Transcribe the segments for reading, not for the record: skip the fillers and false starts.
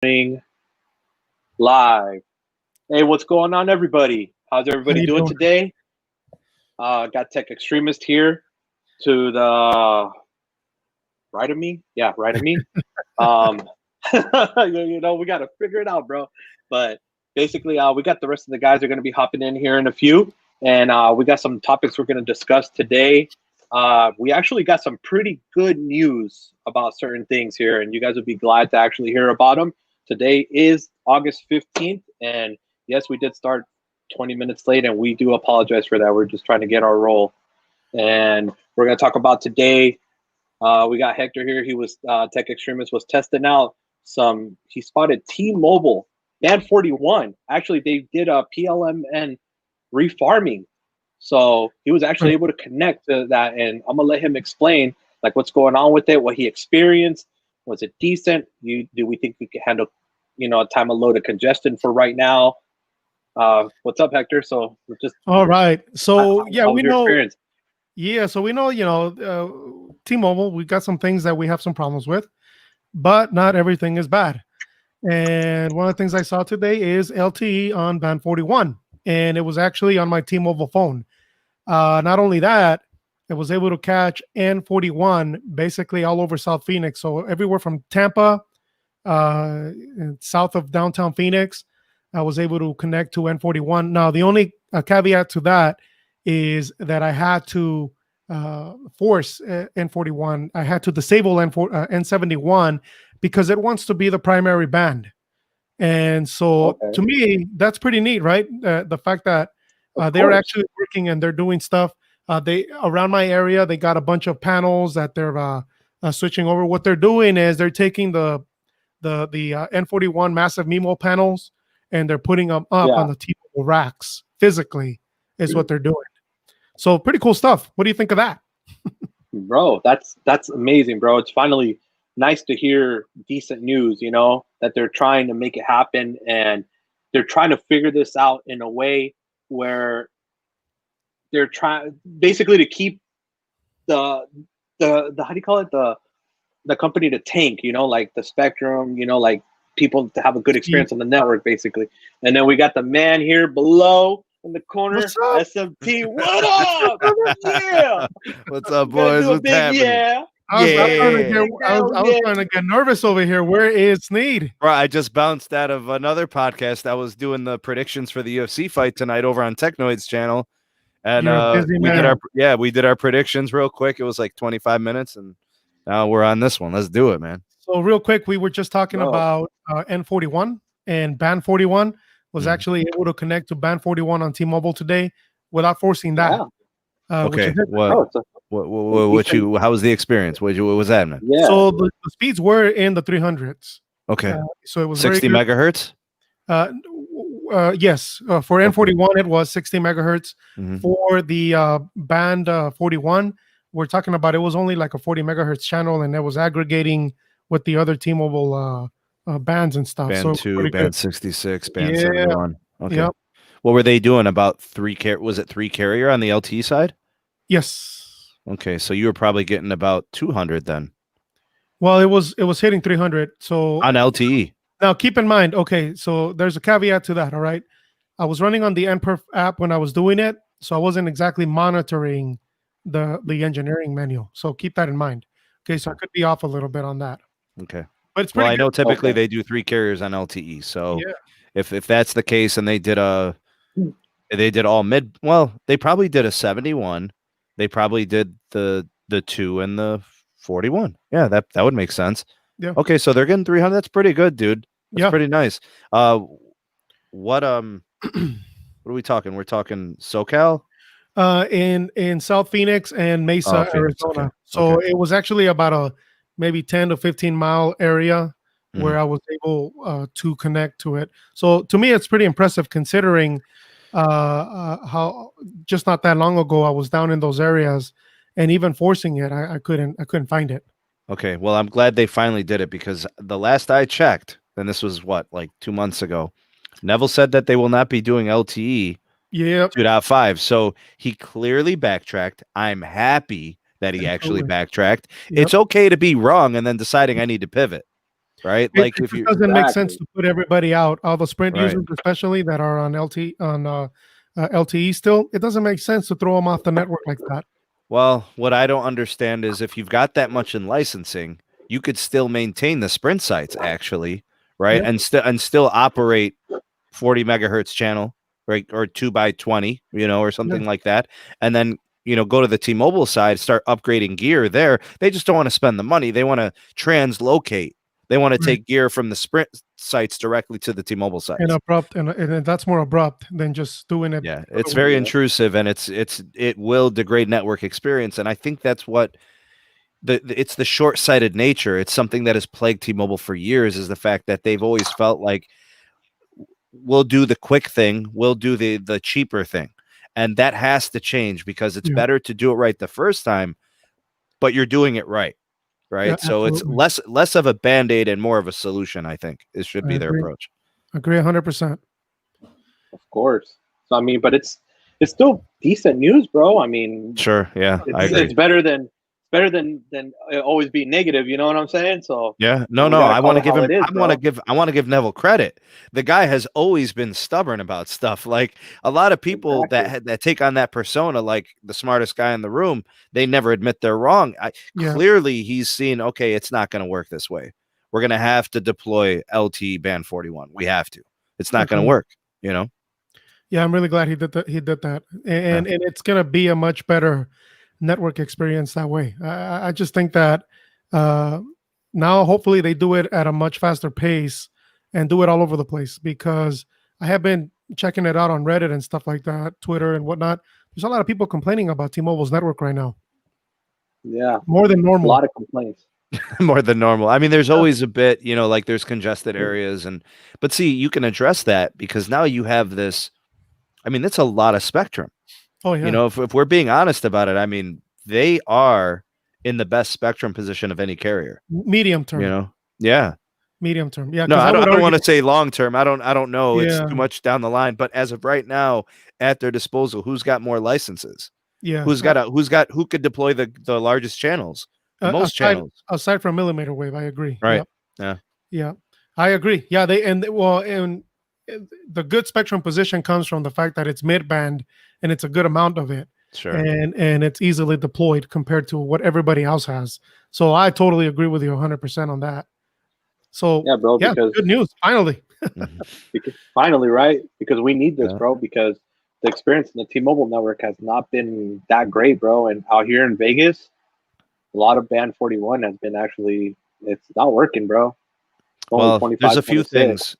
Streaming live. Hey, what's going on, everybody? How's How everybody you doing doing? today? Got Techxtremist here to the right of me. Yeah, right of me. Um, we got to figure it out, bro. But basically, we got the rest of the guys are going to be hopping in here in a few, and we got some topics we're going to discuss today. We actually got some pretty good news about certain things here, and you guys would be glad to actually hear about them. Today is August 15th, and yes, we did start 20 minutes late, and we do apologize for that. We're just trying to get our roll. And we're going to talk about today. We got Hector here. He was Techxtremist was testing out some. He spotted T-Mobile Band 41. Actually, they did a PLMN refarming, so he was actually able to connect to that. And I'm gonna let him explain like what's going on with it, what he experienced. Was it decent? Do we think we can handle, a time of load of congestion for right now? What's up, Hector? So just All right. So yeah, how we was your know. experience? Yeah, so we know. T-Mobile. We got some things that we have some problems with, but not everything is bad. And one of the things I saw today is LTE on band 41, and it was actually on my T-Mobile phone. Not only that, it was able to catch N41 basically all over South Phoenix. So everywhere from Tampa, and south of downtown Phoenix, I was able to connect to N41. Now, the only caveat to that is that I had to force N41. I had to disable N71 because it wants to be the primary band. And so Okay, to me, that's pretty neat, right? The fact that of they're course. actually working and they're doing stuff. They around my area, they got a bunch of panels that they're switching over. What they're doing is they're taking the N41 massive MIMO panels and they're putting them up on Yeah. the T-Mobile racks physically is what they're doing. So pretty cool stuff. What do you think of that? Bro, that's amazing, bro. It's finally nice to hear decent news, that they're trying to make it happen, and they're trying to figure this out in a way where they're trying basically to keep the the how do you call it, the company to tank, like the spectrum, like people to have a good Steve, experience on the network basically. And then we got the man here below in the what's corner, up? SMT. What up? Yeah. What's up, We gotta boys? do a What's big happening? yeah. I was trying to Yeah. get Big hell I was yeah. trying to get nervous over here. Where is Sneed? Bro, I just bounced out of another podcast. I was doing the predictions for the UFC fight tonight over on Technoid's channel. And You're a busy man. we did our predictions real quick. It was like 25 minutes, and now we're on this one. Let's do it, man. So real quick, we were just talking Bro. about N41, and band 41 was Mhm. actually able to connect to band 41 on T-Mobile today without forcing that. Yeah. Which is Okay. different. Bro, it's a How was the experience? What was that, man? yeah. So the speeds were in the 300s. Okay. So it was very 60 good. megahertz? Uh, yes, for N41 it was 60 megahertz. Mhm. For the band 41, we're talking about it was only like a 40 megahertz channel, and it was aggregating with the other T-Mobile bands and stuff. So it Band was 2, pretty band good. 66, band Yeah. 71. Okay. Yep. What were they doing about was it 3 carrier on the LTE side? Yes. Okay, so you were probably getting about 200 then Well, it was hitting 300. So on LTE. now keep in mind, okay, so there's a caveat to that, all right? I was running on the NPerf app when I was doing it, so I wasn't exactly monitoring the engineering manual. So keep that in mind. Okay, so I could be off a little bit on that. Okay. But it's Well, pretty I know typically Okay. they do 3 carriers on LTE. So Yeah. if that's the case and they did all mid, well, they probably did a 71. They probably did the 2 and the 41. Yeah, that would make sense. Yeah. Okay, so they're getting 300. That's pretty good, dude. That's Yeah. pretty nice. What are we talking? We're talking SoCal? In South Phoenix and Mesa, Phoenix, Arizona. okay. So Okay. it was actually about a maybe 10 to 15-mile area where Mhm. I was able to connect to it. So to me, it's pretty impressive considering how just not that long ago I was down in those areas, and even forcing it, I couldn't find it. Okay, well, I'm glad they finally did it because the last I checked, and this was what, like 2 months ago, Neville said that they will not be doing LTE Yep. 2.5. So he clearly backtracked. I'm happy that he actually Absolutely. backtracked. Yep. It's okay to be wrong and then deciding I need to pivot. right? It, Like it if just you doesn't make sense Exactly. to put everybody out, all the Sprint right. users, especially that are on LTE still. It doesn't make sense to throw them off the network like that. Well, what I don't understand is if you've got that much in licensing, you could still maintain the Sprint sites actually, right? Yeah. And still operate 40 megahertz channel, right? Or 2x20, or something like that. And then, go to the T-Mobile side, start upgrading gear there. They just don't want to spend the money. They want to translocate. They want to Right. take gear from the Sprint sites directly to the T-Mobile sites. And abrupt, and that's more abrupt than just doing it. Yeah, it's very intrusive, and it will degrade network experience. And I think that's what it's the short-sighted nature. It's something that has plagued T-Mobile for years, is the fact that they've always felt like we'll do the quick thing, we'll do the cheaper thing. And that has to change, because it's better to do it right the first time, but you're doing it right. Right. Yeah, So it's absolutely. less of a band-aid and more of a solution, I think. It should I be their agree. approach. Agree 100%. Of course. So I mean, but it's still decent news, bro. I mean, Sure. Yeah, I agree. it's better than it always be negative. You know what I'm saying? So Yeah. we No, gotta I call want to it give how him it is, bro. I want to give Neville credit. The guy has always been stubborn about stuff. Like a lot of people Exactly. that take on that persona, like the smartest guy in the room, they never admit they're wrong. Yeah. Clearly he's seen, okay, it's not going to work this way. We're going to have to deploy LTE band 41. We have to. It's not going to work, Yeah, I'm really glad he did that. And it's gonna be a much better network experience that way. I just think that now hopefully they do it at a much faster pace and do it all over the place, because I have been checking it out on Reddit and stuff like that, Twitter and whatnot. There's a lot of people complaining about T-Mobile's network right now, Yeah. more than A normal. lot of complaints. More than normal. I mean, there's always a bit, like there's congested areas, but see, you can address that because now you have this. I mean, that's a lot of spectrum. Oh yeah. If we're being honest about it, I mean, they are in the best spectrum position of any carrier. Medium term. Yeah. Medium term. Yeah. No, Because I I would don't want argue. to say long term. I don't know. It's Yeah. too much down the line. But as of right now, at their disposal, who's got more licenses? Yeah. Who could deploy the largest channels, the most channels? Aside from millimeter wave, I agree. Right. Yep. Yeah, I agree. Yeah, and the good spectrum position comes from the fact that it's mid band and it's a good amount of it. Sure. And it's easily deployed compared to what everybody else has. So I totally agree with you 100% on that. So yeah, bro. Yeah, because good news. Finally. finally, right? Because we need this, bro. Because the experience in the T-Mobile network has not been that great, bro. And out here in Vegas, a lot of band 41 has been it's not working, bro. Well, 25, there's a few 26. things.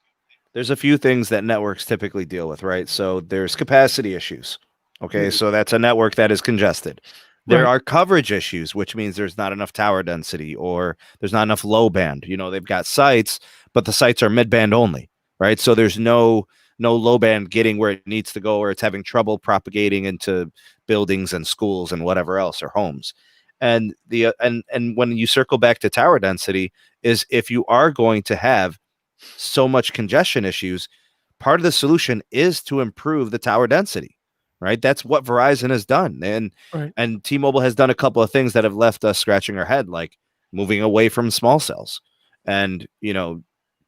There's a few things that networks typically deal with, right? So there's capacity issues. Okay, so that's a network that is congested. There are coverage issues, which means there's not enough tower density or there's not enough low band. They've got sites, but the sites are mid band only, right? So there's no low band getting where it needs to go, or it's having trouble propagating into buildings and schools and whatever else, or homes. And and when you circle back to tower density, is if you are going to have so much congestion issues, part of the solution is to improve the tower density, right? That's what Verizon has done. And T-Mobile has done a couple of things that have left us scratching our head, like moving away from small cells and,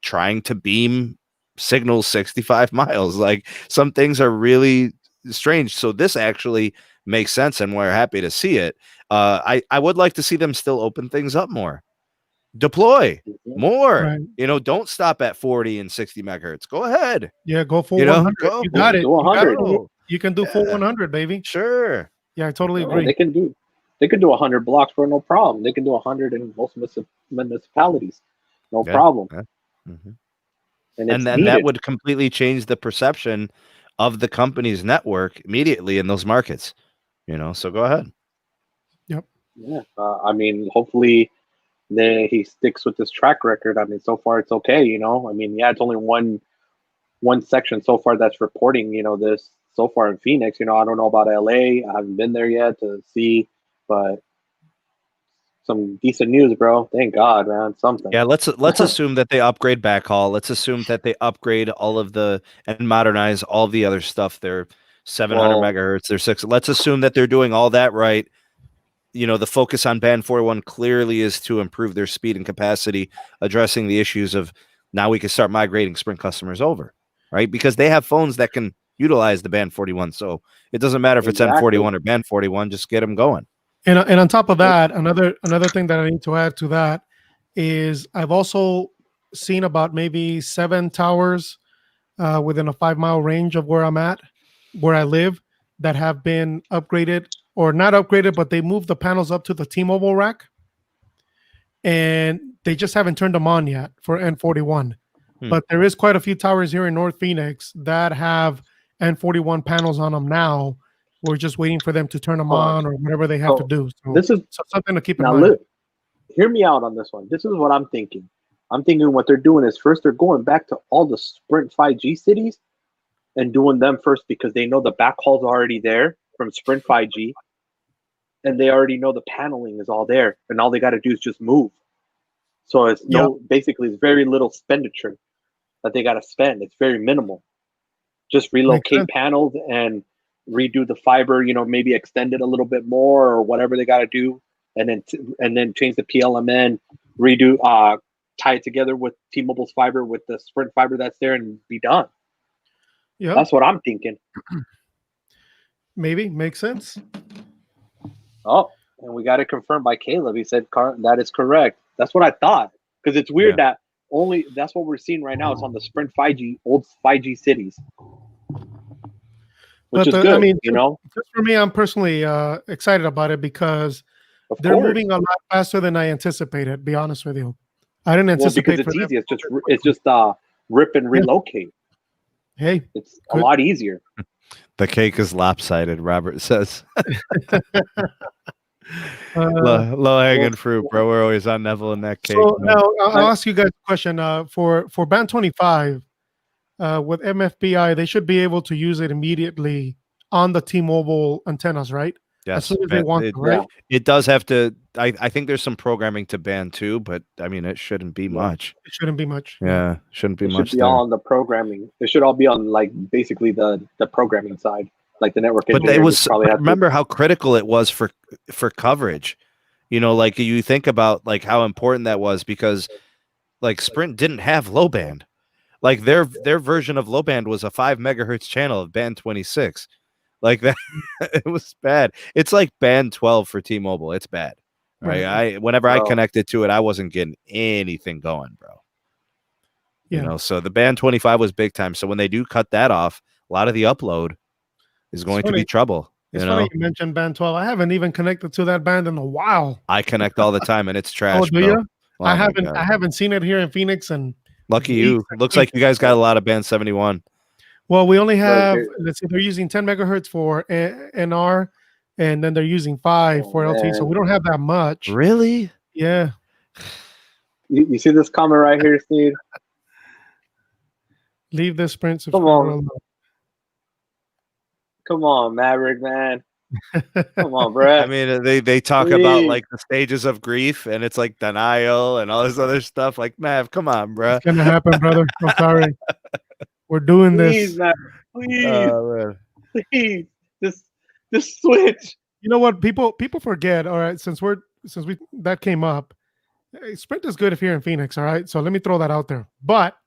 trying to beam signals 65 miles. Like some things are really strange. So this actually makes sense, and we're happy to see it. I would like to see them still open things up more. Deploy more. Don't stop at 40 and 60 megahertz. Go ahead. Yeah, go full 100. Go. You got it. Do 100. You can do full 100, baby. Sure. Yeah, I totally agree. They can do 100 blocks for no problem. They can do 100 in most municipalities, no problem. Yeah. Mm-hmm. And then that would completely change the perception of the company's network immediately in those markets. So go ahead. Yep. Yeah. I mean, hopefully he sticks with this track record. I mean, so far it's okay. I mean, yeah, it's only one section so far that's reporting, this so far in Phoenix. I don't know about LA. I haven't been there yet to see, but some decent news, bro. Thank God, man. Something. Yeah, let's assume that they upgrade backhaul. Let's assume that they upgrade all of and modernize all the other stuff. They're 700 megahertz. They're 6. Let's assume that they're doing all that right. the focus on band 41 clearly is to improve their speed and capacity, addressing the issues of now we can start migrating Sprint customers over, right? Because they have phones that can utilize the band 41. So it doesn't matter if it's N41 or band 41, just get them going. And on top of that, another thing that I need to add to that is I've also seen about maybe 7 towers within a 5-mile range of where I'm at, where I live, that have been upgraded or not upgraded, but they moved the panels up to the T-Mobile rack, and they just haven't turned them on yet for N41. But there is quite a few towers here in North Phoenix that have N41 panels on them now. We're just waiting for them to turn them on or whatever they have to do. So this is something to keep in mind. Hear me out on this one. This is what I'm thinking. I'm thinking what they're doing is first they're going back to all the Sprint 5G cities and doing them first because they know the backhauls are already there from Sprint 5G, and they already know the paneling is all there, and all they got to do is just move. So it's basically it's very little expenditure that they got to spend. It's very minimal. Just relocate panels and redo the fiber, maybe extend it a little bit more or whatever they got to do, and then change the PLMN, redo, tie it together with T-Mobile's fiber with the Sprint fiber that's there, and be done. Yeah, that's what I'm thinking. Maybe makes sense. Oh, and we got it confirmed by Caleb. He said that is correct. That's what I thought, because it's weird that that's what we're seeing right now. It's on the Sprint 5G, old 5G cities. Which is good, I mean, just for me, I'm personally excited about it because they're moving a lot faster than I anticipated. Be honest with you, I didn't anticipate because it's easy. It's just rip and relocate. Hey, it's a lot easier. The cake is lopsided, Robert says. Low hanging fruit, bro. We're always on Neville in that cake. So now I'll ask you guys a question. For band 25. With MFBI, they should be able to use it immediately on the T-Mobile antennas, right? Yes, as soon as they want to, right? It does have to. I think there's some programming to band 2, but I mean, it shouldn't be much. It shouldn't be much. Yeah, shouldn't be much. It should be all on the programming. It should all be on basically the programming side, like the network. But it was. Remember how critical it was for coverage. You think about how important that was because Sprint didn't have low band. Their version of low band was a 5 megahertz channel of band 26. That it was bad. It's like band 12 for T-Mobile. It's bad. Right. Whenever I connected to it, I wasn't getting anything going, bro. Yeah. So the band 25 was big time. So when they do cut that off, a lot of the upload is going to be trouble. It's funny you mentioned band 12. I haven't even connected to that band in a while. I connect all the time and it's trash. Oh, do you? Oh, I haven't seen it here in Phoenix and lucky you. Looks like you guys got a lot of band 71. Well, we only have, let's see, they're using 10 megahertz for NR, and then they're using 5 for LT. So we don't have that much. Really? Yeah. You see this comment right here, Sneed? Leave the Sprint. Come on. Come on, Maverick, man. Come on, bro. I mean, they talk about the stages of grief, and it's denial and all this other stuff. Mav, come on, bro. It's gonna happen, brother. I'm sorry. We're doing this. Man, please, just switch. You know what? People forget. All right, since that came up, Sprint is good if you're in Phoenix. All right, so let me throw that out there. But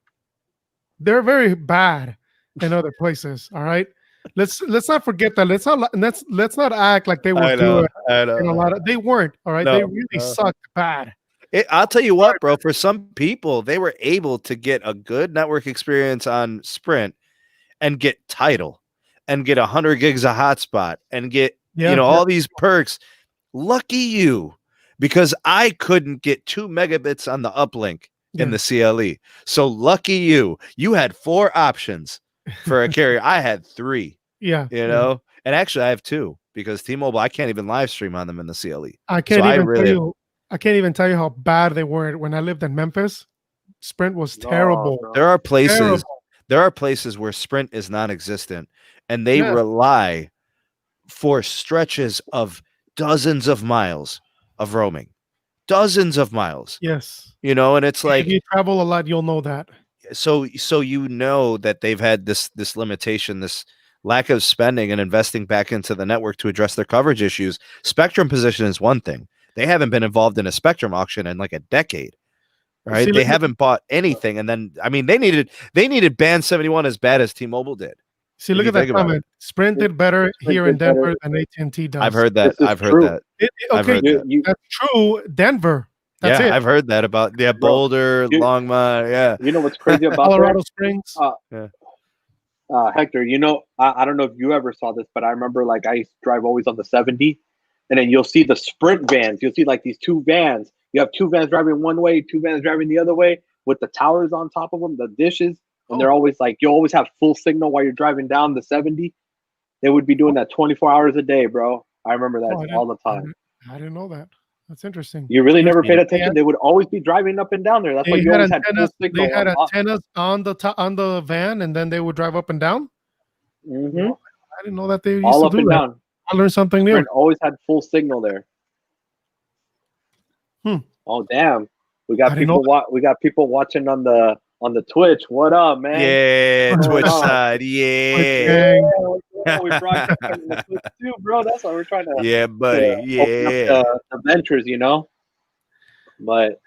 they're very bad in other places. All right. Let's not forget that. Let's not act like they were good. They weren't. All right, they really sucked bad. I'll tell you what, bro. For some people, they were able to get a good network experience on Sprint and get Tidal and get 100 gigs of hotspot and get all these perks. Lucky you, because I couldn't get 2 megabits on the uplink in the CLE. So lucky you. You had 4 options for a carrier. I had 3. Yeah. And actually I have 2 because T-Mobile, I can't even live stream on them in the CLE. I can't even tell you how bad they were when I lived in Memphis. Sprint was terrible. No. There are places where Sprint is non-existent and they rely for stretches of dozens of miles of roaming. Dozens of miles. Yes. And it's if you travel a lot, you'll know that. So that they've had this limitation, this lack of spending and investing back into the network to address their coverage issues. Spectrum position is one thing. They haven't been involved in a Spectrum auction in like a decade. Right? See, They haven't bought anything. And then, I mean, they needed Band 71 as bad as T-Mobile did. See, look at that comment. Sprint did better here in Denver than AT&T does. I've heard that. I've heard that. That's true. Denver. That's it. I've heard that about Boulder, Longmont. Yeah. You know what's crazy about Colorado Springs? Hector, you know, I don't know if you ever saw this, but I remember like I used to drive always on the 70, and then you'll see the Sprint vans. You'll see like these two vans. You have two vans driving one way, two vans driving the other way with the towers on top of them, the dishes. And they're always like, you always have full signal while you're driving down the 70. They would be doing that 24 hours a day, bro. I remember that all the time. I didn't know that. That's interesting. You really never paid attention. They would always be driving up and down there. That's why you always had full signal. They had antennas on the van, and then they would drive up and down. Mm-hmm. I didn't know that they used all to up do and that. down. I learned something new. Always had full signal there. Oh damn! We got people. We got people watching on the Twitch. What up, man? Yeah, Twitch side. Yeah. We brought the Twitch too, bro. That's why we're trying to. Yeah, buddy. Open up the ventures, you know. But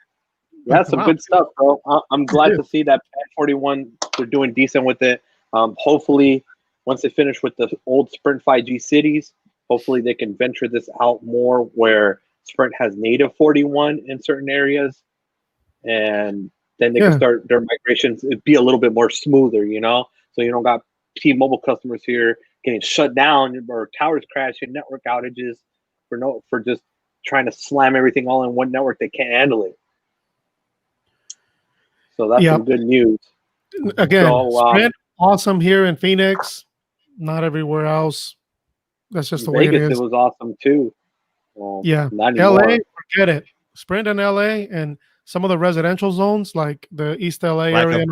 that's some good stuff, bro. I'm glad to see that 41. They're doing decent with it. Hopefully, once they finish with the old Sprint 5G cities, hopefully they can venture this out more where Sprint has native 41 in certain areas, and then they can start their migrations. It'd be a little bit more smoother, you know. So you don't got T-Mobile customers here getting shut down or towers crashing, network outages for just trying to slam everything all in one network. They can't handle it. So that's some good news. Again, Sprint, awesome here in Phoenix, not everywhere else. That's just the way it is. It was awesome too. LA, forget it. Sprint in LA and some of the residential zones like the East LA area.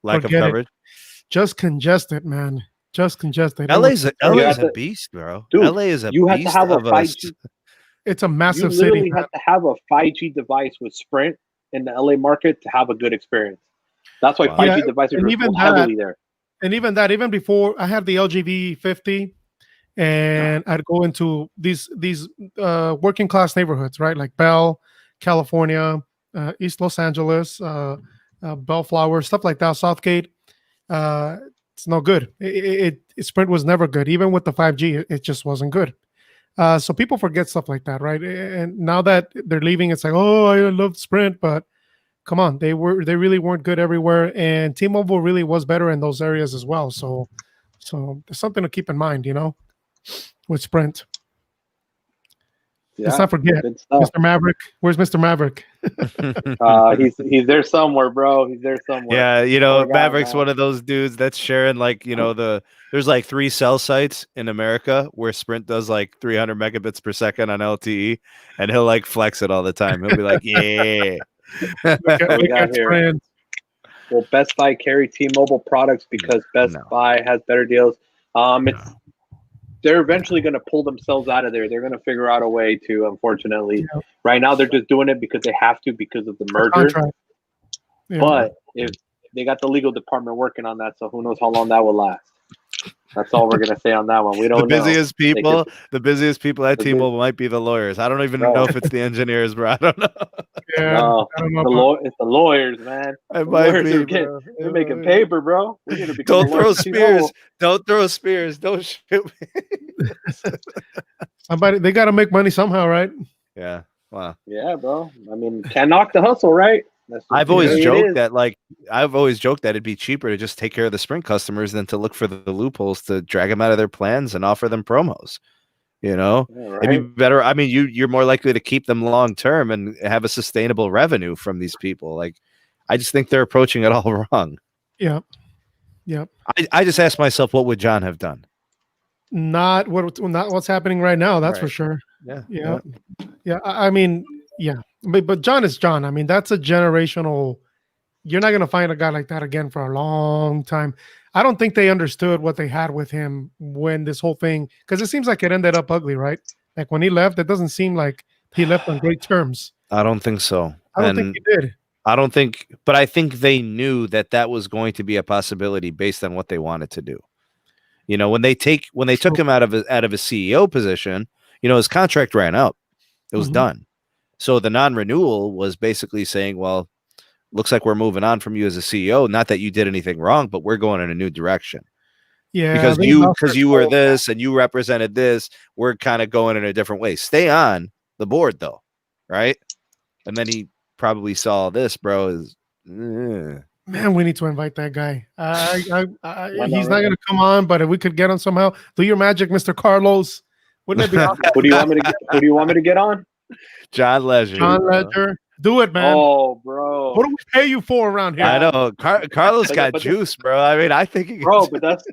Lack of coverage. Just congested, man. Just congested. LA's a beast, bro. Dude, LA is a beast. You have to have a 5G. It's a massive city. You literally have to have a 5G device with Sprint in the LA market to have a good experience. That's why 5G devices are so heavily there. And even before, I had the LGV 50, and I'd go into these working class neighborhoods, right? Like Bell, California, East Los Angeles, Bellflower, stuff like that, Southgate. It's no good. Sprint was never good. Even with the 5G, it just wasn't good. So people forget stuff like that, right? And now that they're leaving, it's like, oh, I love Sprint, but come on, they really weren't good everywhere. And T-Mobile really was better in those areas as well. So there's something to keep in mind, you know, with Sprint. Let's not forget Mr. Maverick. Where's Mr. Maverick? He's there somewhere, bro. He's there somewhere. Yeah, you know, Maverick's one of those dudes that's sharing like, you know, there's like 3 cell sites in America where Sprint does like 300 megabits per second on LTE, and he'll like flex it all the time. He'll be like, yeah. we got here. Well, Best Buy carry T-Mobile products because Best Buy has better deals. They're eventually going to pull themselves out of there. They're going to figure out a way to, unfortunately. Yeah. Right now, they're just doing it because they have to because of the merger. Yeah. But if they got the legal department working on that, so who knows how long that will last. That's all we're gonna say on that one. We don't know. The busiest people at T-Mobile might be the lawyers. I don't even know if it's the engineers, bro. I don't know. Yeah, no, I don't know it's the lawyers, man. It might be, they're making paper, bro. Don't throw spears. Don't throw spears. Don't shoot me. They got to make money somehow, right? Yeah. Wow. Yeah, bro. I mean, can't knock the hustle, right? I've always joked that it'd be cheaper to just take care of the Sprint customers than to look for the loopholes to drag them out of their plans and offer them promos. You know, it'd be better. I mean, you're more likely to keep them long term and have a sustainable revenue from these people. Like, I just think they're approaching it all wrong. Yeah. I just ask myself, what would John have done? Not what's happening right now. That's for sure. Yeah. I mean, yeah. But John is John. I mean, that's a generational. You're not going to find a guy like that again for a long time. I don't think they understood what they had with him when this whole thing, because it seems like it ended up ugly, right? Like when he left, it doesn't seem like he left on great terms. I don't think so. I don't think he did. But I think they knew that was going to be a possibility based on what they wanted to do. You know, when they took him out of his CEO position, you know, his contract ran out. It was done. So the non-renewal was basically saying, well, looks like we're moving on from you as a CEO. Not that you did anything wrong, but we're going in a new direction. Yeah, Because you were this and you represented this, we're kind of going in a different way. Stay on the board though, right? And then he probably saw this, bro. Man, we need to invite that guy. He's not really? going to come on, but if we could get him somehow, do your magic, Mr. Carlos. Wouldn't it be awesome? Who do you want me to get on? John Ledger. John Ledger. Do it, man. Oh, bro. What do we pay you for around here? I know. Carlos got juice, bro. I mean, I think he bro, but that's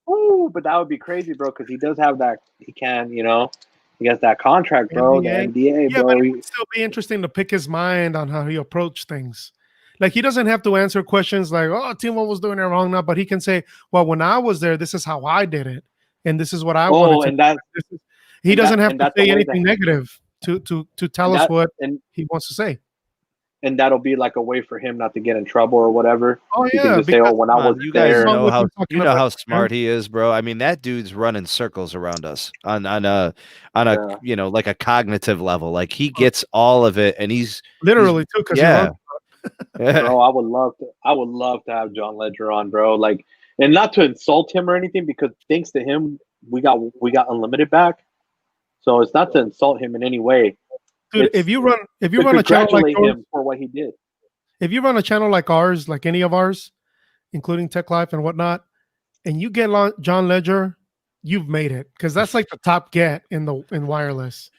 but that would be crazy, bro, because he does have that. He can, you know, he has that contract, bro. NDA. The NDA, Yeah, bro. but it would still be interesting to pick his mind on how he approached things. Like, he doesn't have to answer questions like, "Oh, Timo was doing it wrong now," but he can say, "Well, when I was there, this is how I did it, and this is what I wanted to." And that he doesn't have to say anything that, negative to tell us what he wants to say. And that'll be like a way for him not to get in trouble or whatever. Oh He yeah, can just say, "Oh, when I was you guys there." know how smart he is, bro. I mean, that dude's running circles around us on a you know, like a cognitive level. Like, he gets all of it, and he's literally too. Because yeah. Bro, I would love to have John Ledger on, bro. Like, and not to insult him or anything, because thanks to him, we got Unlimited back. So it's not to insult him in any way. Dude, if you run a channel like yours, him for what he did. If you run a channel like ours, like any of ours, including Tech Life and whatnot, and you get John Ledger, you've made it, because that's like the top get in wireless.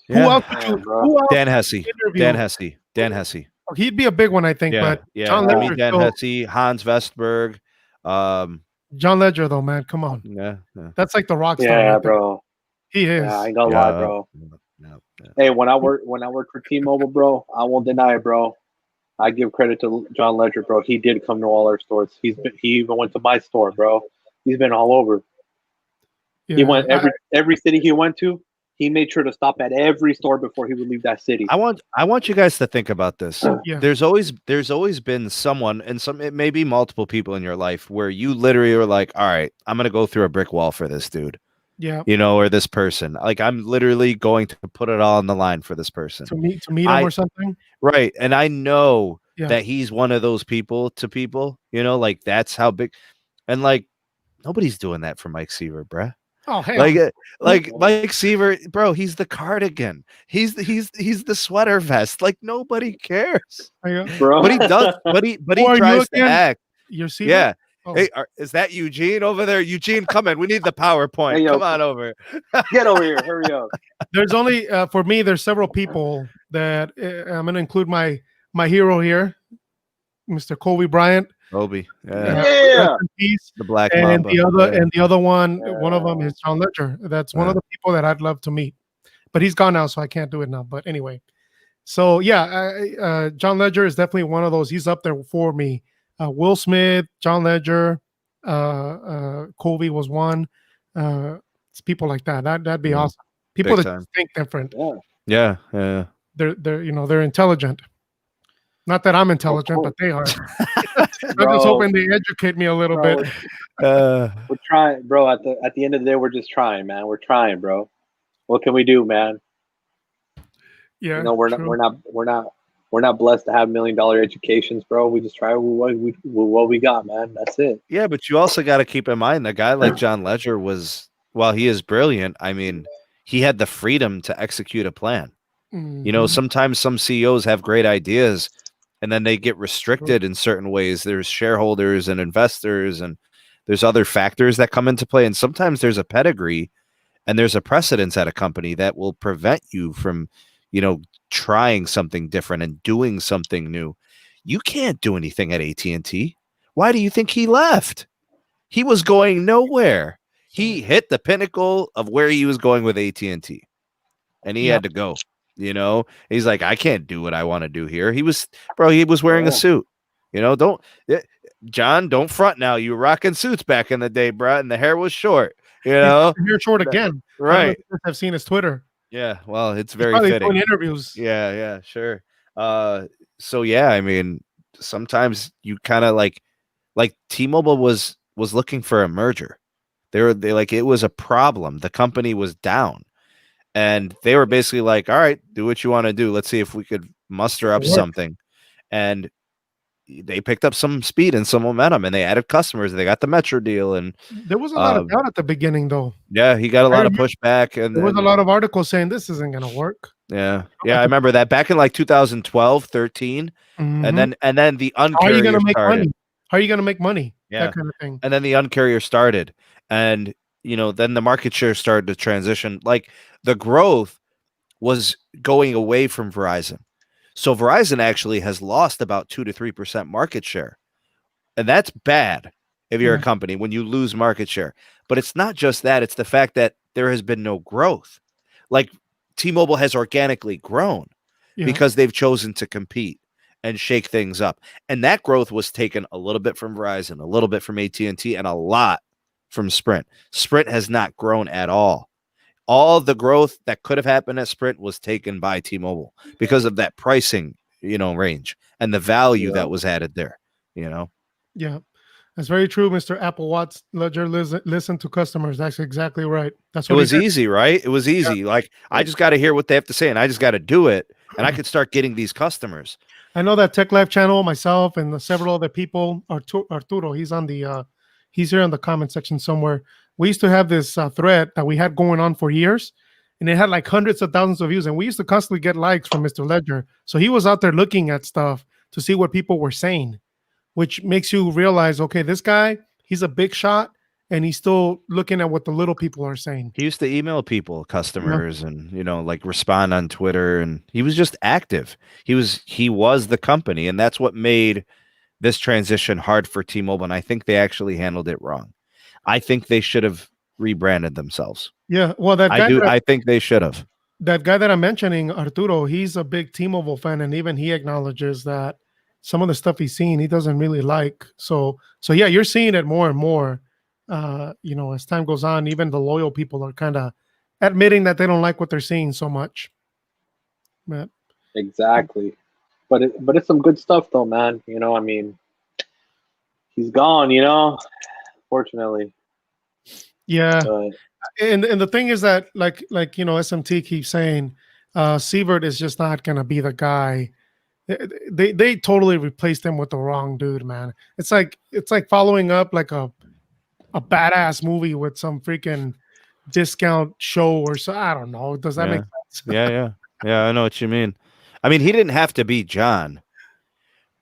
Yeah. Who else would you? Who else Dan Hesse. Dan Hesse. Oh, he'd be a big one, I think. Yeah, but John Ledger, Dan Hesse, Hans Vestberg. John Ledger, though, man, come on. Yeah. That's like the rock star. Yeah, bro. He is. Yeah, I ain't gonna lie, bro. Hey, when I worked for T-Mobile, bro, I won't deny it, bro. I give credit to John Ledger, bro. He did come to all our stores. He even went to my store, bro. He's been all over. Yeah, he went every city he went to. He made sure to stop at every store before he would leave that city. I want you guys to think about this. Yeah. There's always been someone, and it may be multiple people in your life, where you literally are like, all right, I'm gonna go through a brick wall for this dude. Yeah. You know, or this person. Like, I'm literally going to put it all on the line for this person. To meet him or something. Right. And I know that he's one of those people to people, you know, like, that's how big, and like, nobody's doing that for Mike Seaver, bruh. Oh, hell. Like Mike Seaver, bro, he's the cardigan. He's the sweater vest. Like, nobody cares. Bro. But he does, but he tries to act. You're Seaver? Yeah. Oh. Hey, is that Eugene over there? Eugene, come in. We need the PowerPoint. Hey, come on over. Get over here. Hurry up. There's only for me. There's several people that I'm going to include my hero here, Mr. Kobe Bryant. Kobe, yeah. The Black and Mamba. the other one of them is John Ledger. That's one of the people that I'd love to meet, but he's gone now, so I can't do it now. But anyway, so yeah, John Ledger is definitely one of those. He's up there for me. Will Smith, John Ledger, Kobe was one. It's people like that. That'd be awesome. People that think different. Yeah. They're intelligent. Not that I'm intelligent, but they are. I'm just hoping they educate me a little bit. We're trying, bro. At the end of the day, we're just trying, man. We're trying, bro. What can we do, man? Yeah, you know, we're not blessed to have $1 million educations, bro. We just try what we got, man. That's it. Yeah, but you also got to keep in mind a guy like John Ledger was, while he is brilliant, I mean, he had the freedom to execute a plan. Mm-hmm. You know, sometimes some CEOs have great ideas, and then they get restricted in certain ways. There's shareholders and investors, and there's other factors that come into play. And sometimes there's a pedigree and there's a precedence at a company that will prevent you from, you know, trying something different and doing something new. You can't do anything at AT&T. Why do you think he left? He was going nowhere. He hit the pinnacle of where he was going with AT&T, and he had to go. You know, he's like, I can't do what I want to do here. He was wearing a suit. You know, John, don't front now. You were rocking suits back in the day, bro, and the hair was short. You know, hair short again. Right. I've seen his Twitter. Yeah, well, it's very fitting. Doing interviews. Yeah, sure. So yeah, I mean, sometimes you kind of like T-Mobile was looking for a merger. They like, it was a problem. The company was down, and they were basically like, all right, do what you want to do. Let's see if we could muster up something. And they picked up some speed and some momentum, and they added customers. They got the Metro deal, and There was a lot of doubt at the beginning, though. yeah, he got a I lot of remember pushback, and there was a lot of articles saying this isn't going to work. yeah, I remember that back in like 2012, 13, and then the How are you going uncarrier to make started. money? How are you going to make money? Yeah, That kind of thing. and then the uncarrier started, and then the market share started to transition. Like, the growth was going away from Verizon. So Verizon actually has lost about 2 to 3% market share. And that's bad if you're a company when you lose market share. But it's not just that, it's the fact that there has been no growth. Like, T-Mobile has organically grown because they've chosen to compete and shake things up. And that growth was taken a little bit from Verizon, a little bit from AT&T, and a lot from Sprint. Sprint has not grown at all. All the growth that could have happened at Sprint was taken by T-Mobile because of that pricing, range and the value that was added there, Yeah, that's very true, Mr. Apple Watts. Ledger, listen to customers. That's exactly right. That's what it was easy, right? It was easy. Yeah. Like, I just got to hear what they have to say, and I just got to do it, and I could start getting these customers. I know that Tech Life channel, myself and several other people, Arturo, he's on the, he's here in the comment section somewhere. We used to have this thread that we had going on for years, and it had like hundreds of thousands of views, and we used to constantly get likes from Mr. Ledger. So he was out there looking at stuff to see what people were saying, which makes you realize, okay, this guy, he's a big shot, and he's still looking at what the little people are saying. He used to email people, customers, and like, respond on Twitter, and he was just active. He was the company, and that's what made this transition hard for T-Mobile. And I think they actually handled it wrong. I think they should have rebranded themselves. Yeah, well, that guy I think they should have. That guy that I'm mentioning, Arturo, he's a big T-Mobile fan, and even he acknowledges that some of the stuff he's seen, he doesn't really like. So yeah, you're seeing it more and more. As time goes on, even the loyal people are kind of admitting that they don't like what they're seeing so much. But exactly, but it's some good stuff though, man. I mean, he's gone. Fortunately. Yeah, and the thing is that like SMT keeps saying, Sievert is just not gonna be the guy. They totally replaced him with the wrong dude, man. It's like following up like a badass movie with some freaking discount show or so. I don't know. Does that make sense? Yeah. I know what you mean. I mean, he didn't have to be John,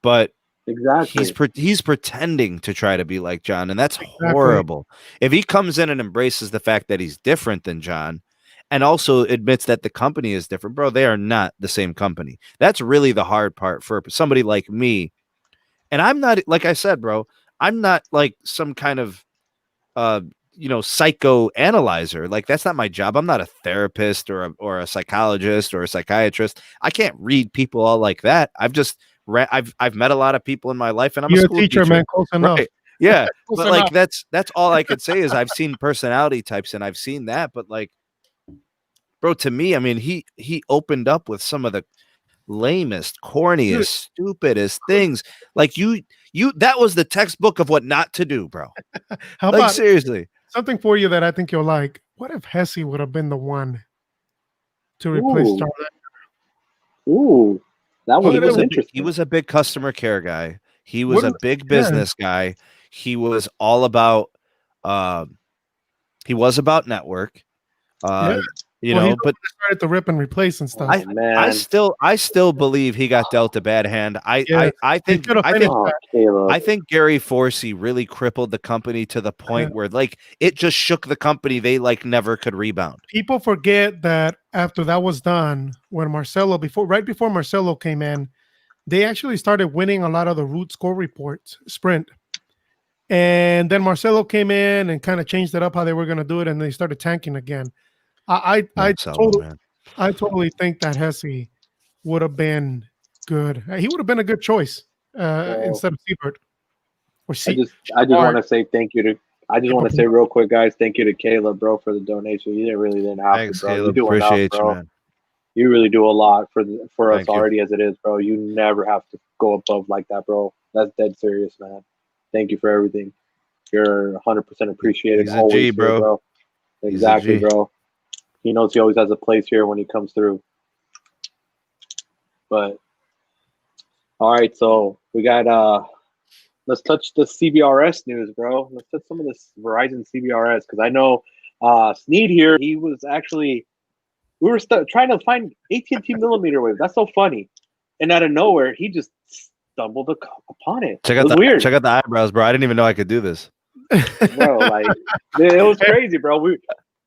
but exactly, he's pretending to try to be like John, and that's horrible. If he comes in and embraces the fact that he's different than John, and also admits that the company is different, bro, they are not the same company. That's really the hard part for somebody like me. And I'm not, like I said, bro, I'm not like some kind of psychoanalyzer. Like, that's not my job. I'm not a therapist or a psychologist or a psychiatrist. I can't read people all like that. I've met a lot of people in my life, and I'm You're a school teacher, man. Close enough. Right. Yeah, Close but like enough. that's all I could say is I've seen personality types, and I've seen that. But like, bro, to me, I mean, he opened up with some of the lamest, corniest, stupidest things. Like, that was the textbook of what not to do, bro. How like, about seriously? Something for you that I think you'll like. What if Hesse would have been the one to replace Starlight? Ooh, that was interesting. He was a big customer care guy. He was a big business guy. He was all about he was about network. But started to rip and replace and stuff. I still believe he got dealt a bad hand. I think Gary Forsey really crippled the company to the point where like it just shook the company. They like never could rebound. People forget that after that was done, when right before Marcelo came in, they actually started winning a lot of the root score reports, Sprint. And then Marcelo came in and kind of changed it up how they were going to do it, and they started tanking again. I totally think that Hesse would have been good. He would have been a good choice instead of Siebert. I just want to say thank you to. I just want to say real quick, guys, thank you to Caleb, bro, for the donation. You didn't have Thanks, to, bro. Caleb. You do Appreciate enough, bro. you, man. You really do a lot for us Thank you. already as it is, bro. You never have to go above like that, bro. That's dead serious, man. Thank you for everything. You're 100% appreciated. He's a Always G, here, bro. Exactly, G. bro. He knows he always has a place here when he comes through. But all right, so we got let's touch the CBRS news, bro. Let's touch some of this Verizon CBRS because I know Sneed here. He was actually we were trying to find AT&T millimeter wave. That's so funny, and out of nowhere, he just stumbled upon it. Check It out was weird, check out the eyebrows, bro. I didn't even know I could do this. bro. Like it was crazy, bro. We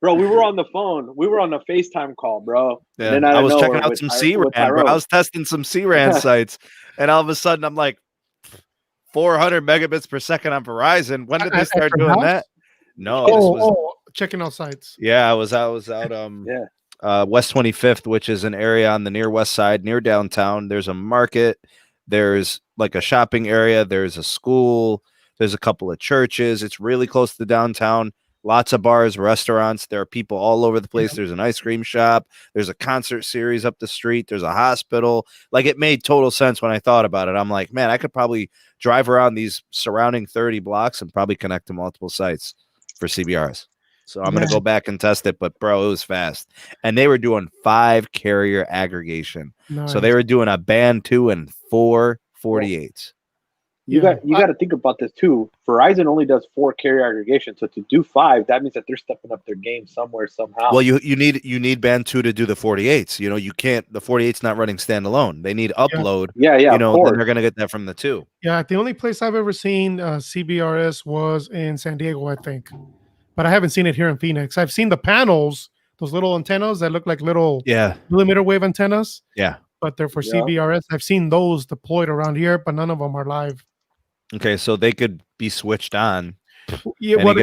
were on the phone. We were on the FaceTime call, bro. Yeah, And then out I of was checking nowhere out with some with CRAN, bro. I Tyrone. was testing some CRAN sites, and all of a sudden, I'm like, 400 megabits per second on Verizon. When did they start your doing house? that? No, this was checking out sites. yeah. I was out Yeah. West 25th, which is an area on the near west side, near downtown. There's a market. There's like a shopping area. There's a school. There's a couple of churches. It's really close to downtown. Lots of bars, restaurants. There are people all over the place. Yeah. There's an ice cream shop. There's a concert series up the street. There's a hospital. Like it made total sense when I thought about it. I'm like, man, I could probably drive around these surrounding 30 blocks and probably connect to multiple sites for CBRs. So I'm going to go back and test it. But, bro, it was fast. And they were doing 5 carrier aggregation. Nice. So they were doing a band 2 and 4 48s. You got to think about this too. Verizon only does 4 carrier aggregation, so to do 5, that means that they're stepping up their game somewhere somehow. Well, you need band 2 to do the 48s. You know, you can't. The 48's not running standalone. They need upload. Yeah. You know, then they're gonna get that from the 2. Yeah, the only place I've ever seen CBRS was in San Diego, I think, but I haven't seen it here in Phoenix. I've seen the panels, those little antennas that look like little millimeter wave antennas. Yeah, but they're for CBRS. I've seen those deployed around here, but none of them are live. Okay, so they could be switched on. Yeah, well,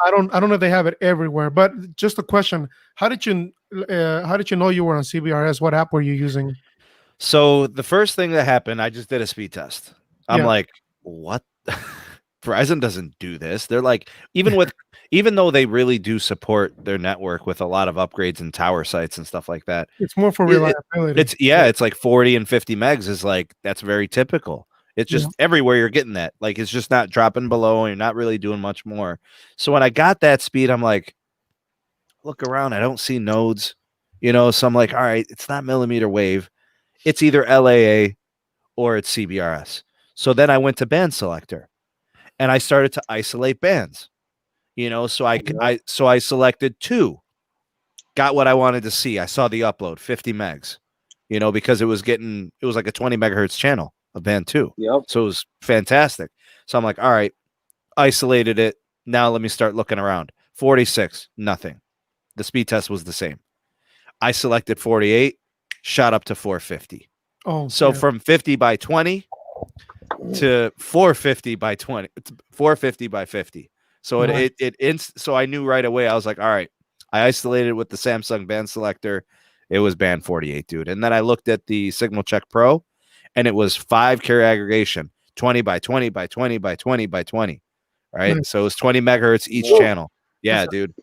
I don't know if they have it everywhere, but just a question: How did you know you were on CBRS? What app were you using? So the first thing that happened, I just did a speed test. I'm like, what? Verizon doesn't do this. They're like, even though they really do support their network with a lot of upgrades and tower sites and stuff like that, it's more for reliability. It's like 40 and 50 megs is like that's very typical. It's just everywhere you're getting that. Like it's just not dropping below and you're not really doing much more. So when I got that speed, I'm like, look around, I don't see nodes, you know. So I'm like, all right, it's not millimeter wave. It's either LAA or it's CBRS. So then I went to band selector and I started to isolate bands, you know. So I selected 2, got what I wanted to see. I saw the upload 50 megs, you know, because it was like a 20 megahertz channel of band 2. Yep. So it was fantastic. So I'm like, all right, isolated it. Now let me start looking around. 46, nothing. The speed test was the same. I selected 48, shot up to 450. Oh, so from 50 by 20 to 450 by 20, 450 by 50. So so I knew right away. I was like, all right, I isolated with the Samsung band selector. It was band 48, dude. And then I looked at the Signal Check Pro and it was 5 carrier aggregation, 20 by 20 by 20 by 20 by 20. Right. So it was 20 megahertz each channel. Yeah, dude.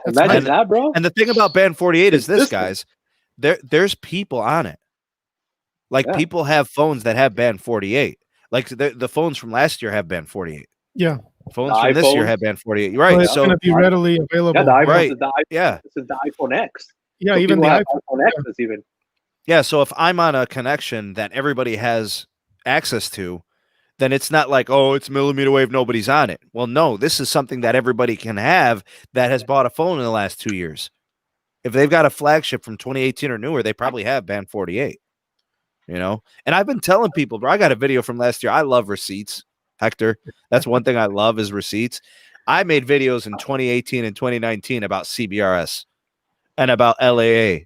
Imagine that, bro. And the thing about band 48 is this, guys. There's people on it. Like people have phones that have band 48. Like the phones from last year have band 48. Yeah. Phones from this year have band 48. Right. Well, it's going to be readily available. Yeah, the iPhone, right. This is the iPhone X. Yeah, so even the iPhone X is even. Yeah, so if I'm on a connection that everybody has access to, then it's not like, oh, it's millimeter wave, nobody's on it. Well, no, this is something that everybody can have that has bought a phone in the last 2 years. If they've got a flagship from 2018 or newer, they probably have band 48. You know? And I've been telling people, bro, I got a video from last year. I love receipts, Hector. That's one thing I love is receipts. I made videos in 2018 and 2019 about CBRS and about LAA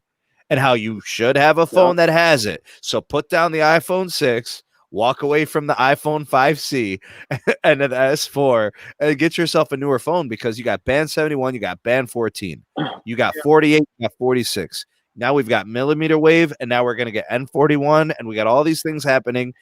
and how you should have a phone that has it. So put down the iPhone 6, walk away from the iPhone 5C and an S4 and get yourself a newer phone because you got band 71, you got band 14, you got 48, you got 46. Now we've got millimeter wave and now we're going to get N41 and we got all these things happening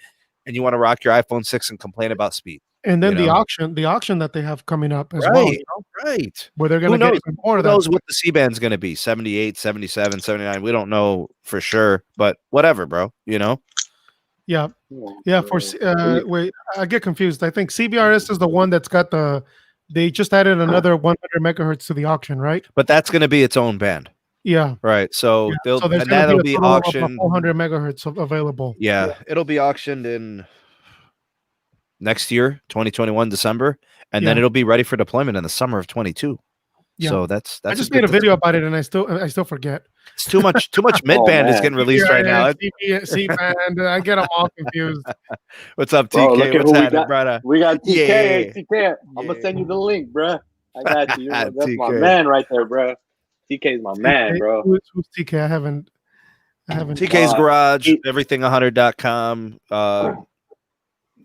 and you want to rock your iPhone 6 and complain about speed. And then the auction that they have coming up as well. You know? Right. Where they're going to get even more of that. Who knows what the C-band's going to be? 78, 77, 79. We don't know for sure, but whatever, bro. You know? Yeah. Yeah. Wait, I get confused. I think CBRS is the one that's got the they just added another 100 megahertz to the auction, right? But that's going to be its own band, Yeah. right? So So there's and going to that'll be be a total of auctioned. 400 megahertz available. Yeah, it'll be auctioned in next year, 2021 December, and then it'll be ready for deployment in the summer of 22. Yeah. So that's I just made a video about it, and I still forget. It's too much mid band is getting released right now. C band, I get them all confused. What's up, Bro, TK? look at What's who we happening, got. brother? We got TK. Yeah. TK. I'm gonna send you the link, bro. I got you. That's my TK. man right there, bro. TK's my man, bro. Who's TK? I haven't. TK's Garage, everything100.com.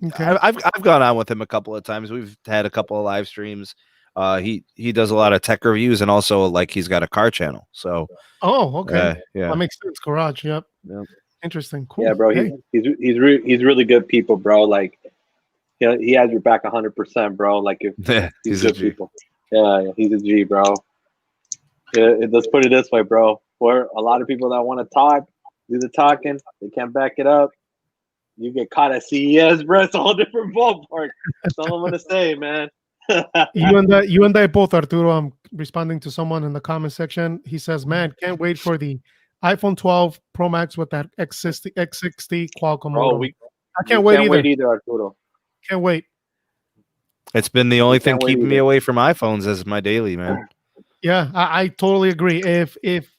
Okay. I've gone on with him a couple of times. We've had a couple of live streams. He does a lot of tech reviews, and also like he's got a car channel. So okay. Yeah, that makes sense. Garage. Yep. Interesting. Cool. Yeah, bro. He's really good people, bro. Like, he has your back 100%, bro. Like, if he's good people. Yeah, he's a G, bro. Let's put it this way, bro. For a lot of people that want to talk, do the talking, they can't back it up. You get caught at CES, bro. It's a whole different ballpark. That's all I'm gonna say, man. you and I both, Arturo. I'm responding to someone in the comment section. He says, "Man, can't wait for the iPhone 12 Pro Max with that X60 Qualcomm modem." I can't wait either, Arturo. Can't wait. It's been the only thing keeping me away from iPhones as my daily, man. Yeah, I totally agree. If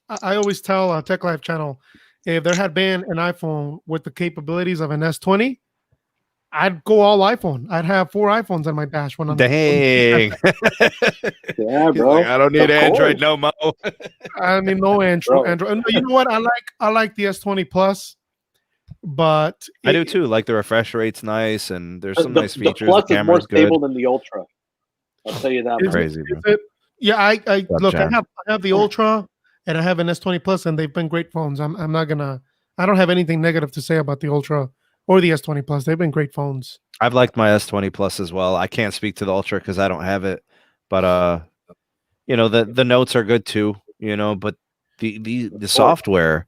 I always tell Tech Life channel, if there had been an iPhone with the capabilities of an S20, I'd go all iPhone. I'd have 4 iPhones on my dash. Dang. Yeah, bro. Like, I don't need Android no more. I mean, no Android. You know what? I like the S20 Plus, but I do too. Like the refresh rate's nice, and there's some nice features. The Plus the is more camera's stable good. than the Ultra. I'll tell you that. Crazy. Yeah, I look. John. I have the Ultra, and I have an S20 Plus, and they've been great phones. I'm not gonna. I don't have anything negative to say about the Ultra or the S20 Plus. They've been great phones. I've liked my S20 Plus as well. I can't speak to the Ultra because I don't have it, but the notes are good too. But the software,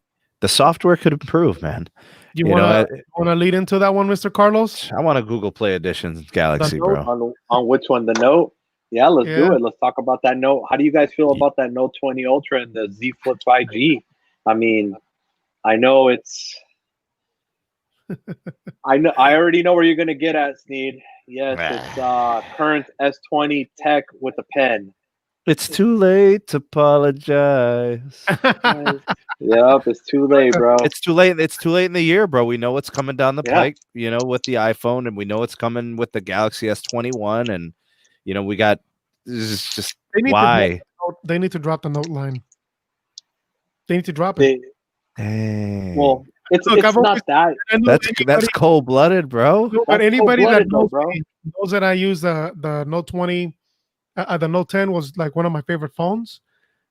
could improve, man. You want to lead into that one, Mr. Carlos? I want a Google Play Edition Galaxy, bro. On which one? The Note? Yeah, let's do it. Let's talk about that Note. How do you guys feel about that Note 20 Ultra and the Z Flip 5G? I mean, I know it's. I already know where you're gonna get at, Sneed. Yes, it's current S20 tech with a pen. It's too late to apologize. Yep, it's too late, bro. It's too late. It's too late in the year, bro. We know what's coming down the pike, with the iPhone, and we know it's coming with the Galaxy S21, and we got this is just why they need to drop the Note line. They need to drop it. Well, it's not that. That's cold blooded, bro. But anybody that knows that I use the Note 20, the Note 10 was like one of my favorite phones.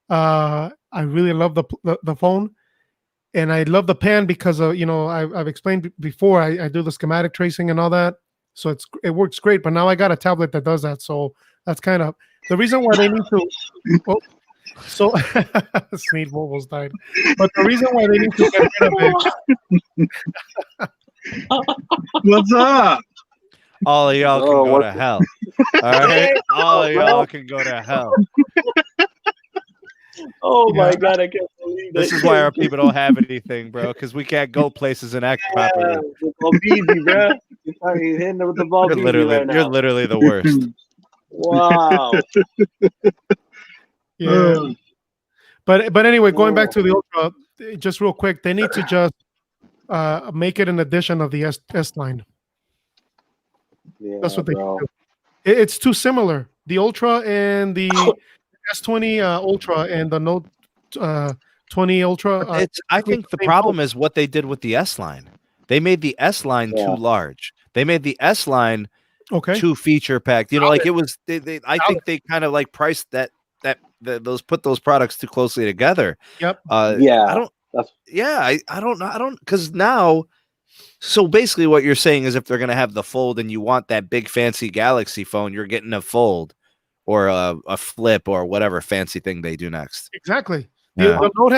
I really love the phone, and I love the pen because I've explained before. I do the schematic tracing and all that, so it works great. But now I got a tablet that does that, so that's kind of the reason why they need to. So Sneed Mobile's died, but the reason why they need to get rid of it. What's up? All of y'all can go to hell. All right, all of y'all can go to hell. Oh my God, I can't believe this is why our people don't have anything, bro, because we can't go places and act properly. Easy, bro. You're hitting with the ball. You're literally the worst. Wow. Yeah. But anyway, going back to the Ultra, just real quick, they need to just make it an edition of the S line. Yeah, that's what they do. It's too similar. The Ultra and the S20 Ultra and the Note 20 Ultra. I think the problem is what they did with the S line. They made the S line too large. They made the S line too feature packed. Like it was. I think they kind of like priced put those products too closely together. Yep. I don't know because now. So basically, what you're saying is, if they're going to have the Fold and you want that big fancy Galaxy phone, you're getting a Fold or a Flip or whatever fancy thing they do next. Exactly. The Note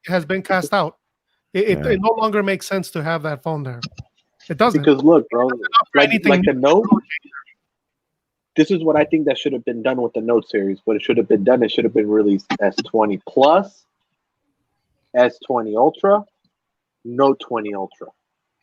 has been cast out. It no longer makes sense to have that phone there. It doesn't. Because look, bro, like the Note. this is what I think that should have been done with the Note series. What it should have been done, it should have been released S20 Plus, S20 Ultra, Note 20 Ultra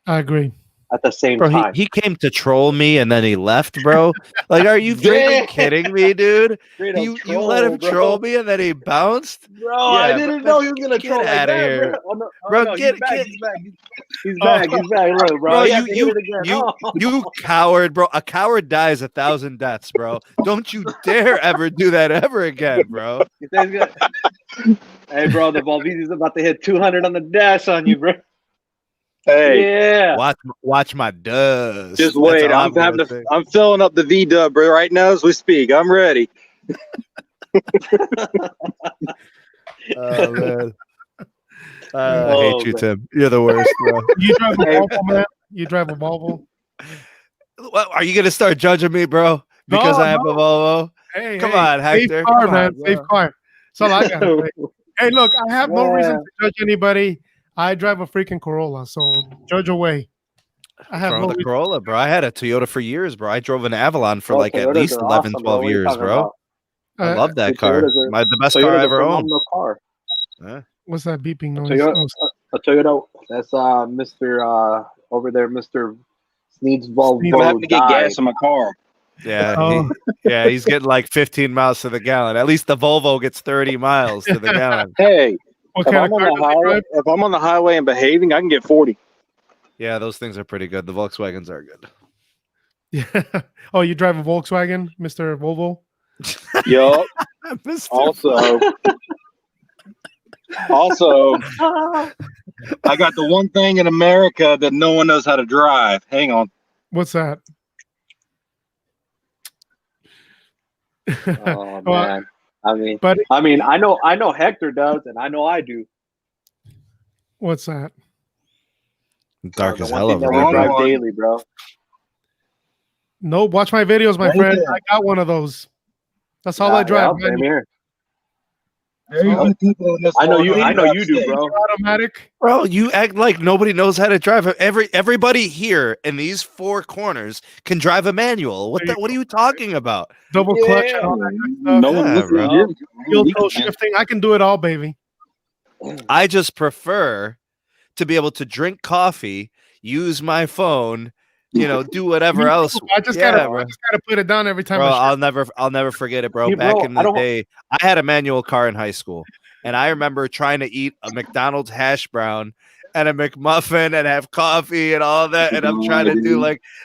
I agree. at the same Bro, time. he came to troll me and then he left, bro. Like, are you Yeah. freaking kidding me, dude? Straight up You let him bro. troll me and then he bounced? Bro, I Yeah, didn't but know he was gonna get troll like outta that, here. bro. Oh, no, Bro, no, get- he's back. get- He's back. He's back. He's back. Look, bro. Bro, He has to hit it again. Oh. you coward, bro. A coward dies 1,000 deaths, bro. Don't you dare ever do that ever again, bro. He says good. Hey, bro, the Volvizi's about to hit 200 on the dash on you, bro. Hey, Yeah. Watch my dust. just That's wait. all I'm gonna say. I'm filling up the V dub right now as we speak. I'm ready. Oh man. I Oh, hate you, man. Tim. You're the worst, bro. You drive a Hey. Volvo, man. You drive a Volvo. What, are you gonna start judging me, bro? Because No, I have a Volvo? Hey, Come hey, on, safe Hector. car, Come man. on, Safe bro. car. That's all I got to say. Hey, look, I have no reason Yeah. to judge anybody. I drive a freaking Corolla, so judge away. I have Bro, no the reason. Corolla, bro. I had a Toyota for years, bro. I drove an Avalon for Bro, like at Toyotas least are 11, awesome, 12 What are you years, talking bro. about? I love that Dude, car. Toyotas are- The best car I Toyota's a ever owned. phenomenal car. What's that beeping noise? Toyota, Oh, a Toyota. That's Mr. Over there, Mr. Sneed's Volvo. Sneed. I'm having to get died. gas in my car. Yeah, Oh. he's getting like 15 miles to the gallon. At least the Volvo gets 30 miles to the gallon. Hey, what if kind I'm of on car the does he highway, drive? if I'm on the highway and behaving, I can get 40. Yeah, those things are pretty good. The Volkswagens are good. Yeah. Oh, you drive a Volkswagen, Mr. Volvo? Yup. Mr. Also, I got the one thing in America that no one knows how to drive. Hang on. What's that? Oh Well, man. I but mean, I know Hector does, and I know I do. what's that? Dark The as one hell thing over that there, we Wrong bro. drive one. daily, bro. No, watch my videos, my Right friend. there. I got one of those. That's all Yeah, I drive. yeah, same here. Very Oh. few people in this I know world you. I know drive you do, safe. bro. Automatic. Bro, you act like nobody knows how to drive. Everybody here in these four corners can drive a manual. What are you talking about? Double clutch Yeah. and all that good stuff. No one Yeah, listens bro. to you. Heel We toe can. shifting. I can do it all, baby. I just prefer to be able to drink coffee, use my phone, do whatever Me else. too. I just Yeah, gotta bro. put it down every time. Bro, I shift. I'll never forget it, bro. Hey, Back bro, in I the don't- day, I had a manual car in high school, and I remember trying to eat a McDonald's hash brown and a McMuffin and have coffee and all that. And I'm trying to do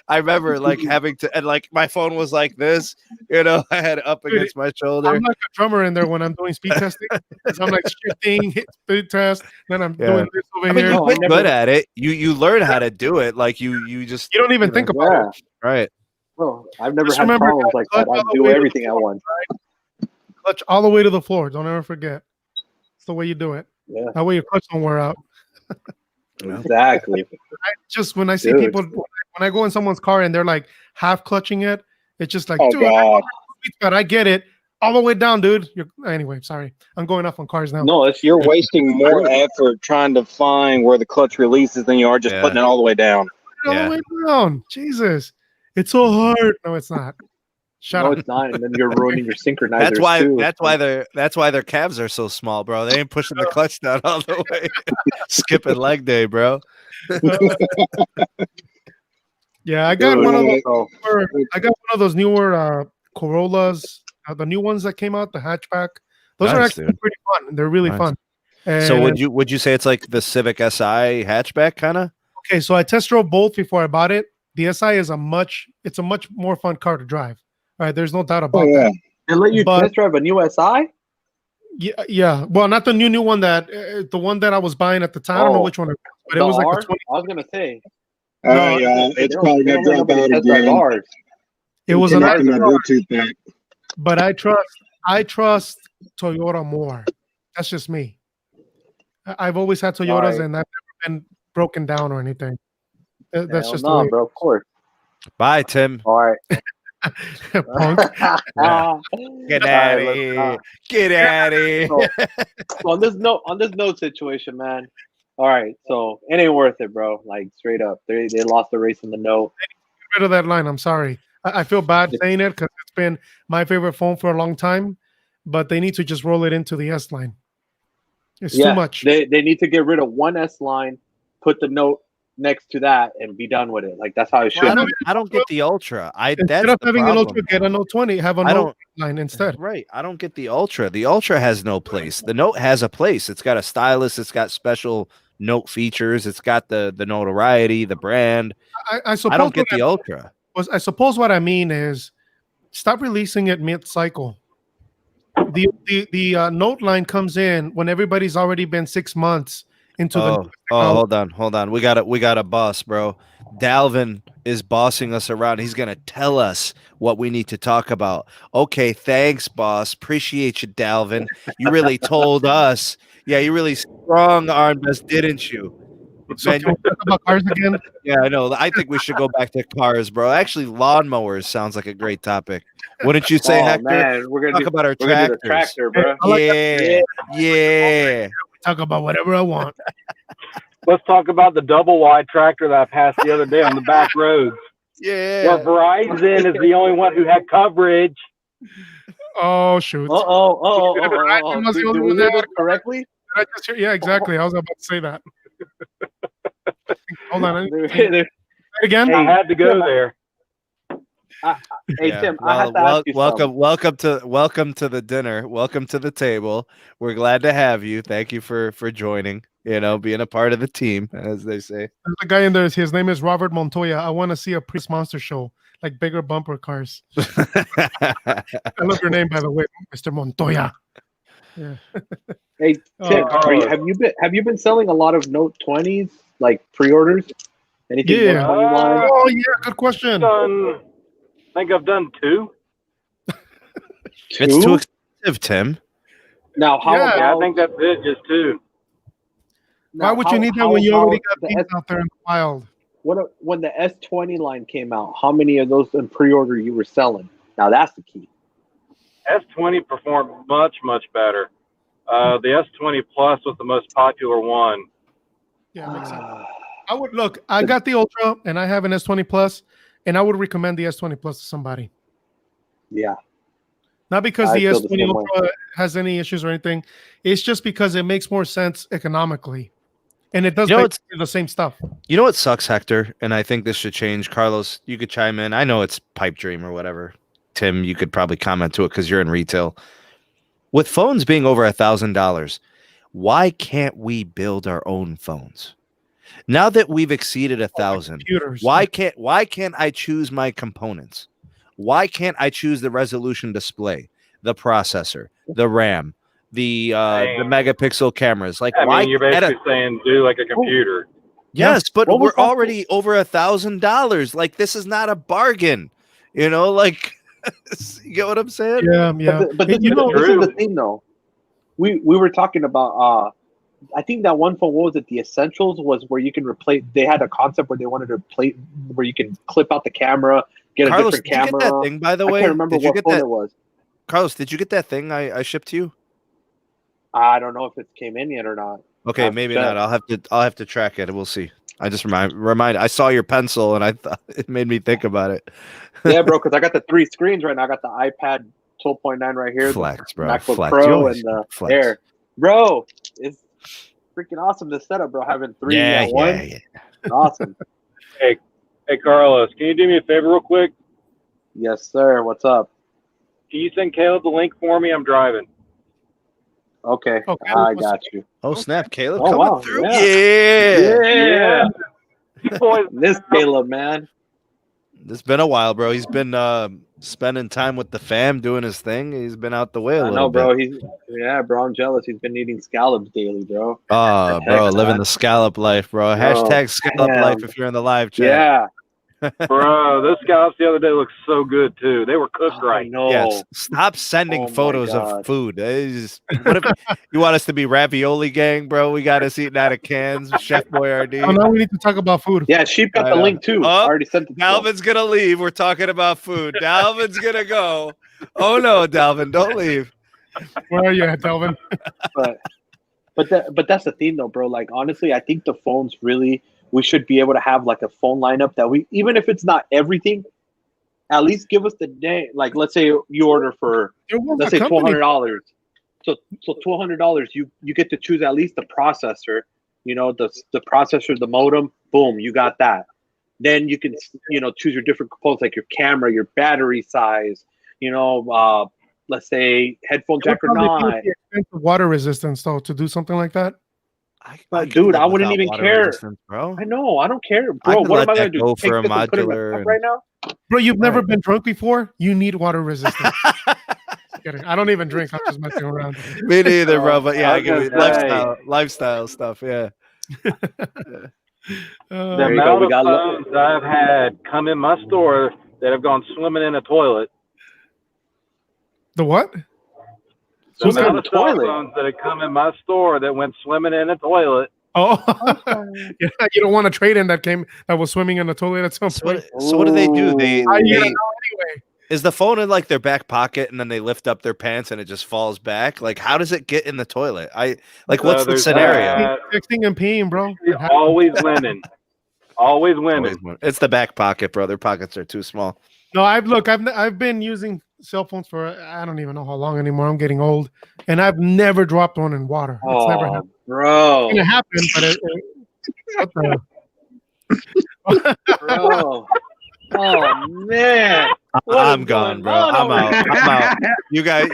I remember having to, and my phone was like this, I had it up Dude, against my shoulder. I'm like a drummer in there when I'm doing speed testing. 'Cause I'm like shifting, hit speed test, then I'm Yeah. doing this over I mean, here. you No, I get never- good at it. You learn how to do it. Like you just You don't even know, think about Yeah, it. right. bro. I've never Just had remember, problems guys, like that. clutch I all the do way to everything the at once. Clutch all the way to the floor. Don't ever forget. It's the way you do it. Yeah, That way your clutch don't wear out. exactly. Just when I see Dude. people, when I go in someone's car and they're like half clutching it, it's just like, Oh, dude, God. I get it all the way down, dude. Anyway, sorry. I'm going off on cars now. No, it's You're wasting more effort trying to find where the clutch releases than you are just Yeah. putting it all the way down. All Yeah. the way down. Jesus. It's so hard. No, it's not. Shut No, up. it's not, and then you're ruining your synchronizers That's why too. that's why their calves are so small, bro. They ain't pushing the clutch down all the way. Skipping leg day, bro. Yeah, I got Dude, one of those. so- I got one of those newer Corollas, the new ones that came out, the hatchback. Those are Nice, actually dude. pretty fun. They're really Nice. fun. So And- would you say it's like the Civic Si hatchback kind of? Okay, so I test drove both before I bought it. The SI is a much more fun car to drive. All right, there's no doubt about that. They let you But- test drive a new SI? Yeah. Well, not the new one the one that I was buying at the time. I don't know Oh, which one it was, but The it was like R? the 20. I was gonna say. No, it's They don't- probably they gonna don't let drop nobody out test drive again. ours. It was an Connecting my R, Bluetooth back. but I trust Toyota more. That's just me. I've always had Toyotas, Right. and I've never been broken down or anything. That's Hell just no, the way. bro. Of course. Bye, Tim. All right. Punk. Get All out right, of let's, here. Get out of here. So on this note situation, man. All right, so it ain't worth it, bro. Like straight up, they lost the race in the note. Get rid of that line. I'm sorry. I feel bad saying it because it's been my favorite phone for a long time, but they need to just roll it into the S line. It's too much. They need to get rid of one S line, put the Note next to that, and be done with it. Like that's how it should. Well, be. I don't get the Ultra. Instead That's of the having an problem. Ultra, get a Note 20. Have a I Note don't- line instead. Right. I don't get the Ultra. The Ultra has no place. The Note has a place. It's got a stylus. It's got special Note features. It's got the notoriety, the brand. I suppose I don't get what the Ultra. I suppose what I mean is stop releasing it mid-cycle. The Note line comes in when everybody's already been 6 months into the. Hold on. We got a boss, bro. Dalvin is bossing us around. He's gonna tell us what we need to talk about. Okay, thanks, boss. Appreciate you, Dalvin. You really told us. Yeah, you really strong-armed us, didn't you? So can we talk about cars again? Yeah, I know. I think we should go back to cars, bro. Actually, lawnmowers sounds like a great topic. Wouldn't you say, Hector? Man, we're gonna Talk about our we're gonna do tractors. the tractor, bro. Yeah. Talk about whatever I want. Let's talk about the double wide tractor that I passed the other day on the back roads. Yeah. Well, Verizon is the only one who had coverage. Oh shoot! Did was the only we one hear that- this correctly? Did I just hear- yeah, exactly. I was about to say that. Hold on. There- Say it again. I had to go there. Hey Yeah. Tim, I have to ask you something. Welcome to the dinner. Welcome to the table. We're glad to have you. Thank you for joining. Being a part of the team, as they say. There's a guy in there. His name is Robert Montoya. I want to see a Priest Monster show, like bigger bumper cars. I love your name, by the way, Mr. Montoya. Yeah. Hey Tim, Oh. have you been selling a lot of Note 20s, like pre-orders? Anything Yeah. Note 20 line? Oh yeah, good question. I think I've done 2. It's too expensive, Tim. Now how Yeah, Yeah, I about think that's it, just 2. Why now, would how- you need that how when you already about got the things out there in the wild? when the S20 line came out? How many of those in pre-order you were selling? Now that's the key. S20 performed much, much better. The S20 Plus was the most popular one. Yeah, makes sense. I would look. I got the Ultra, and I have an S20 Plus, and I would recommend the S20 Plus to somebody. Yeah. Not because I the feel the S20 same way. Ultra has any issues or anything. It's just because it makes more sense economically, and it does basically the same stuff. You know what sucks, Hector? And I think this should change. Carlos, you could chime in. I know it's pipe dream or whatever. Tim, you could probably comment to it because you're in retail. With phones being over $1,000, why can't we build our own phones? Now that we've exceeded 1,000, Computers. why can't I choose my components? Why can't I choose the resolution display, the processor, the RAM, the megapixel cameras? Like, I why? mean, you're basically saying do like a computer. Yes, but What was we're that already over $1,000. Like, this is not a bargain. Like, you get what I'm saying? Yeah, yeah. But Hey, this, you know, this is the thing, though. We were talking about. I think that one phone, what was it? The Essentials was where you can replace. They had a concept where they wanted to play where you can clip out the camera, get Carlos, a different did you camera. get that thing, by the way? I can't remember Did you what get phone that? it was. Carlos, did you get that thing I shipped to you? I don't know if it came in yet or not. Okay, maybe not. I'll have to track it. We'll see. I just remind. I saw your pencil and I thought it made me think about it. Yeah, bro, because I got the 3 screens right now. I got the iPad 12.9 right here, Flex, bro. MacBook Flex. Pro, and the flex. Air. Bro, it's freaking awesome this setup, bro. Having 3 at once. Yeah. Awesome. Hey, Carlos, can you do me a favor real quick? Yes, sir. What's up? Can you send Caleb the link for me? I'm driving. Okay, Okay, I got you. Oh snap, Caleb Oh, coming wow, through. yeah. Yeah. You boys, This Caleb, man. It's been a while, bro. He's been spending time with the fam, doing his thing. He's been out the way a I little know, bro. bit. Bro. I'm jealous. He's been eating scallops daily, bro. Oh, bro, Heck, living man. the scallop life, bro. Hashtag scallop damn. life if you're in the live chat. Yeah, bro, those scallops the other day looked so good too. They were cooked I right. know. Yes. Stop sending Oh, my photos God. of food. What if you want us to be ravioli gang, bro? We got us eating out of cans. Chef Boyardee. Oh, now we need to talk about food. Yeah, Sheep got I the know. link too. Oh, I already sent it. to him. Dalvin's gonna leave. We're talking about food. Dalvin's gonna go. Oh no, Dalvin, don't leave. Where are you at, Delvin? But that's the thing though, bro. Like honestly, I think the phones really we should be able to have like a phone lineup that we even if it's not everything, at least give us the day. Like, let's say you order for, let's say $1,200. So $1,200, you get to choose at least the processor. You know, the processor, the modem. Boom, you got that. Then you can, choose your different components like your camera, your battery size. Let's say headphone jack or not. Water resistance, though, to do something like that. Dude, I wouldn't even care, bro. I know, I don't care, bro. What am I gonna do? Take this and put it in the cup right now? Bro, you've never been drunk before. You need water resistance. I don't even drink. I'm just messing around. Me neither, bro. But yeah, I get lifestyle stuff. Yeah. The amount of phones I've had come in my store that have gone swimming in a toilet. The what? The amount of cell phones that have come in my store that went swimming in a toilet. Oh, yeah, you don't want to trade in that was swimming in the toilet at some point. So what do they do? Anyway. Is the phone in like their back pocket and then they lift up their pants and it just falls back? Like, how does it get in the toilet? What's the scenario? Texting and peeing, bro. Always women. Always women. It's the back pocket, bro. Their pockets are too small. No, I've been using cell phones for I don't even know how long anymore. I'm getting old, and I've never dropped one in water. It's never happened, bro. It happened, but bro. Oh man, I'm gone, bro. I'm out. You guys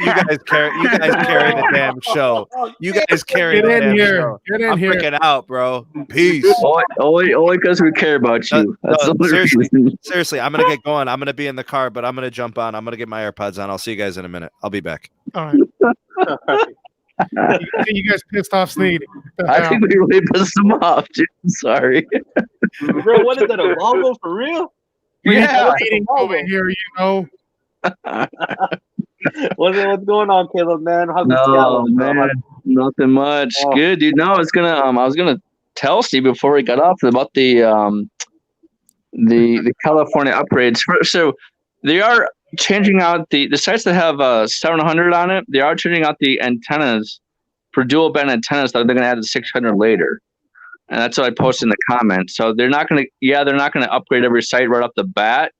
carry the damn show. You guys carry the damn show. I'm freaking out, bro. Peace. Only because we care about you. Seriously, I'm gonna get going. I'm gonna be in the car, but I'm gonna jump on. I'm gonna get my AirPods on. I'll see you guys in a minute. I'll be back. All right. You guys pissed off Sneed. I think we really pissed him off, dude. I'm sorry. Bro, what is that, a Volvo for real? Yeah. Over here, What's going on, Caleb, man? How's the scallop, man? Nothing much. Good, dude. No, I was gonna tell Steve before we got off about the California upgrades. So they are changing out the sites that have 700 on it. They are changing out the antennas for dual band antennas that they're going to add the 600 later, and that's what I posted in the comments. So they're not going to upgrade every site right off the bat,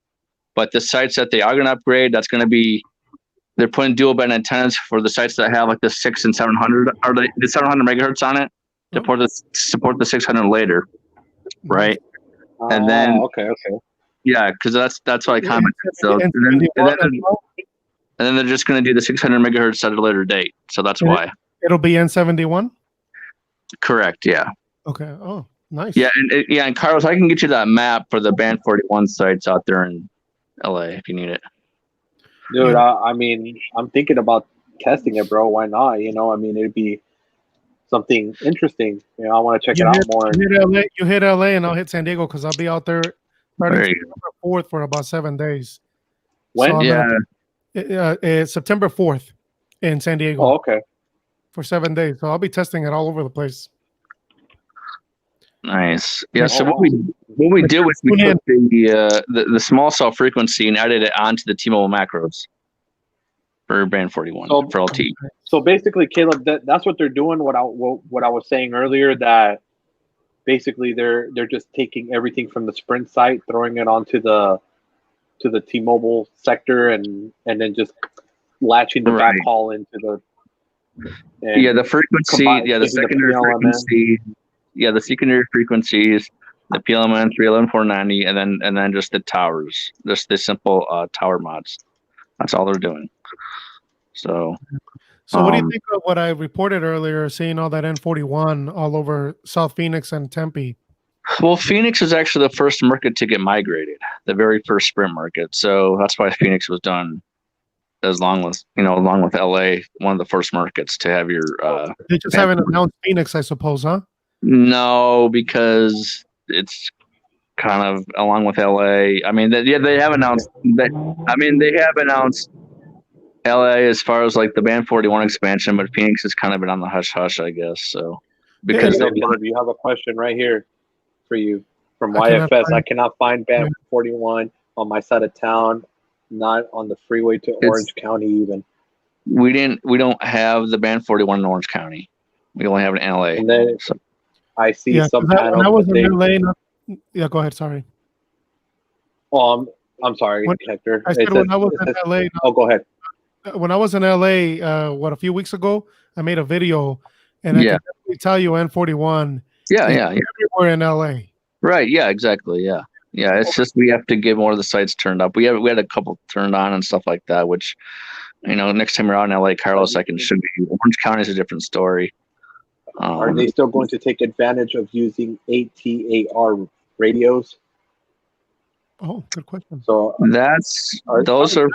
but the sites that they are going to upgrade, they're putting dual band antennas for the sites that have like the 6 and 700 or the 700 megahertz on it to support the 600 later, right? And then okay. Yeah, because that's what I commented. So and then they're just going to do the 600 megahertz at a later date. So that's why it'll be N71. Correct. Yeah. Okay. Oh, nice. Yeah, and Carlos, I can get you that map for the Band 41 sites out there in LA if you need it. Dude, I mean, I'm thinking about testing it, bro. Why not? I mean, it'd be something interesting. I want to check it out more. You hit LA, and I'll hit San Diego because I'll be out there starting September 4th for about 7 days. When? September 4th in San Diego. Oh, okay. For 7 days. So I'll be testing it all over the place. Nice. Yeah. So what we did was we took the small cell frequency and added it onto the T-Mobile macros for Band 41 for LT. So basically, Caleb, that's what they're doing. What I was saying earlier, that basically they're just taking everything from the Sprint site, throwing it onto the T-Mobile sector, and then just latching the backhaul into the frequency, the secondary frequency. Yeah, the secondary frequencies, the PLMN 311 490, and then just the towers, just the simple tower mods. That's all they're doing. So what do you think of what I reported earlier, seeing all that N41 all over South Phoenix and Tempe? Well, Phoenix is actually the first market to get migrated, the very first Sprint market. So that's why Phoenix was done along with LA, one of the first markets to have your. They just haven't announced Phoenix, I suppose, huh? No, because it's kind of along with LA. I mean, they have announced that. They have announced LA as far as like the Band 41 expansion, but Phoenix has kind of been on the hush hush, I guess. So because you have a question right here for you from YFS. I cannot find Band 41 on my side of town, not on the freeway to Orange County even. We don't have the Band 41 in Orange County. We only have it in LA. And then I see some panels. When I was in LA, go ahead. Sorry. I'm sorry, Hector. I said when I was in LA. Oh, go ahead. When I was in LA, a few weeks ago, I made a video, and I can definitely tell you N41. Yeah. Everywhere in LA. Right. Yeah. Exactly. Yeah. Yeah. It's just we have to get more of the sites turned up. We had a couple turned on and stuff like that. Which, next time around in LA, Carlos, I can show you. Orange County is a different story. Are they still going to take advantage of using ATAR radios? Oh, good question. So those are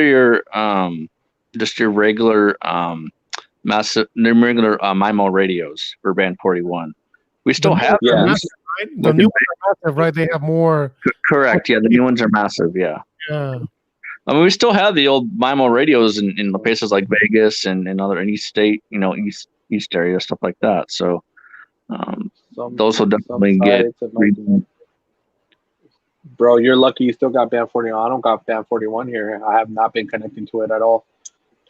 your just your regular regular MIMO radios for band 41. We still have them. Massive, right? The new ones are massive, right? They have more. Correct. Yeah, the new ones are massive. Yeah. Yeah. I mean, we still have the old MIMO radios in places like Vegas and other East State, East area stuff like that. So those will definitely get. Bro, you're lucky you still got band 41. I don't got band 41 here. I have not been connecting to it at all.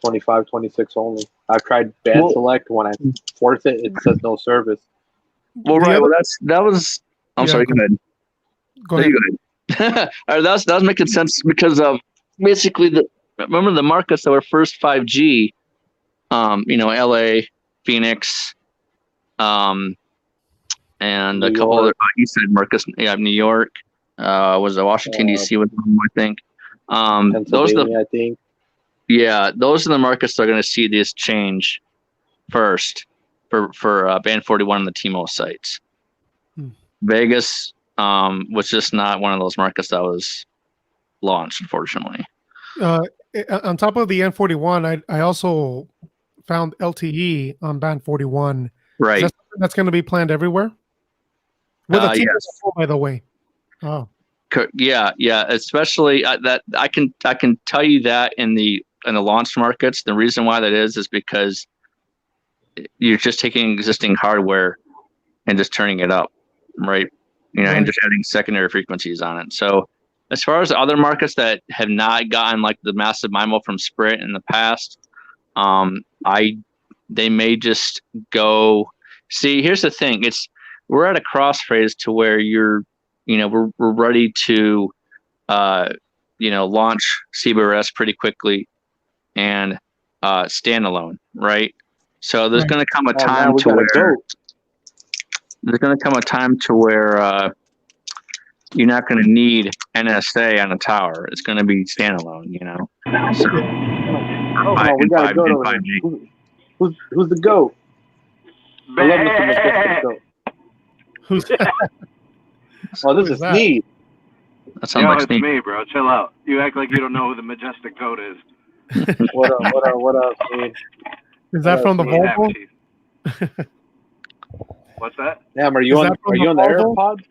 25, 26 only. I've tried band select. When I force it, it says no service. Well, right. Well, that was. I'm sorry. Go ahead. Go ahead. All right, that was making sense because of basically remember the markets that were first 5G. LA, Phoenix, and New a couple York. other east side markets. Yeah, New York. Was Washington D.C. was one, I think. Pennsylvania, I think. Yeah, those are the markets that are going to see this change first for band 41 on the T-Mobile sites. Vegas was just not one of those markets that was launched, unfortunately. On top of the N41, I also found LTE on band 41. Right. That's going to be planned everywhere. With a T-Mobile, by the way. Oh. Yeah. Especially that I can tell you that in the launch markets, the reason why that is because you're just taking existing hardware and just turning it up, right? And just adding secondary frequencies on it. So as far as other markets that have not gotten like the massive MIMO from Sprint in the past, they may just go. See, here's the thing: we're at a crossroads to where we're ready to, launch CBRS pretty quickly and standalone, right? So there's going to come a time to where you're not going to need NSA on a tower. It's going to be standalone, So, we got a goat over there. Who's the goat? I love Mr. Majestic Goat. Who's that? Oh, this is Sneed. That sounds like it's Sneed. me, bro. Chill out. You act like you don't know who the Majestic Goat is. What up, Sneed? Is that from the Volvo? What's that? Damn, are you on the AirPods?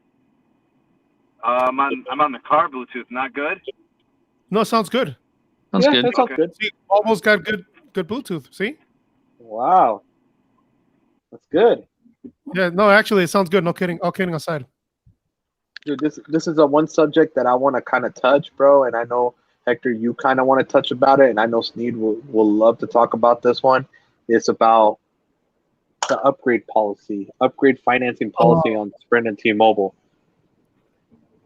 I'm on the car Bluetooth. Not good? No, sounds good. Sounds good. That sounds good. See, Volvo's got good Bluetooth. See? Wow. That's good. Yeah, no, actually, it sounds good. No kidding. All kidding aside. Dude, this is a one subject that I want to kind of touch, bro. And I know, Hector, you kind of want to touch about it. And I know Sneed will love to talk about this one. It's about the upgrade financing policy on Sprint and T-Mobile.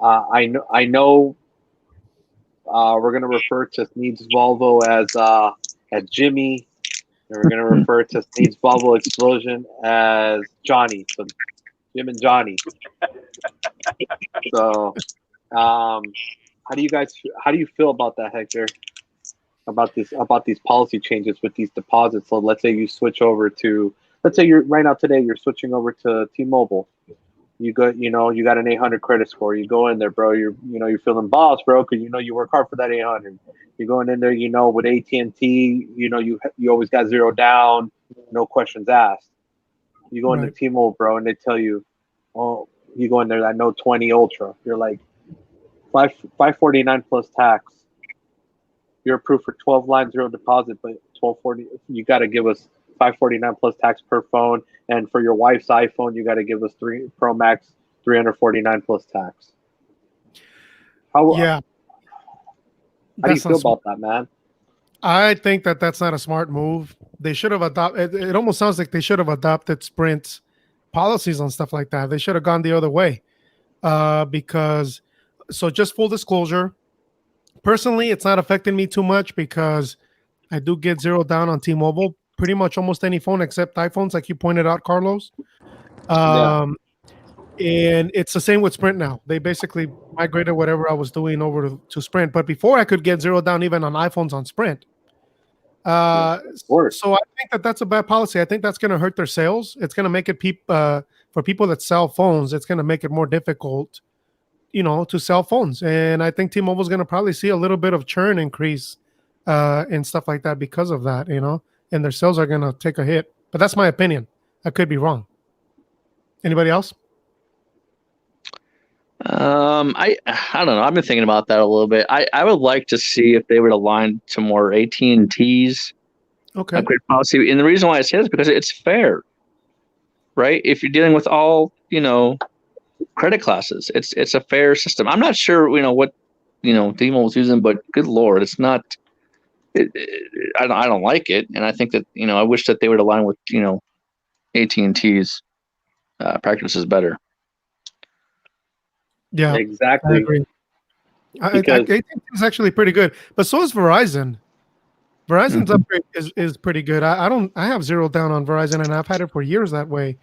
I know we're going to refer to Sneed's Volvo as Jimmy. And we're going to refer to Sneed's Volvo Explosion as Johnny. So Jim and Johnny. So, how do you feel about that, Hector? About these policy changes with these deposits? So let's say you switch over to, you're switching over to T-Mobile. You got an 800 credit score. You go in there, bro. You're feeling boss, bro, because you work hard for that 800. You're going in there, with AT&T, you always got zero down, no questions asked. You go into T-Mobile, bro, and they tell you, oh, you go in there that Note 20 Ultra. You're like $549 plus tax. You're approved for 12 lines, zero deposit, but $1,240. You got to give us $549 plus tax per phone, and for your wife's iPhone, you got to give us 3 Pro Max $349 plus tax. How do you feel about that, man? I think that's not a smart move. They should have adopted. It almost sounds like they should have adopted Sprint's policies on stuff like that. They should have gone the other way, because So just full disclosure, personally, it's not affecting me too much because I do get zero down on T-Mobile. Pretty much almost any phone except iPhones, like you pointed out, Carlos. And it's the same with Sprint now. They basically migrated whatever I was doing over to Sprint. But before I could get zero down even on iPhones on Sprint. So I think that's a bad policy. I think that's going to hurt their sales. It's going to make it for people that sell phones. It's going to make it more difficult, to sell phones. And I think T-Mobile is going to probably see a little bit of churn increase and stuff like that because of that. And their sales are going to take a hit. But that's my opinion. I could be wrong. Anybody else? I don't know. I've been thinking about that a little bit. I would like to see if they would align to more AT&T's upgrade policy. And the reason why I say this is because it's fair, right? If you're dealing with all, credit classes, it's a fair system. I'm not sure, what, T-Mobile's using, but good Lord, it's not, I don't like it. And I think that, I wish that they would align with, AT&T's practices better. Yeah, exactly. I agree. AT&T is actually pretty good, but so is Verizon. Verizon's upgrade is pretty good. I have zero down on Verizon, and I've had it for years that way.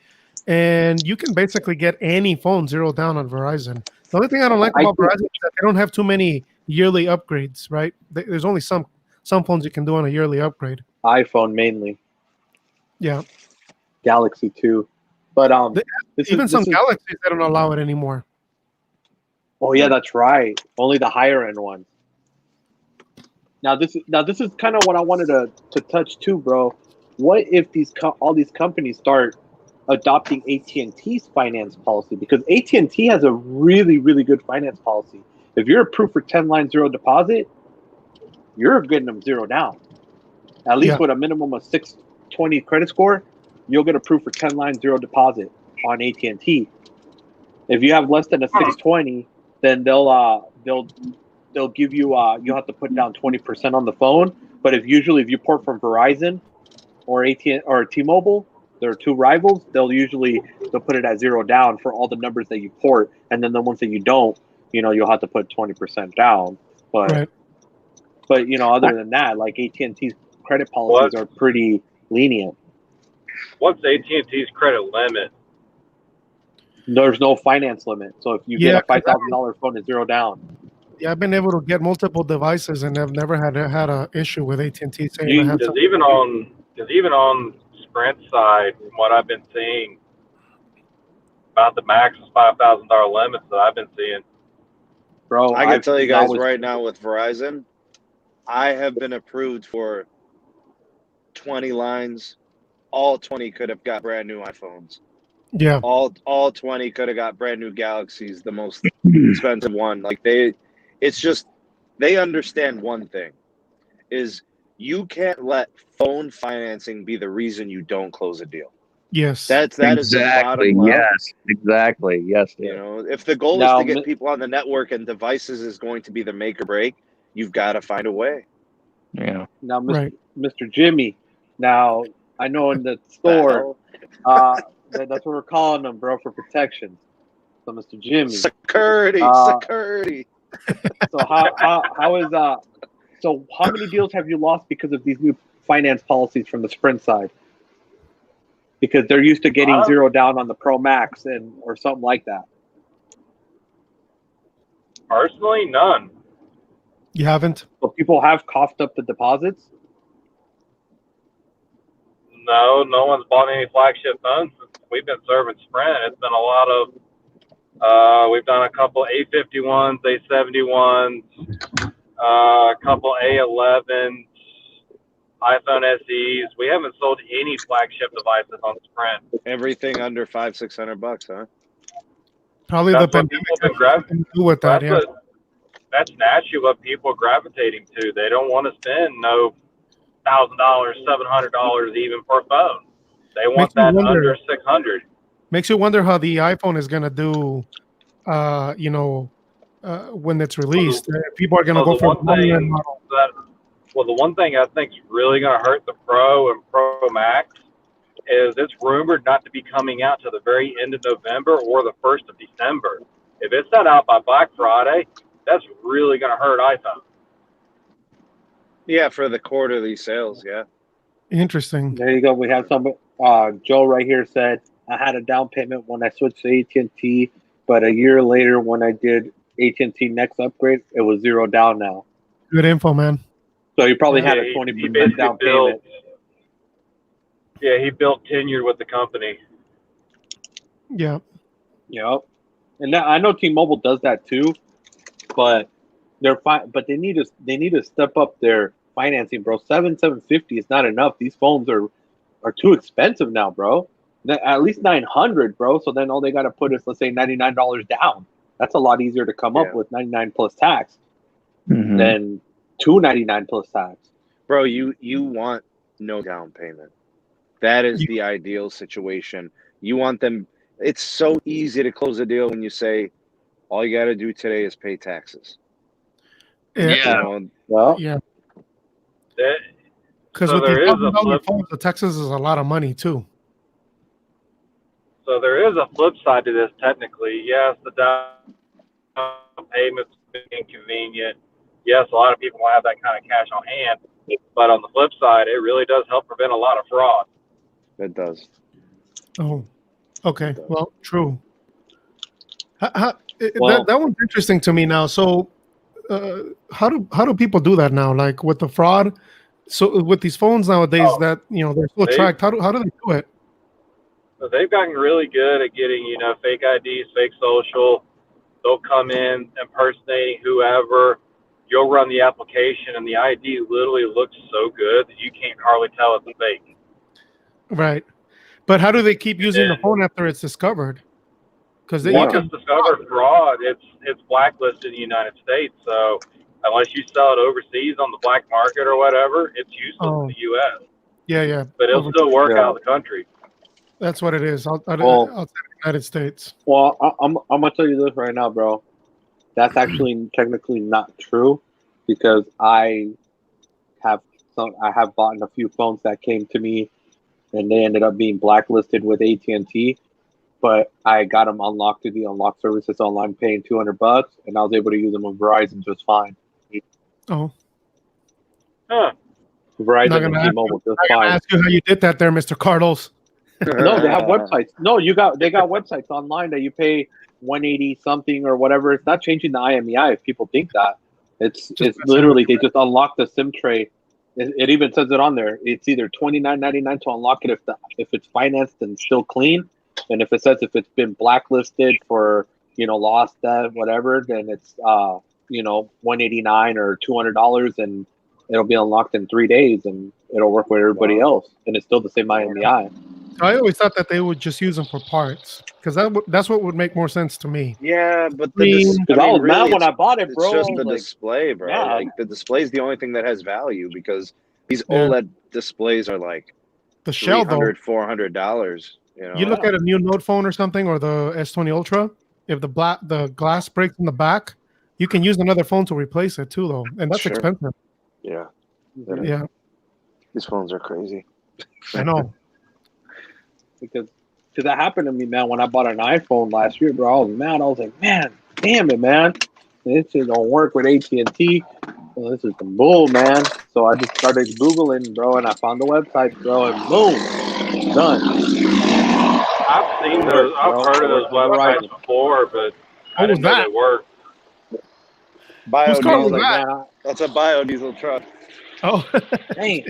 And you can basically get any phone zero down on Verizon. The only thing I don't like about Verizon is that they don't have too many yearly upgrades, right? There's only some phones you can do on a yearly upgrade. iPhone mainly. Yeah. Galaxy too. But even some Galaxies, they don't allow it anymore. Oh yeah, that's right. Only the higher end ones. Now this is kind of what I wanted to touch too, bro. What if all these companies start adopting AT&T's finance policy? Because AT&T has a really, really good finance policy. If you're approved for 10 line zero deposit, you're getting them zero down. At least with a minimum of 620 credit score, you'll get approved for 10 line zero deposit on AT&T. If you have less than a 620, then they'll give you you'll have to put down 20% on the phone. But if you port from Verizon or AT&T or T-Mobile, there are two rivals, they'll put it at zero down for all the numbers that you port, and then the ones that you don't, you'll have to put 20% down. But other than that, like AT&T's credit policies are pretty lenient. What's AT&T's credit limit? There's no finance limit, so if you get a $5,000 phone, it's zero down. Yeah, I've been able to get multiple devices, and I've never had an issue with AT&T saying Because even on Sprint side, from what I've been seeing, about the max is $5,000 limits that I've been seeing. Bro, I can tell you guys right now with Verizon, I have been approved for 20 lines. All 20 could have got brand new iPhones. Yeah. All 20 could have got brand new Galaxies, the most expensive one. Like they understand one thing is you can't let phone financing be the reason you don't close a deal. Yes. That is the bottom line. Yes, exactly. Yes. If the goal is to get people on the network and devices is going to be the make or break, you've got to find a way. Yeah. Now, Mr. Jimmy, now I know in the store, that's what we're calling them, bro, for protection. So, Mr. Jimmy, security. So how is So how many deals have you lost because of these new finance policies from the Sprint side? Because they're used to getting zero down on the Pro Max or something like that. Personally, none. You haven't? So people have coughed up the deposits? No one's bought any flagship phones since we've been serving Sprint. It's been a lot of, we've done a couple A51s, A71s, a couple A11s, iPhone SEs. We haven't sold any flagship devices on Sprint. Everything under $500-600, huh? Probably That's the what people have been gravitating do with that. That's naturally what people are gravitating to. They don't want to spend no $1,000, $700 even per phone. They want that under $600. Makes you wonder how the iPhone is gonna do. When it's released, people are gonna go for the model. The one thing I think is really going to hurt the Pro and Pro Max is it's rumored not to be coming out to the very end of November or the 1st of December. if it's not out by Black Friday, that's really going to hurt iPhone. Yeah, for the quarterly sales, yeah. Interesting. There you go. We have some. Joe right here said, I had a down payment when I switched to AT&T, but a year later when I did AT&T Next upgrade, it was 0 down now. Good info, man. So you probably had Yeah, a 20% he basically down built, payment. Yeah, he built tenure with the company. Yeah. Yep. And now, I know T-Mobile does that too, but they're fine. But they need to step up their financing, bro. $750 is not enough. These phones are too expensive now, bro. At least $900, bro. So then all they got to put is, let's say, $99 down. That's a lot easier to come up with, 99 plus tax, than $299 plus tax. Bro, you want no down payment. That is the ideal situation. You want them. It's so easy to close a deal when you say, all you got to do today is pay taxes. Yeah. Yeah. Because So with there these is a $1,000 flip. phones, the taxes is a lot of money too. So there is a flip side to this. Technically, yes, the down payment's inconvenient. Yes, a lot of people don't have that kind of cash on hand. But on the flip side, it really does help prevent a lot of fraud. It does. Oh, okay. Well, true. Well- That one's interesting to me now. So, how do people do that now? Like with the fraud, so with these phones nowadays, that they're so tracked. How do they do it? So they've gotten really good at getting, fake IDs, fake social. They'll come in impersonating whoever. You'll run the application, and the ID literally looks so good that you can't hardly tell it's a fake. Right. But how do they keep using the phone after it's discovered? Because Once it's discovered fraud, it's blacklisted in the United States. So unless you sell it overseas on the black market or whatever, it's useless in the U.S. Yeah. But it'll still work out of the country. That's what it is. Outside the United States. Well, I'm gonna tell you this right now, bro. That's actually technically not true, because I have bought a few phones that came to me, and they ended up being blacklisted with AT&T. But I got them unlocked through the unlock services online, paying $200, and I was able to use them on Verizon just fine. Oh. Huh. Verizon and T-Mobile just I'm gonna fine. ask you how you did that there, Mr. Carlos. No, they have websites. No, they got websites online that you pay $180 something or whatever. It's not changing the IMEI if people think that. It's literally they just unlock the SIM tray. It even says it on there. It's either $29.99 to unlock it if it's financed and still clean, and if it says if it's been blacklisted for lost debt whatever, then it's $189 or $200, and it'll be unlocked in 3 days, and it'll work with everybody else, and it's still the same IMEI. I always thought that they would just use them for parts, because that's what would make more sense to me. Yeah, but I was mad when I bought it, bro. It's just the display, bro. yeah. Like the display is the only thing that has value, because these OLED displays are like the shell though, $300-$400. You look at a new Note phone or something, or the S20 Ultra. If the glass breaks in the back, you can use another phone to replace it too, though, and that's expensive. Yeah. Yeah. These phones are crazy. I know. Because that happened to me, man, when I bought an iPhone last year, bro. I was mad. I was like, man, damn it, man. This shit don't work with AT&T. Well, this is some bull, man. So I just started Googling, bro, and I found the website, bro, and boom, done. I've seen those. I've heard of those websites before, but I didn't know they work. Biodiesel, that's a biodiesel truck. Oh, dang.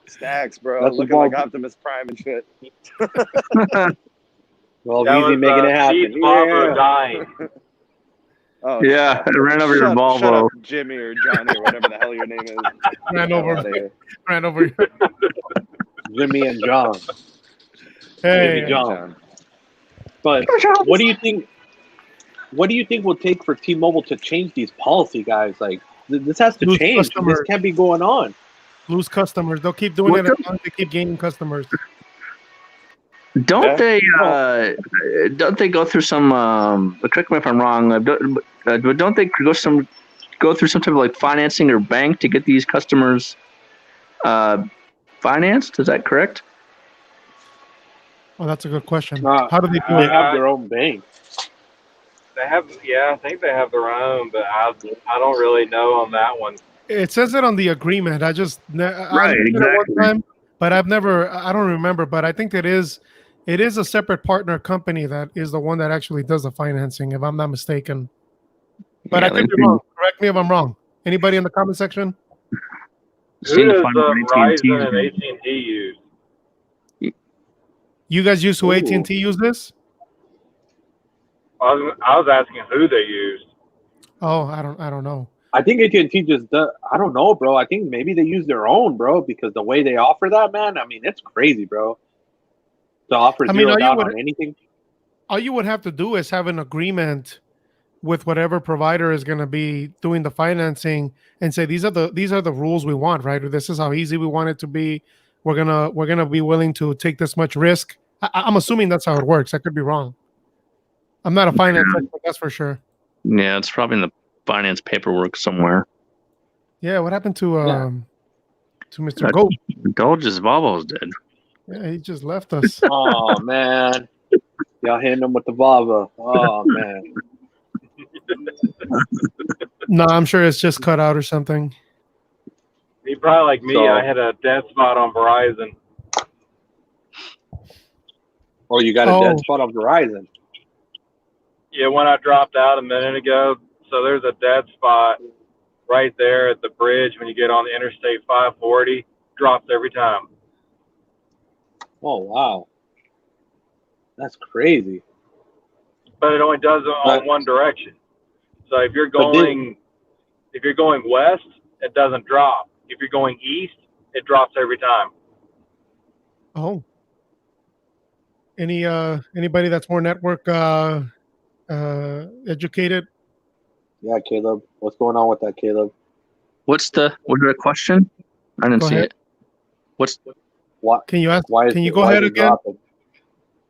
Stacks, bro. That's looking like Optimus Prime and shit. Well, easy making it happen. Steve's Volvo dying. Oh, yeah, it ran over your Volvo. Shut up, Jimmy or Johnny or whatever the hell your name is. ran over. Jimmy and John. Hey, Jimmy John. But what do you think? What do you think will take for T-Mobile to change these policy, guys? Like this has to change. This can't be going on. Lose customers. They'll keep doing it as long as they keep gaining customers. Don't they go through some? Correct me if I'm wrong. Don't they go through some type of like financing or bank to get these customers financed? Is that correct? Oh, that's a good question. How do they do They it? have their own bank. They They have, yeah, I think they have their own, but I don't really know on that one. It says it on the agreement. I Right, looked at it one exactly. time, but I don't remember. But I think it is a separate partner company that is the one that actually does the financing, if I'm not mistaken. But Yeah, I could be wrong. Correct me if I'm wrong. Anybody in the comment section? Who does AT&T. Verizon and AT&T use? You guys used to Ooh. AT&T use this? I was asking who they used. Oh, I don't know. I think AT&T just does. I don't know, bro. I think maybe they use their own, bro, because the way they offer that, man. I mean, it's crazy, bro. To offer zero down on anything. All you would have to do is have an agreement with whatever provider is going to be doing the financing, and say these are the rules we want, right? Or this is how easy we want it to be. We're gonna be willing to take this much risk. I'm assuming that's how it works. I could be wrong. I'm not a finance expert, that's for sure. Yeah, it's probably in the finance paperwork somewhere. Yeah, what happened to Mr. Goat? Gold just Volvo's dead. Yeah, he just left us. Oh man, y'all hitting him with the Volvo. Oh man. No, I'm sure it's just cut out or something. He probably like me. So- I had a dead spot on Verizon. Oh, you got a dead spot on Verizon. Yeah, when I dropped out a minute ago, so there's a dead spot right there at the bridge when you get on the Interstate 540. Drops every time. Oh wow, that's crazy. But it only does it on one direction. So if you're going west, it doesn't drop. If you're going east, it drops every time. Oh. Anybody that's more network educated? Yeah, Caleb. What's going on with that, Caleb? What's the question? I didn't Go see ahead. it. What's What? Can you ask? Why is Can you it- go why ahead is it again? dropping?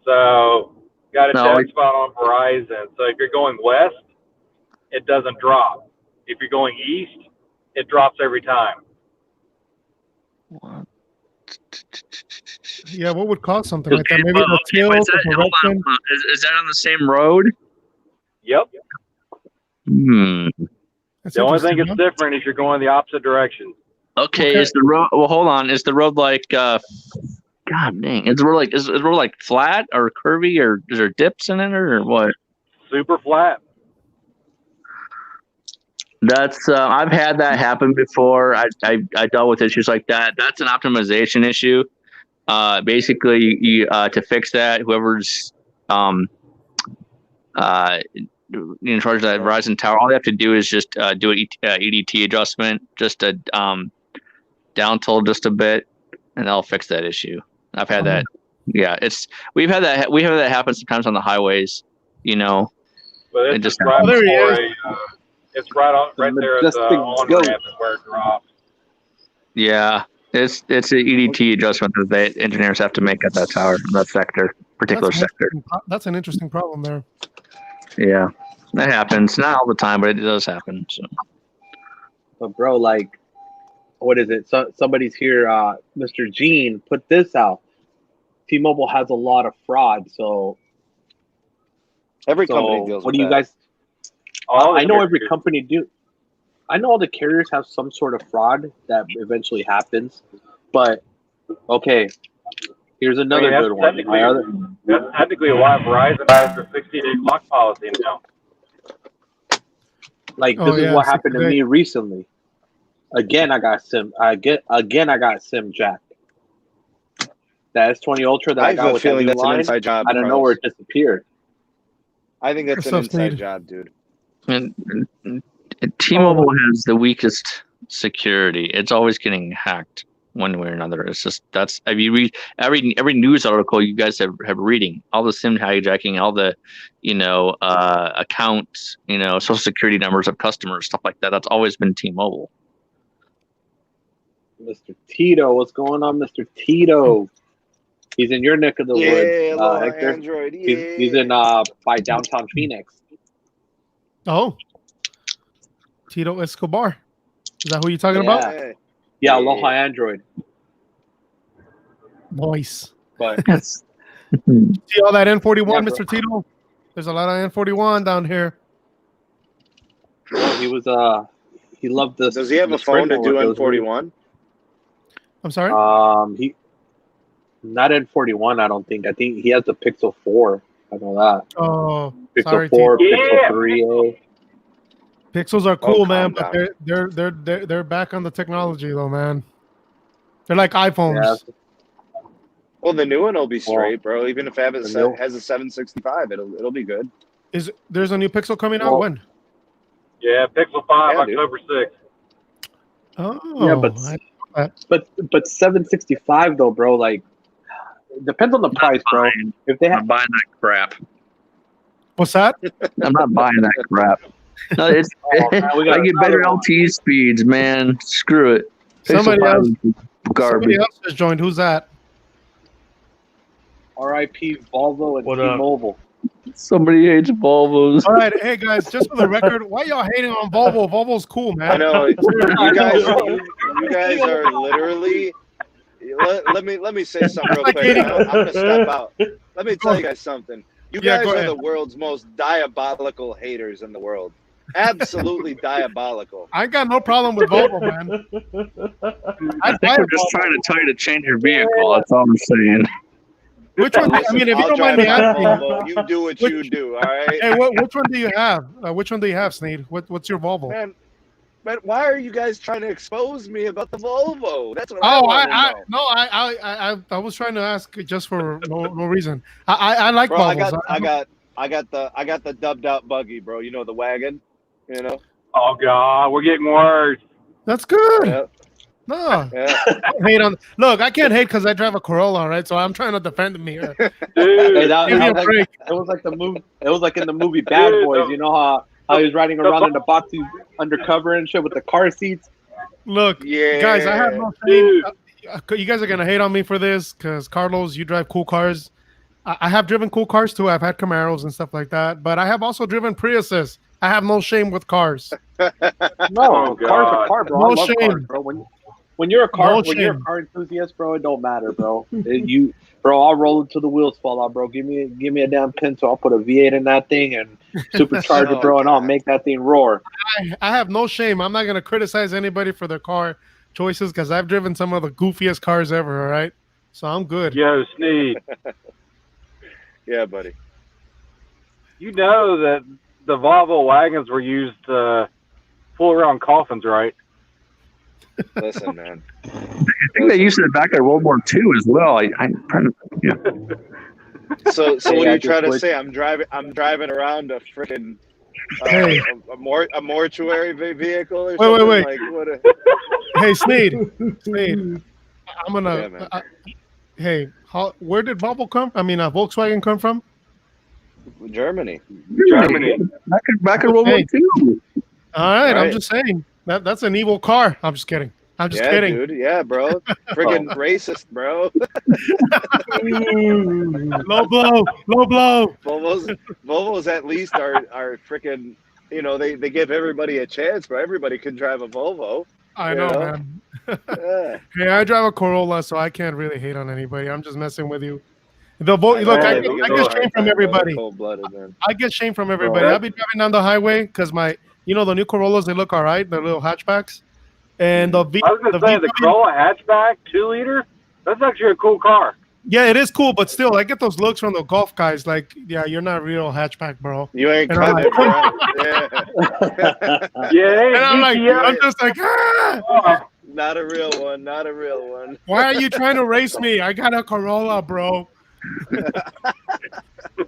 So got a No, dead spot on Verizon. So if you're going west, it doesn't drop. If you're going east, it drops every time. Yeah, what would cause something like that? Okay, Maybe well, the tilt, wait, is the that, hold on. direction. Is that on the same road? Yep. That's The only thing interesting, that's different is you're going the opposite direction. Okay, is the road? Well, hold on. Is the road like? God dang! Is the road like? Is the road like flat or curvy, or is there dips in it, or what? Super flat. That's I've had that happen before. I dealt with issues like that. That's an optimization issue. Basically, you to fix that, whoever's in charge of that Verizon tower, all they have to do is just do an EDT adjustment, just a down tilt just a bit, and that'll fix that issue. I've had that. Yeah, we've had that happen sometimes on the highways. You know, But it it's just just right there he before is. it's right there at the on ramp where it drops. yeah, it's an EDT adjustment that the engineers have to make at that tower, that particular sector. That's an interesting problem there. Yeah, that happens. Not all the time, but it does happen. So. But bro, like, what is it? So somebody's here. Mr. Gene put this out. T-Mobile has a lot of fraud. So Every company deals what with do you that. guys? I know every company do. I know all the carriers have some sort of fraud that eventually happens. But okay, here's another good one. That's technically why Verizon has the 60-day block policy now. Like this is what happened to me recently. Again, I got SIM jacked. The S20 Ultra that I got with that new line, inside job. I don't know where it disappeared. I think that's an inside job, dude. And T-Mobile has the weakest security. It's always getting hacked one way or another. It's just if you read every news article you guys have reading, all the SIM hijacking, all the accounts, social security numbers of customers, stuff like that. That's always been T-Mobile. Mr. Tito, what's going on, Mr. Tito? He's in your neck of the woods, Hector. Android. He's in by downtown Phoenix. Oh, Tito Escobar. Is that who you're talking about? Yeah, Aloha Android. Voice. But see all that N41, Yeah, Mr. Tito? There's a lot of N41 down here. Well, he was he loved this. Does he have the a phone to Sprint do network. It was weird. N41? I'm sorry. He not N41. I don't think. I think he has the Pixel 4. I know that. Oh, Pixel sorry, 4, T. Pixel 3A. Pixels are cool, man, calm but they're back on the technology though, man. They're like iPhones. Yeah. Well, the new one will be straight, bro. Even if it The new- has a 765, it'll be good. There's a new Pixel coming out Well, when? Yeah, Pixel 5, Yeah, dude. October 6th. Oh, Yeah, but 765 though, bro. Like, depends on the price, bro. If they I'm have, not buying that crap. what's that? I'm not buying that crap. No, it's man, we got I get better another one. LTE speeds, man. Screw it. Pixel Somebody 5 else- is garbage. Somebody else has joined. Who's that? RIP Volvo and What up? T-Mobile. Somebody hates Volvos. All right, hey guys, just for the record, why y'all hating on Volvo? Volvo's cool, man. I know you guys. know. You guys are literally. Let me say something real Like quick. hitting- I'm gonna step out. Let me tell you guys something. You Yeah, guys go are ahead. the world's most diabolical haters in the world. Absolutely diabolical. I got no problem with Volvo, man. I think we're just trying to tell you to change your vehicle. That's all I'm saying. Which one? I Listen, mean, if you I'll don't mind drive me my asking, Volvo. You do what you do. All right, hey, which one do you have? Which one do you have, Sneed? What's your Volvo? man. But why are you guys trying to expose me about the Volvo? That's what I Oh, want to I know. no, I was trying to ask just for no reason. I like Bro, Volvos. I got the dubbed out buggy, bro. You know the wagon, you know. Oh, God, we're getting worse. That's good. Yeah, No, yeah. don't hate on. Look, I can't hate because I drive a Corolla, right? So I'm trying to defend me here. Hey, Dude, that, Give me a that was break. like, it was like the movie. It was like in the movie Bad Dude, Boys. You know how he was riding around in the boxy undercover and shit with the car seats. Look, Yeah, guys, I have no shame. You guys are gonna hate on me for this because Carlos, you drive cool cars. I have driven cool cars too. I've had Camaros and stuff like that, but I have also driven Priuses. I have no shame with cars. No, Oh, car's God. a car, bro. No I love shame. cars, bro. When you're a car, No when you're a shame. car enthusiast, bro, it don't matter, bro. Bro, I'll roll until the wheels fall out, bro. Give me a damn pencil. I'll put a V8 in that thing and supercharge it, Oh, bro, and I'll God. make that thing roar. I have no shame. I'm not gonna criticize anybody for their car choices because I've driven some of the goofiest cars ever. All right, so I'm good. yo, Sneed, Yeah, buddy. you know that the Volvo wagons were used to pull around coffins, right? Listen, man. I think they used it back in World War II as well. Yeah. So Hey, what I are you just trying to wish- say? I'm driving around a freaking Hey. a mortuary vehicle or Wait, something. wait. Like what? Hey, Sneed, I'm gonna. Yeah, man. Hey, where did Volvo come? I mean, Volkswagen come from? Germany. Germany. Back in World War Hey. II. All right, I'm Right. just saying that's an evil car. I'm just kidding. I'm just Yeah, kidding. dude. Yeah, bro. Friggin' racist, bro. Low blow, low blow. Volvos at least are freaking. You know, they give everybody a chance, bro. Everybody can drive a Volvo. I You know, know? man. Yeah. Hey, I drive a Corolla, so I can't really hate on anybody. I'm just messing with you. Look, know, I we get give you a shame hard from time, bro. everybody. Cold-blooded, man. I get shame from everybody. I'll be driving down the highway because the new Corollas, they look all right. They're little hatchbacks. And I was going to say, the Corolla hatchback, 2-liter, that's actually a cool car. yeah, it is cool, but still, I get those looks from the golf guys. Like, yeah, you're not real hatchback, bro. You ain't And I'm cutting it, bro. Yeah. Yeah, And I'm like, GTO. I'm just like, ah! Oh, Not a real one. Not a real one. Why are you trying to race me? I got a Corolla, bro.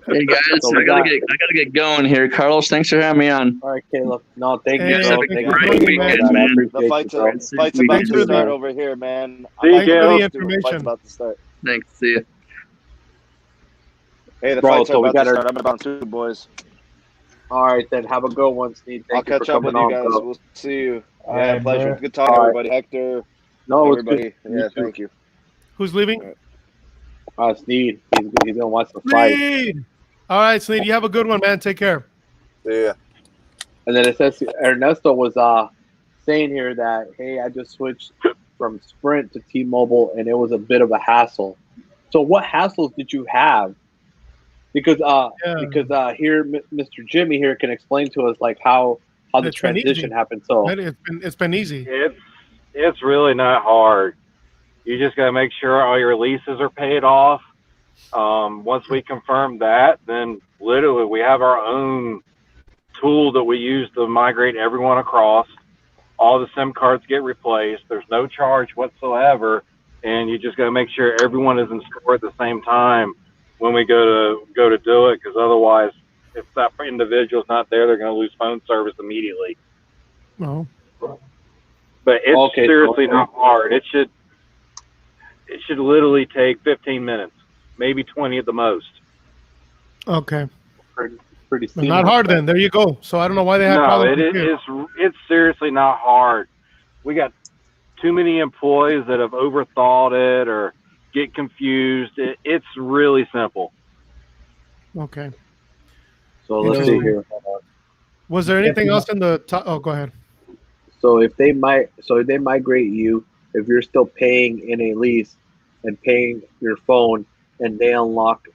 Hey guys, So I gotta get going here. Carlos, thanks for having me on. All right, Caleb. No, thank Hey, you, bro. have a Thank great you. weekend, I man. appreciate The you, fight's, bro. fight's about Thanks to for start the- over here, man. See you, Thanks for the Caleb. Fight's information. about to start. Thanks. See you. Hey, the Bro, fights so are we about to gotta- start. I'm about to, boys. All right, then. Have a good one, Sneed. I'll Thank you catch for up with coming you on, guys. bro. We'll see you. All Yeah, right, pleasure. bro. Good talking, All right. everybody. Hector, No, it's everybody. good. Yeah, You too. thank you. Who's leaving? Sneed. He's gonna watch the fight. Sneed. All right, Sneed, you have a good one, man. Take care. Yeah. And then it says Ernesto was saying here that, hey, I just switched from Sprint to T-Mobile and it was a bit of a hassle. So what hassles did you have? Because here Mr. Jimmy here can explain to us like how how the It's been transition easy. happened. So Right? It's been easy. It's really not hard. You just got to make sure all your leases are paid off. Once we confirm that, then literally we have our own tool that we use to migrate everyone across. All the SIM cards get replaced. There's no charge whatsoever, and you just got to make sure everyone is in store at the same time when we go to do it, because otherwise, if that individual's not there, they're going to lose phone service immediately. No. But it's seriously not hard. It should literally take 15 minutes, maybe 20 at the most. Okay. pretty But not hard then. There you go. So I don't know why they have problems. It's seriously not hard. We got too many employees that have overthought it or get confused. It's really simple. Okay. So let's see here. Was there anything else in the top? Oh, go ahead. So if they migrate you, if you're still paying in a lease and paying your phone, and they unlock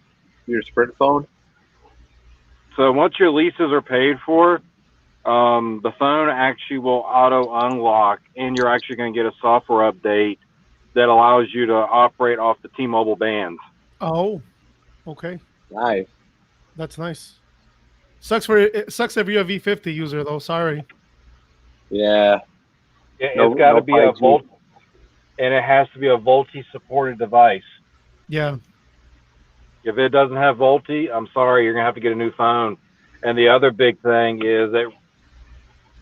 your Sprint phone. So once your leases are paid for, the phone actually will auto unlock, and you're actually going to get a software update that allows you to operate off the T-Mobile bands. Oh, okay. Nice. That's nice. Sucks if you're a V50 user though. Sorry. Yeah. It's got to be a Volt, and it has to be a VoLTE supported device. Yeah. If it doesn't have VoLTE, I'm sorry, you're gonna have to get a new phone. And the other big thing is that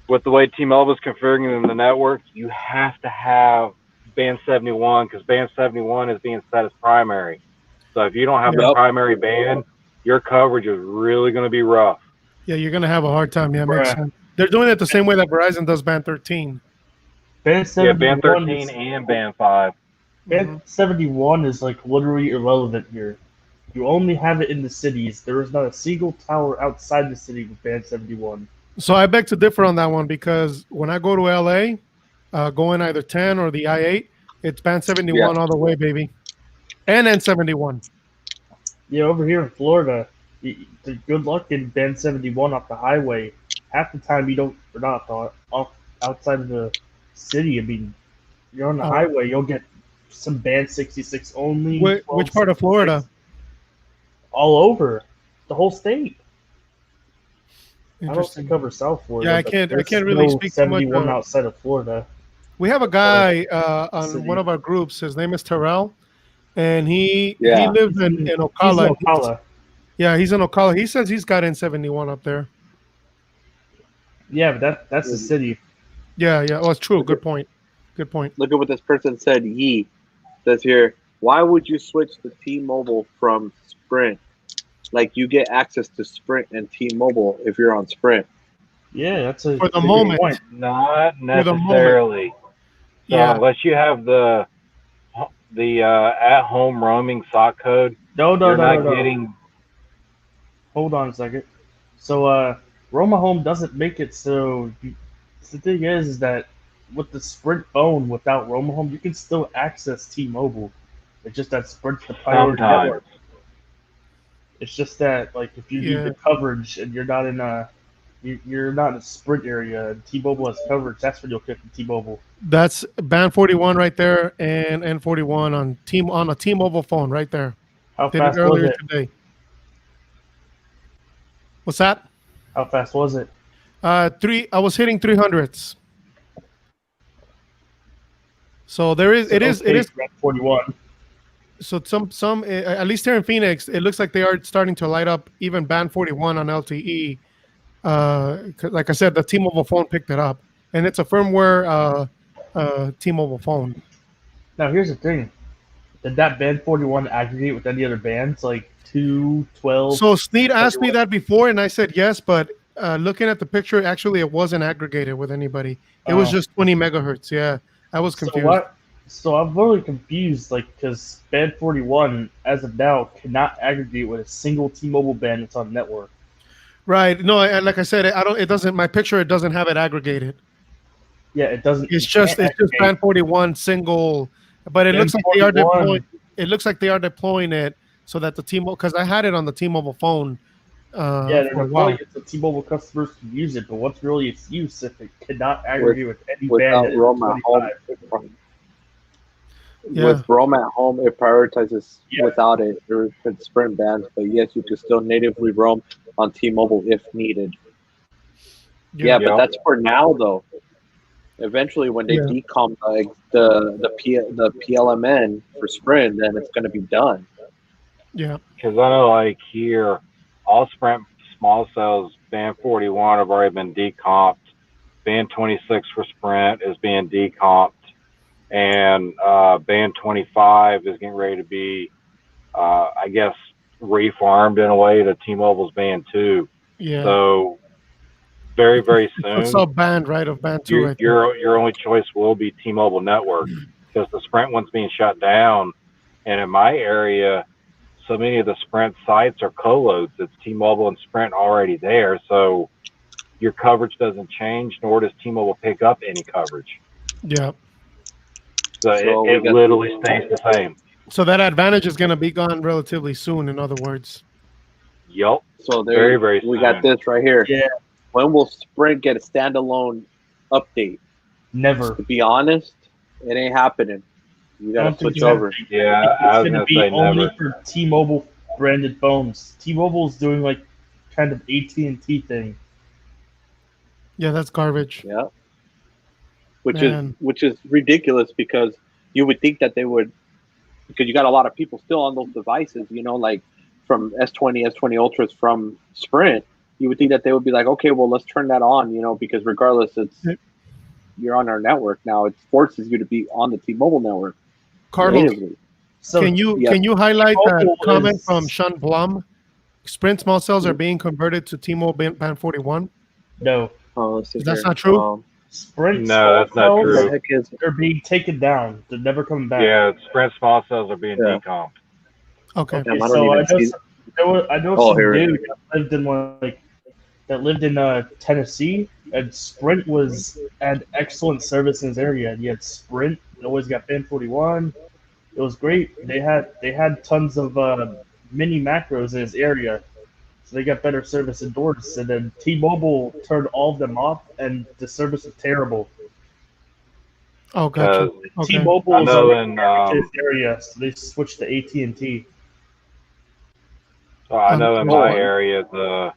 with the way T-Mobile is configuring the network, you have to have band 71, because band 71 is being set as primary. So if you don't have the primary band, your coverage is really going to be rough. Yeah, you're going to have a hard time. Yeah, makes sense. They're doing it the same way that Verizon does band 13. Band 71 band 13 and band 5. Band 71 is like literally irrelevant here. You only have it in the cities. There is not a single tower outside the city with band 71. So I beg to differ on that one, because when I go to LA, going either 10 or the I-8, it's band 71 all the way, baby. And N71. Yeah, over here in Florida, good luck in band 71 off the highway. Half the time you're not off outside of the city. I mean, you're on the highway, you'll get some band 66 only. Which part of Florida? All over the whole state. I don't cover South Florida. Yeah, I can't really speak too much. 71 outside of Florida. We have a guy on one of our groups. His name is Terrell, and he lives in Ocala. He's in Ocala. He's in Ocala. He says he's got N71 up there. Yeah, but that's the city. Yeah. Oh, it's true. Good point. Look at what this person said. Says here, why would you switch to T-Mobile from Sprint? Like, you get access to Sprint and T-Mobile if you're on Sprint. Yeah, that's a for the moment. Point. Not necessarily. So unless you have the at-home roaming SOC code, no. Getting. Hold on a second. So Roma Home doesn't make it so. The thing is that with the Sprint phone without Roma Home, you can still access T-Mobile. It's just that Sprint's the priority network. It's just that, like, if you need the coverage and you're not in a Sprint area and T-Mobile has coverage, that's when you'll pick the T-Mobile. That's band 41 right there, and N41 on a T-Mobile phone right there. How fast was it today? What's that? How fast was it? I was hitting 300s. So it is 41. So some at least here in Phoenix, it looks like they are starting to light up even band 41 on LTE. Like I said, the T-Mobile phone picked it up, and it's a firmware T-Mobile phone. Now here's the thing: did that band 41 aggregate with any other bands like 2, 12? So Sneed asked me that before, and I said yes, but looking at the picture, actually it wasn't aggregated with anybody. It was just 20 megahertz. Yeah, I was confused. So I'm really confused, like, because band 41, as of now, cannot aggregate with a single T-Mobile band that's on the network. Right. No, like I said, it doesn't. My picture, it doesn't have it aggregated. Yeah, it doesn't. It's just band 41 single, but it looks like they are deploying. It looks like they are deploying it so that the T-Mobile, because I had it on the T-Mobile phone Yeah, they're for a while. deploying it so T-Mobile customers can use it, but what's really its use if it cannot aggregate with any band Without at Roam at home, 25? Yeah. with Roam at home, it prioritizes Yeah. without it. There could Sprint bands, but yes, you can still natively roam on T-Mobile if needed. Yeah, but Yep. that's for now though. Eventually, when they Yeah. decomp the PLMN for Sprint, then it's going to be done. Yeah. Because I know, like here, all Sprint small cells band 41 have already been decomped. Band 26 for Sprint is being decomped, and band 25 is getting ready to be, I guess, reformed in a way to T-Mobile's band 2. Yeah. So very, very It's a soon, sub band, right, of band 2, I think. your only choice will be T-Mobile network, because the Sprint one's being shut down, and in my area, so many of the Sprint sites are co-loads. It's T-Mobile and Sprint already there, so your coverage doesn't change, nor does T-Mobile pick up any coverage. Yeah. So it literally stays the same. So that advantage is going to be gone relatively soon, in other words. Yup. So there, Very, very we soon. got this right here. Yeah, When will Sprint get a standalone update? never. To be honest, it ain't happening. You I got don't to think switch it's over. Yeah, I It's was going to gonna be say only never. for T-Mobile branded phones. T-Mobile's doing like kind of AT&T thing. Yeah, that's garbage. Yeah, which Man. is ridiculous because you would think that they would, because you got a lot of people still on those devices. You know, like from S20, S20 Ultras from Sprint. You would think that they would be like, okay, well, let's turn that on. You know, because regardless, you're on our network now. It forces you to be on the T-Mobile network Carlos, natively. So can you highlight that comment from Sean Blum? Sprint small cells are being converted to T-Mobile band 41. No. Oh, let's see That's here. not true? Sprint No, small that's not cells true. What the heck is it? are being taken down. They're never coming back. Yeah, Sprint small cells are being Yeah. decomped. Okay. Okay, Damn, I don't so I even know see. I know Oh, some here it is. dude that lived in Tennessee, and Sprint had excellent service in his area. And you had Sprint, it always got band 41. It was great. They had tons of mini macros in his area, so they got better service indoors. And then T-Mobile turned all of them off, and the service was terrible. Oh, gotcha. Because Okay. T-Mobile I is know already in garbage in his area, so they switched to AT&T. so I know in Oh, my area the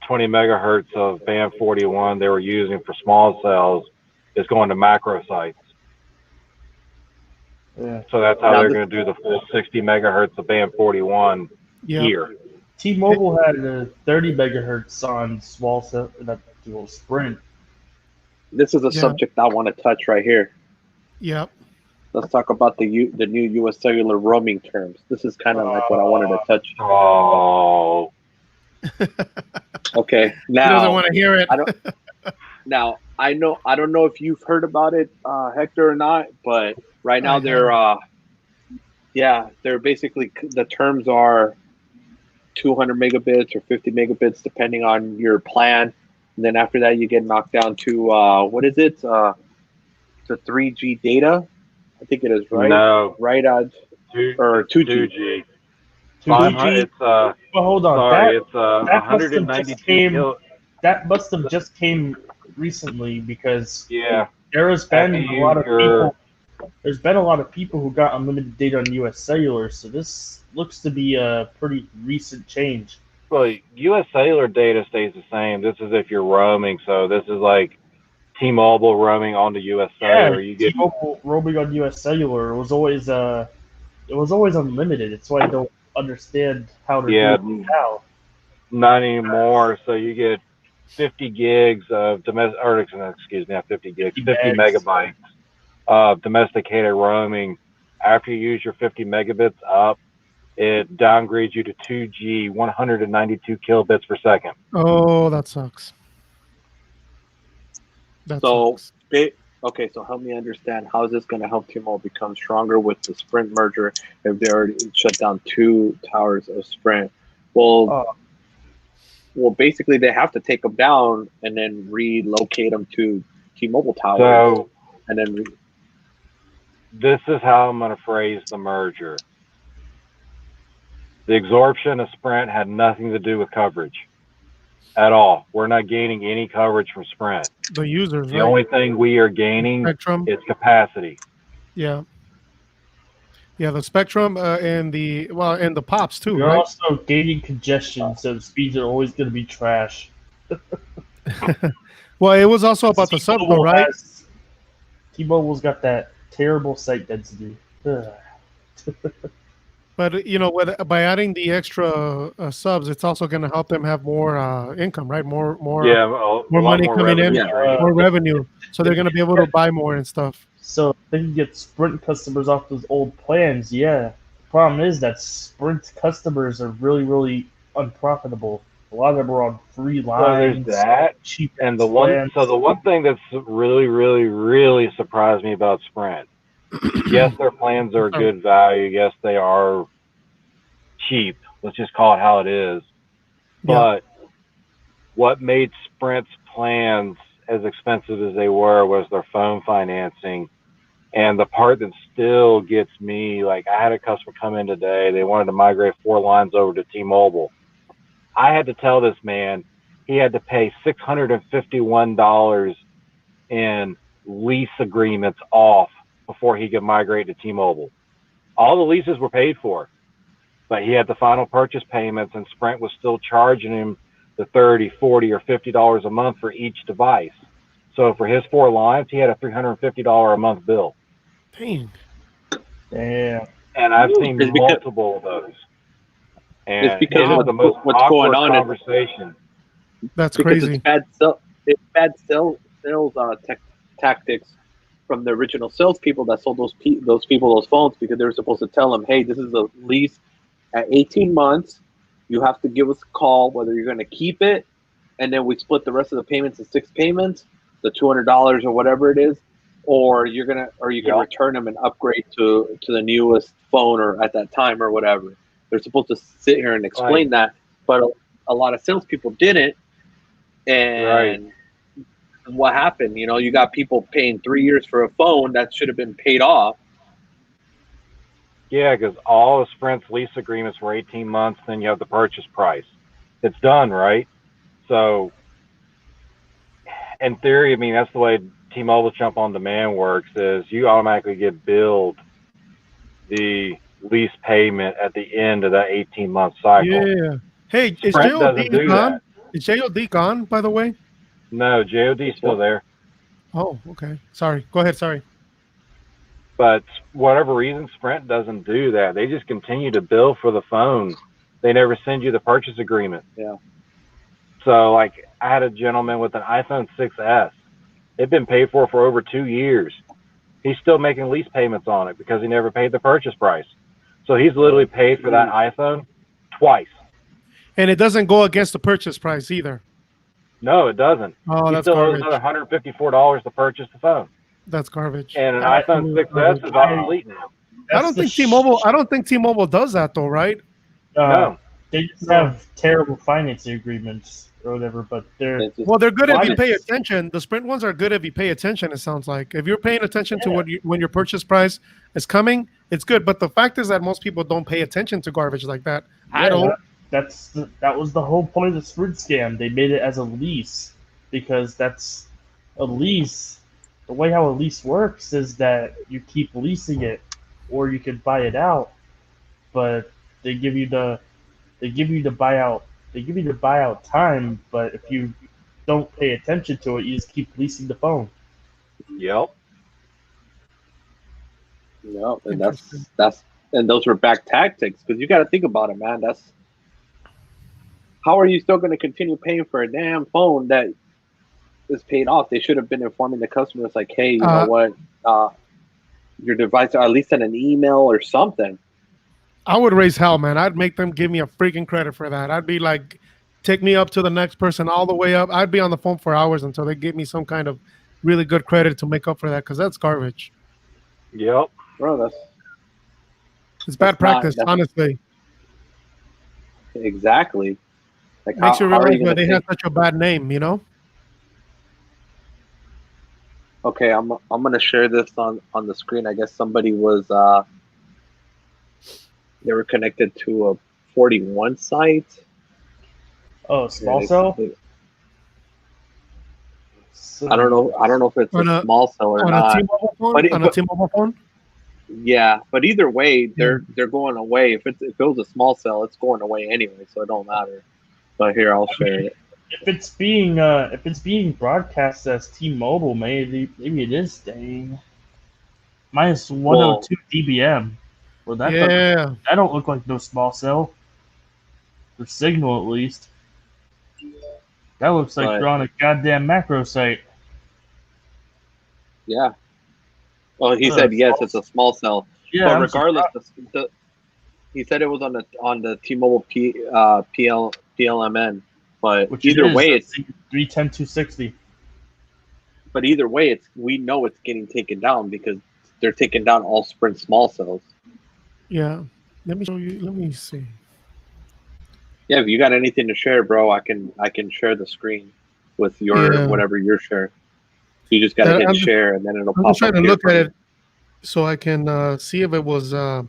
20 megahertz of band 41 they were using for small cells is going to macro sites. Yeah. So that's how Now they're this- going to do the full 60 megahertz of band 41 Yeah. here. T-Mobile had a 30 megahertz on small cell, that dual Sprint. This is a Yeah. subject I want to touch right here. Yeah. Let's talk about the new U.S. cellular roaming terms. This is kind of like what I wanted to touch. Oh, Okay, He doesn't now want to hear it. I don't. Now I don't know if you've heard about it, Hector, or not. But right now they're basically, the terms are 200 megabits or 50 megabits depending on your plan. And then after that, you get knocked down to what is it? To 3G data. I think it is, right? no, Right on, or 2G. 2G. 2G. It's Well, hold on. sorry, it's That must have just 192 came. kilo. That must have just came recently because Yeah, there's been After a lot of your- people. There's been a lot of people who got unlimited data on U.S. Cellular, so this looks to be a pretty recent change. well, U.S. cellular data stays the same. This is if you're roaming, so this is like T-Mobile roaming onto U.S. cellular. You get T-Mobile roaming on U.S. Cellular was always unlimited. It's why I don't understand how to Yeah. do it now. not anymore, so you get 50 gigs of domestic, or excuse me, not 50 gigs, 50 megabytes of domesticated roaming. After you use your 50 megabits up, it downgrades you to 2G, 192 kilobits per second. Oh, that sucks. That So, sucks. okay, so help me understand, how is this going to help T-Mobile become stronger with the Sprint merger if they already shut down 2 towers of Sprint? Well, basically they have to take them down and then relocate them to T-Mobile towers, So and then this is how I'm going to phrase the merger. The absorption of Sprint had nothing to do with coverage at all. We're not gaining any coverage from Sprint. The users, The right? only thing we are gaining Spectrum. is capacity. Yeah. Yeah, the Spectrum and the pops too, You're right? also gaining congestion, so the speeds are always going to be trash. Well, it was also about the sub, though, right? T-Mobile's got that terrible site density. Ugh. But by adding the extra subs, it's also going to help them have more income, right? More Yeah, a lot money more coming in, revenue stream. more revenue. So they're going to be able to buy more and stuff. So they can get Sprint customers off those old plans. Yeah. The problem is that Sprint customers are really, really unprofitable. A lot of them are on free So lines, there's that, cheap and the plans. one thing that's really, really, really surprised me about Sprint. Yes, their plans are good value. Yes, they are cheap. Let's just call it how it is. But what made Sprint's plans as expensive as they were was their phone financing. And the part that still gets me, like I had a customer come in today. They wanted to migrate 4 lines over to T-Mobile. I had to tell this man he had to pay $651 in lease agreements off before he could migrate to T-Mobile. All the leases were paid for, but he had the final purchase payments, and Sprint was still charging him the $30, $40, or $50 a month for each device. So for his 4 lines, he had a $350 a month bill. Dang. Damn. And I've seen multiple of those. And it's because it is the most what's awkward going on conversation. That's because crazy. It's bad sales tactics from the original salespeople that sold those people those phones, because they were supposed to tell them, hey, this is a lease at 18 months. You have to give us a call whether you're going to keep it, and then we split the rest of the payments in 6 payments, the $200 or whatever it is, or you can return them and upgrade to the newest phone or at that time or whatever. They're supposed to sit here and explain that, but a lot of salespeople didn't. And what happened? You got people paying 3 years for a phone that should have been paid off. Yeah, because all of Sprint's lease agreements were 18 months, then you have the purchase price. It's done, right? So, in theory, I mean, that's the way T-Mobile Jump on Demand works, is you automatically get billed the lease payment at the end of that 18-month cycle. Yeah. Hey, is Sprint doesn't do gone? that. Is JOD gone, by the way? No, JOD's still there. Oh, okay. Sorry. Go ahead. Sorry. But whatever reason, Sprint doesn't do that. They just continue to bill for the phone. They never send you the purchase agreement. Yeah. So, like, I had a gentleman with an iPhone 6S. It'd been paid for over 2 years. He's still making lease payments on it because he never paid the purchase price. So he's literally paid for that iPhone twice. And it doesn't go against the purchase price either. No, it doesn't. Oh, he that's still owes garbage. another $154 to purchase the phone. That's garbage. And an iPhone 6S is obsolete now. I don't think T-Mobile does that though, right? No. They just have terrible financing agreements or whatever, but they're good if you pay attention. The Sprint ones are good if you pay attention. It sounds like if you're paying attention to when your purchase price is coming, it's good. But the fact is that most people don't pay attention to garbage like that. I don't. That was the whole point of the Sprint scam. They made it as a lease because that's a lease. The way how a lease works is that you keep leasing it, or you can buy it out, but they give you the buyout time. But if you don't pay attention to it, you just keep leasing the phone. Yep. Yeah, and and those were back tactics, because you got to think about it, man. How are you still going to continue paying for a damn phone that is paid off? They should have been informing the customers, like, hey, you know what, your device, or at least send an email or something. I would raise hell, man. I'd make them give me a freaking credit for that. I'd be like, take me up to the next person all the way up. I'd be on the phone for hours until they give me some kind of really good credit to make up for that, because that's garbage. Yep. Bro, it's bad practice, honestly. Exactly. Like, makes you realize why they have such a bad name, you know? Okay, I'm gonna share this on the screen. I guess somebody was they were connected to a 41 site. Oh, small cell. I don't know. I don't know if it's a small cell or on not. A T-Mobile phone? But On a T-Mobile phone? Yeah, but either way, they're going away. If it was a small cell, it's going away anyway, so it don't matter. But here, I'll share it. If it's being broadcast as T-Mobile, maybe it is staying. Minus 102 dBm. Well, that don't look like no small cell. The signal, at least. That looks like they're on a goddamn macro site. Yeah. Well, he said yes, it's a small cell. Yeah, but regardless, he said it was on the T-Mobile PLMN. But which either way, it's 310 260. But either way, we know it's getting taken down because they're taking down all Sprint small cells. Yeah. Let me show you. Let me see. Yeah, if you got anything to share, bro, I can share the screen with your whatever you're sharing. You just gotta hit share, and then it'll pop up. I'm trying to look at it so I can see if it was. I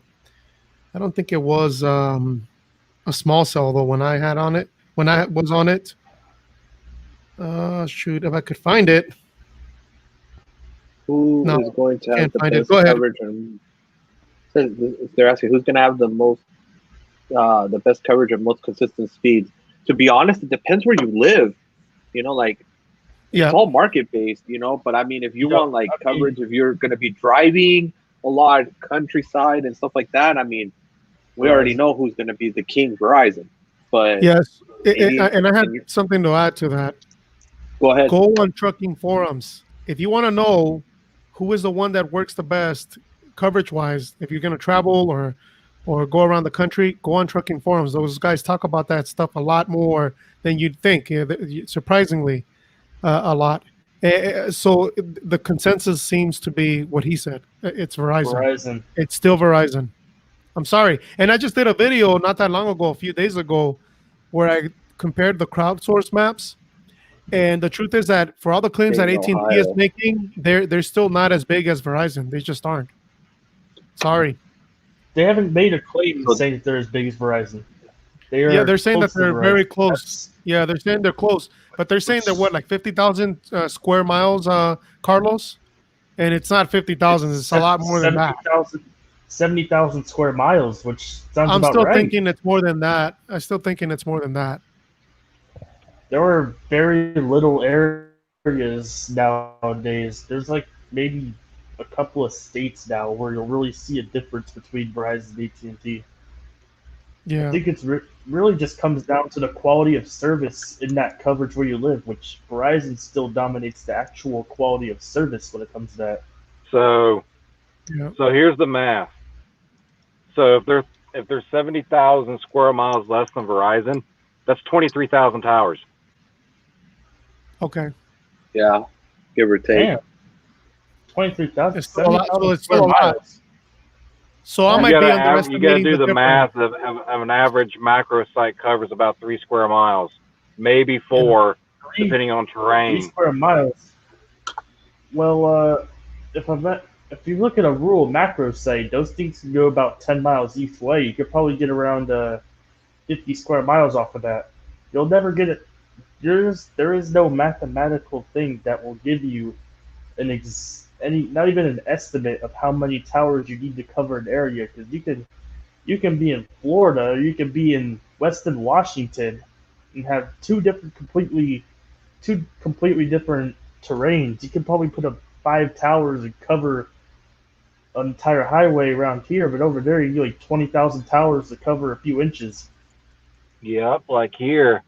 don't think it was a small cell though. When I was on it. Shoot, if I could find it. Who is going to have the best coverage? They're asking who's going to have the best coverage and most consistent speed. To be honest, it depends where you live. It's all market based. But I mean, if you want coverage, if you're going to be driving a lot, countryside and stuff like that, I mean, we already know who's going to be the king, Verizon. But yes, and I had something to add to that. Go ahead. Go on trucking forums if you want to know who is the one that works the best coverage wise. If you're going to travel or go around the country, go on trucking forums. Those guys talk about that stuff a lot more than you'd think. Surprisingly, a lot. So the consensus seems to be what he said. It's Verizon. It's still Verizon. I'm sorry. And I just did a video not that long ago, a few days ago, where I compared the crowdsource maps. And the truth is that for all the claims that AT&T is making, they're still not as big as Verizon. They just aren't. Sorry. They haven't made a claim saying that they're as big as Verizon. They're saying that they're very close. Yeah, they're saying they're close. But they're saying they're like 50,000 square miles, Carlos? And it's not 50,000. It's a lot more than that. 70,000 square miles, which sounds I'm about still right. thinking it's more than that. I'm still thinking it's more than that. There are very little areas nowadays. There's like maybe a couple of states now where you'll really see a difference between Verizon and AT&T. Yeah. I think it's really just comes down to the quality of service in that coverage where you live, which Verizon still dominates the actual quality of service when it comes to that. So here's the math. So if there's 70,000 square miles less than Verizon, that's 23,000 towers. Okay. Yeah, give or take. Damn. 23,000. It's still a lot. So I might be underestimating. You got to do the math of an average macro site covers about 3 square miles, maybe 4, depending on terrain. 3 square miles. Well, if you look at a rural macro site, those things can go about 10 miles each way. You could probably get around 50 square miles off of that. You'll never get it. There is no mathematical thing that will give you not even an estimate of how many towers you need to cover an area, because you can be in Florida or you can be in Western Washington and have two completely different terrains. You can probably put up 5 towers and cover an entire highway around here, but over there you need like 20,000 towers to cover a few inches. Yep, like here,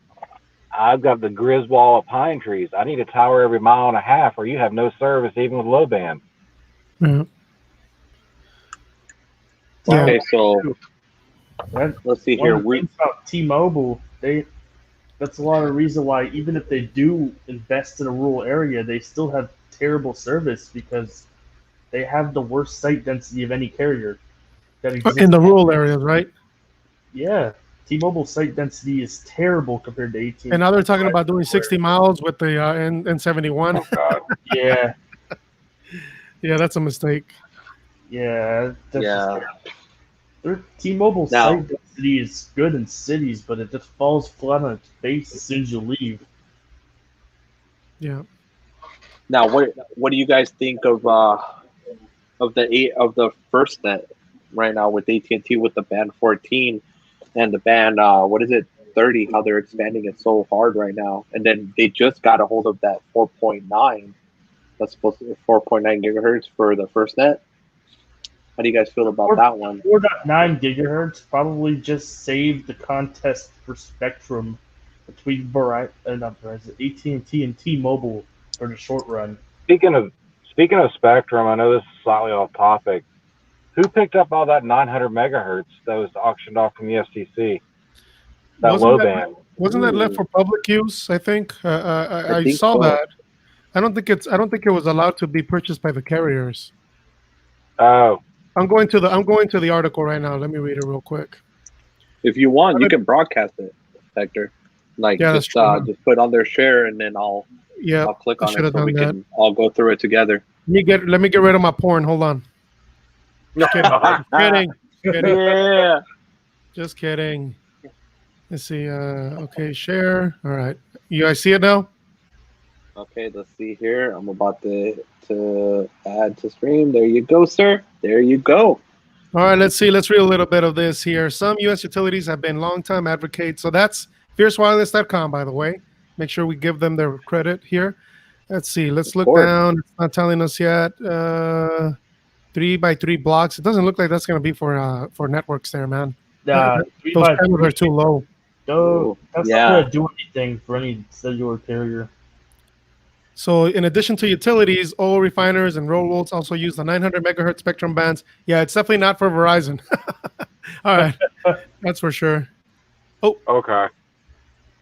I've got the Griswold of pine trees. I need a tower every mile and a half, or you have no service even with low band. Yeah. Okay, so let's see here. About T-Mobile, that's a lot of reason why even if they do invest in a rural area, they still have terrible service because they have the worst site density of any carrier that exists in the rural areas, right? Yeah. T-Mobile site density is terrible compared to AT&T. And now they're talking about doing 60 miles with the N71. Oh, God. Yeah. Yeah, that's a mistake. Yeah. Their T-Mobile site density density is good in cities, but it just falls flat on its face as soon as you leave. Yeah. Now, what do you guys think of the first net right now with AT&T with the band 14 and the band what is it 30? How they're expanding it so hard right now, and then they just got a hold of that 4.9. That's supposed to be 4.9 gigahertz for the first net. How do you guys feel about that one? 4.9 gigahertz probably just saved the contest for spectrum between AT&T and T-Mobile for the short run. Speaking of spectrum, I know this is slightly off topic. Who picked up all that 900 megahertz that was auctioned off from the FCC? That low band. Wasn't that left for public use? I think I think saw so. that. I don't think it was allowed to be purchased by the carriers. Oh, I'm going to the article right now. Let me read it real quick. If you want, you can broadcast it, Hector. Like Yeah, just put on their share, and then I'll click on it so we can all go through it together. Let me get rid of my porn. Hold on. Just kidding. Yeah. Just kidding. Let's see. Okay, share. All right. You guys see it now? Okay, let's see here. I'm about to add to stream. There you go, sir. There you go. All right, let's see. Let's read a little bit of this here. Some U.S. utilities have been longtime advocates. So that's fiercewireless.com, by the way. Make sure we give them their credit here. Let's see. Let's look down. It's not telling us yet. 3x3 blocks. It doesn't look like that's going to be for networks there, man. Those panels are too low. No, that's not going to do anything for any cellular carrier. So in addition to utilities, oil refiners and railroads also use the 900 megahertz spectrum bands. Yeah, it's definitely not for Verizon. All right, that's for sure. Oh, okay.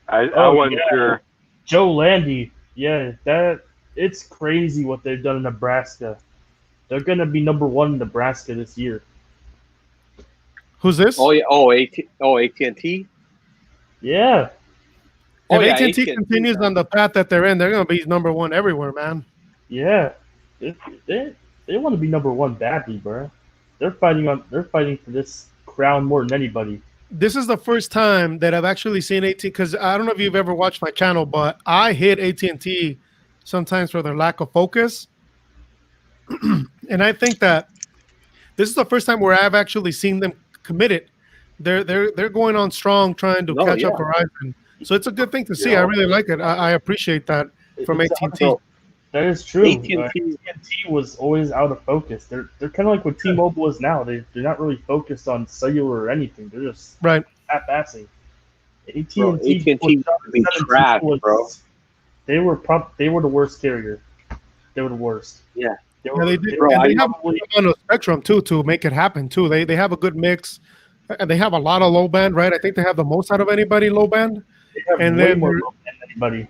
I wasn't sure. Joe Landy, it's crazy what they've done in Nebraska. They're gonna be number one in Nebraska this year. Who's this? Oh yeah. AT&T. Yeah. If AT&T continues on the path that they're in, they're going to be number one everywhere, man. Yeah, they want to be number one badly, bro. They're fighting for this crown more than anybody. This is the first time that I've actually seen AT&T, because I don't know if you've ever watched my channel, but I hit AT&T sometimes for their lack of focus, and I think that this is the first time where I've actually seen them committed. They're going on strong, trying to catch up Verizon. So it's a good thing to see. I really like it. I appreciate that from AT&T. That is true. AT&T was always out of focus. They're kind of like what T-Mobile is now. They're not really focused on cellular or anything. They're just half-assing. AT&T be trash, bro. They were the worst carrier. They were the worst. Yeah. They did. Bro, and they have a lot of spectrum too to make it happen too. They have a good mix. And they have a lot of low band, right? I think they have the most out of anybody low band. And way more low band than anybody.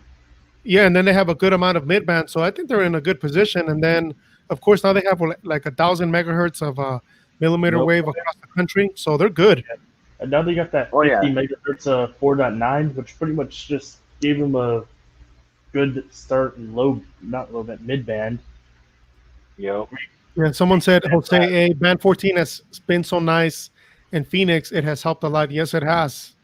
Yeah, and then they have a good amount of mid band. So I think they're in a good position. And then, of course, now they have like 1,000 megahertz of millimeter wave across the country. So they're good. Yeah. And now they got that 50 megahertz 4.9, which pretty much just gave them a good start in not low band, mid band. Yep. Yeah, someone said, Jose, band 14 has been so nice. In Phoenix, it has helped a lot. Yes, it has.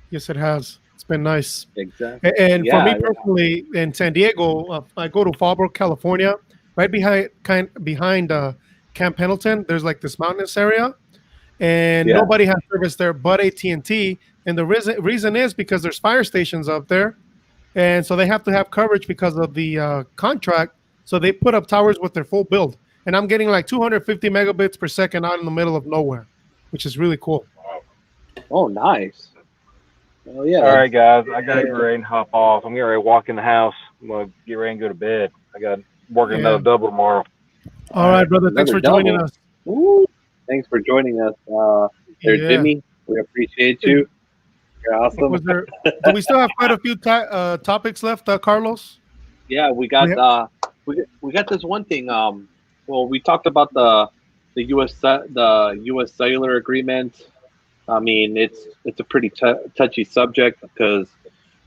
Yes, it has. It's been nice. Exactly. And for me personally, in San Diego, I go to Fallbrook, California, right behind Camp Pendleton. There's like this mountainous area, and nobody has service there but AT&T. And the reason is because there's fire stations up there, and so they have to have coverage because of the contract. So they put up towers with their full build, and I'm getting like 250 megabits per second out in the middle of nowhere, which is really cool. Oh, nice. Oh, yeah. All right, guys. I got to get ready and hop off. I'm getting ready to walk in the house. I'm going to get ready and go to bed. I got working another double tomorrow. All right, brother. Thanks for joining us. Woo. Thanks for joining us. Jimmy, we appreciate you. You're awesome. Do we still have quite a few topics left, Carlos? Yeah, we got we got this one thing. Well, we talked about the U.S. cellular agreement. I mean, it's a pretty touchy subject because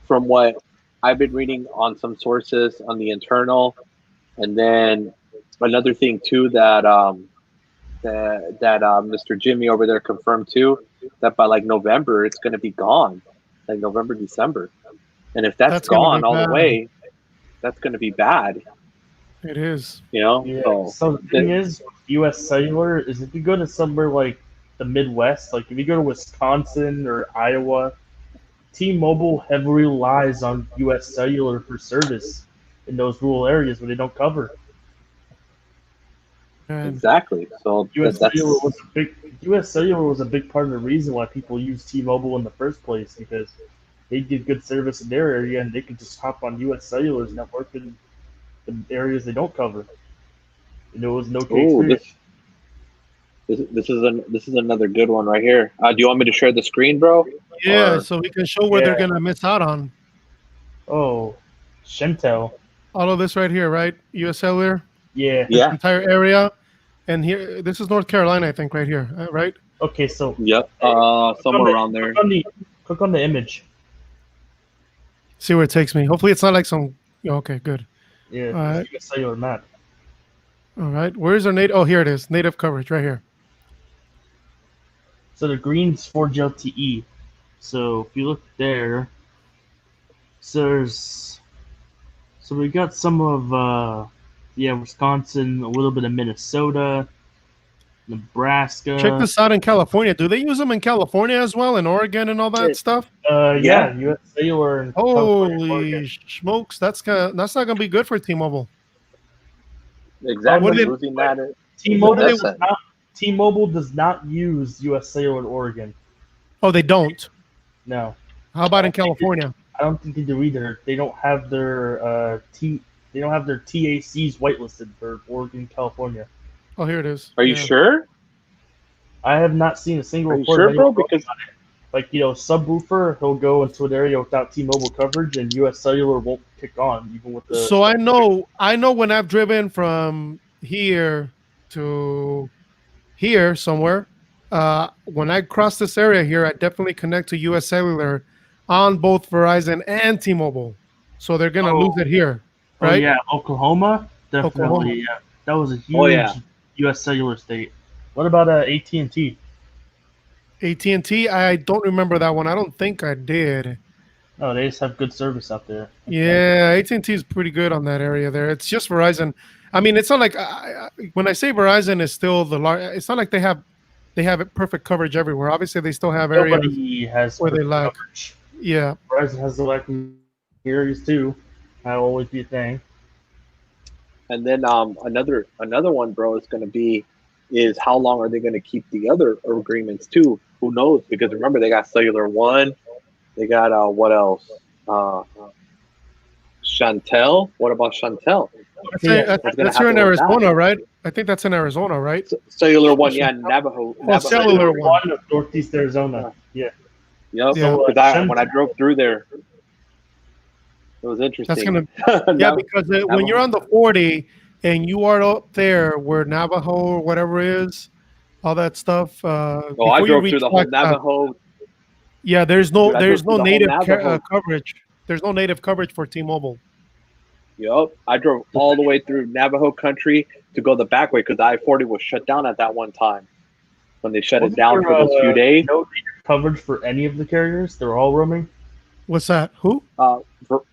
from what I've been reading on some sources on the internal, and then another thing too that Mr. Jimmy over there confirmed too that by like November it's going to be gone, like November, December, and if that's gonna gone be all the bad. way, that's going to be bad. It is. You know, Yeah. so So the thing is, with U.S. Cellular is if you go to somewhere like the Midwest, like if you go to Wisconsin or Iowa, T-Mobile heavily relies on U.S. Cellular for service in those rural areas where they don't cover. And exactly. So U.S. that's Cellular was a big U.S. Cellular was a big part of the reason why people use T-Mobile in the first place because they give good service in their area and they could just hop on U.S. Cellular's network in the areas they don't cover. And there was no oh Techxtremist. this is another good one right here. Do you want me to share the screen, bro? yeah, Or- so we can show where they're Yeah. gonna miss out on. Oh, Shentel. All of this right here, right? US Cellular, Yeah. Yeah. entire area, and here, this is North Carolina, I think, right here, right? Okay, so Yep. Somewhere around there. Click on the image. See where it takes me. Hopefully, it's not like some. Okay, good. Yeah, Alright. US Cellular map. All right, where's our native? Oh, here it is. Native coverage right here. So the green's 4G LTE. So if you look there, so we got some of Wisconsin, a little bit of Minnesota, Nebraska. Check this out in California. Do they use them in California as well, in Oregon and all that stuff? Yeah, US Cellular and California, Holy Oregon. smokes! That's not gonna be good for T-Mobile. Exactly. What did- Losing that. T-Mobile does not use US Cellular in Oregon. Oh, they don't. No, How about in California? I don't think they do either. They don't have their They don't have their TACs whitelisted for Oregon, California. Oh, here it is. Are you Yeah. sure? I have not seen a single Are you report sure, of anyone bro? voting Because on it. Like, subwoofer, he'll go into an area without T-Mobile coverage, and US Cellular won't kick on, even with the. So I know when I've driven from here to here somewhere, when I cross this area here, I definitely connect to US Cellular on both Verizon and T-Mobile. So they're gonna lose it here, Oh right? yeah, Oklahoma, definitely. Oklahoma. Yeah, that was a huge Oh, yeah. US Cellular state. What about AT&T? AT&T, I don't remember that one. I don't think I did. Oh, they just have good service out there. Yeah, AT&T is pretty good on that area there. It's just Verizon. I mean, it's not like when I say Verizon is still the large. It's not like they have it perfect coverage everywhere. Obviously, they still have areas. Nobody has where they perfect lack. coverage. Yeah, Verizon has the lacking areas too. That'll always be a thing. and then another one, bro, is going to be is how long are they going to keep the other agreements too? Who knows? Because remember, they got Cellular One, they got what else? Chantel. What about Chantel? that's What's here in happen with that? Arizona, right? I think that's in Arizona, right? Cellular One, yeah, Navajo. Cellular One. One of Northeast Arizona. Yeah. Yep. Yeah. Because when I drove through there, it was interesting. That's gonna yeah, because when you're on the 40 and you are up there where Navajo or whatever is, all that stuff. I before you drove reach through the whole Flagstaff, Navajo. Yeah, there's no Dude, I drove through the whole native Navajo. coverage. There's no native coverage for T-Mobile. Yep. I drove all the way through Navajo country to go the back way because I-40 was shut down at that one time when they shut it down for those few days. No coverage for any of the carriers. They're all roaming. What's that? Who?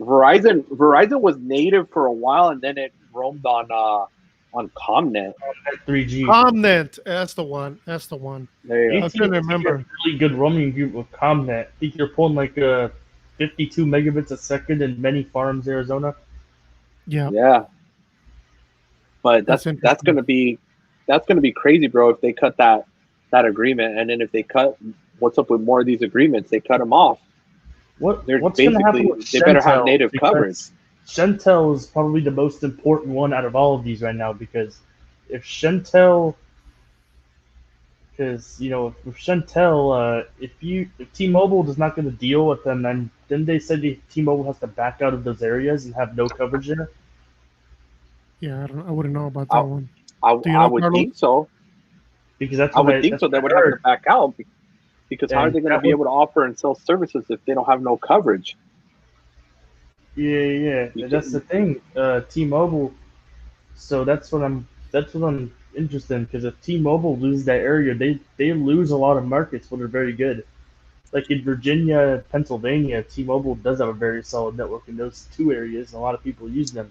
Verizon was native for a while and then it roamed on ComNet. 3G. ComNet. That's the one. That's the one. There you I go. was trying to remember. Really good roaming group with ComNet. I think you're pulling like 52 megabits a second in many farms, Arizona. Yeah. Yeah. But That's that's gonna be crazy, bro, if they cut that agreement, and then if they cut what's up with more of these agreements, they cut them off. What's going to basically happen with they better have Shentel? native Because coverage. Shentel is probably the most important one out of all of these right now because if Shentel, if Shentel, if T-Mobile is not going to deal with them, then they said T-Mobile has to back out of those areas and have no coverage there. Yeah, I wouldn't know about that one. I Do you know, would Carlos? think so. Because that's I what would think so. They would have to heard. back out because how are And they going to that be able to offer and sell services if they don't have no coverage? Yeah. You That's the thing. T-Mobile. So that's what I'm interesting because if T-Mobile loses that area, they lose a lot of markets when they're very good. Like in Virginia, Pennsylvania, T-Mobile does have a very solid network in those two areas, and a lot of people use them.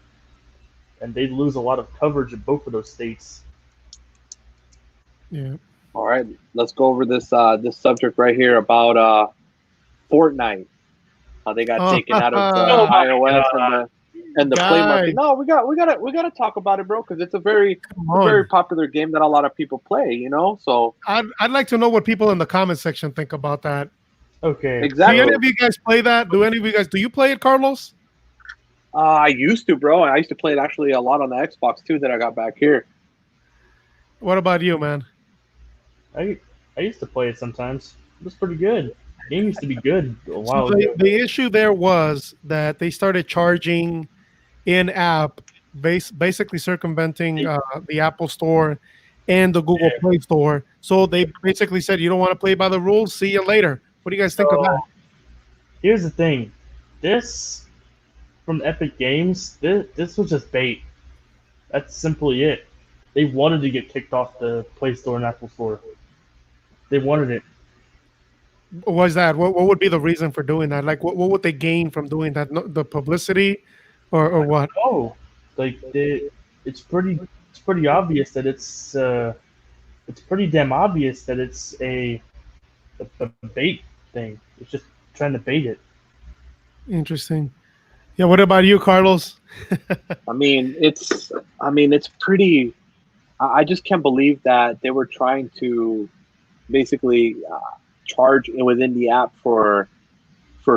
And they lose a lot of coverage in both of those states. Yeah. All right, let's go over this this subject right here about Fortnite. How they got taken out of Oh my iOS and the Play Market. Guys. No, we gotta talk about it, bro, because it's a very on. popular game that a lot of people play. You know, so I'd like to know what people in the comment section think about that. Okay. Do exactly. any of you guys play that? Do any of you guys? Do you play it, Carlos? I used to, bro. I used to play it actually a lot on the Xbox too. That I got back here. What about you, man? I used to play it sometimes. It was pretty good. The game used to be good a while So ago. the issue there was that they started charging in-app, basically circumventing the Apple Store and the Google Play Store. So they basically said, "You don't want to play by the rules. See you later." What do you guys think of that? Here's the thing. This from Epic Games, this was just bait. That's simply it. They wanted to get kicked off the Play Store and Apple Store. They wanted it. What was that? What would be the reason for doing that? Like, what would they gain from doing that? The publicity, or what? Oh, like it's pretty obvious that it's pretty damn obvious that it's a bait thing. It's just trying to bait it. Interesting. Yeah. What about you, Carlos? I mean, it's pretty. I just can't believe that they were trying to basically charge within the app for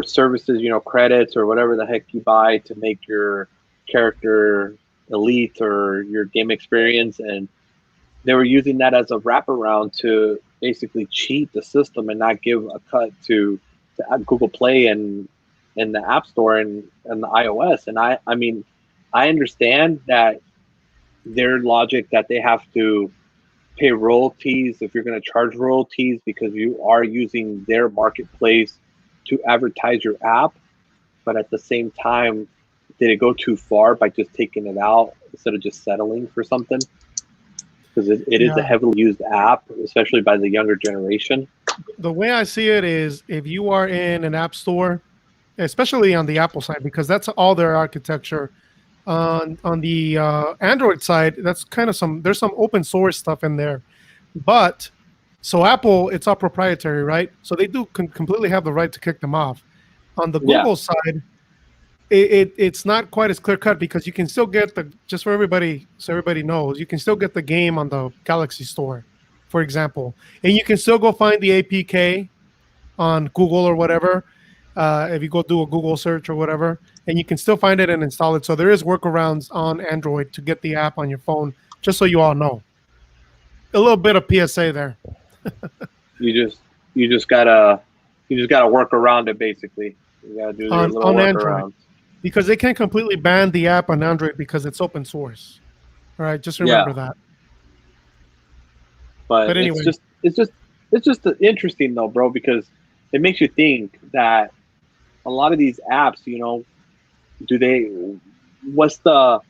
services, you know, credits or whatever the heck you buy to make your character elite or your game experience, and they were using that as a wraparound to basically cheat the system and not give a cut to Google Play and the App Store and the iOS. And I mean, I understand that their logic that they have to pay royalties if you're going to charge royalties because you are using their marketplace to advertise your app, but at the same time, did it go too far by just taking it out instead of just settling for something? Because it is a heavily used app, especially by the younger generation. The way I see it is, if you are in an app store, especially on the Apple side, because that's all their architecture. On the Android side, that's kind of there's some open source stuff in there, but so Apple, it's all proprietary, right? So they do completely have the right to kick them off. On the Google side, it's not quite as clear cut because you can still get just for everybody, so everybody knows, you can still get the game on the Galaxy Store, for example, and you can still go find the APK on Google or whatever. If you go do a Google search or whatever, and you can still find it and install it. So there is workarounds on Android to get the app on your phone, just so you all know. A little bit of PSA there. You just gotta work around it basically. You gotta do your little workarounds. Because they can't completely ban the app on Android because it's open source. All right, just remember that. But anyway, it's just interesting though, bro, because it makes you think that a lot of these apps, you know, what's the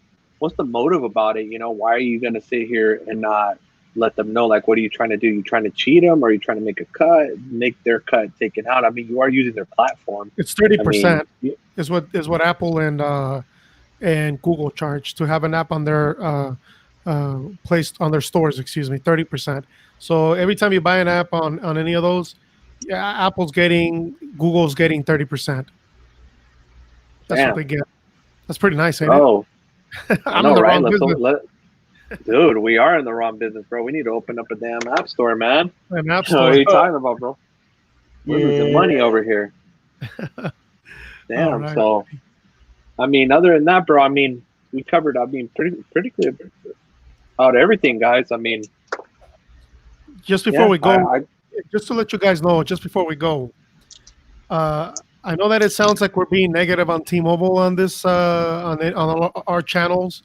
motive about it? You know, why are you going to sit here and not let them know? Like, what are you trying to do? You trying to cheat them, or are you trying to make a cut, make their cut taken out? I mean, you are using their platform. It's 30% is what Apple and Google charge to have an app on their placed on their stores. 30%. So every time you buy an app on any of those, Google's getting 30%. That's what they get. That's pretty nice, ain't it? I'm in the wrong business. Dude, we are in the wrong business, bro. We need to open up a damn app store, man. An app store. What are you talking about, bro? We're losing money over here. Damn. Right. So, I mean, other than that, bro, I mean, we covered, pretty clear about everything, guys. I mean, just before we go, just to let you guys know, just before we go, I know that it sounds like we're being negative on T-Mobile on this on our channels.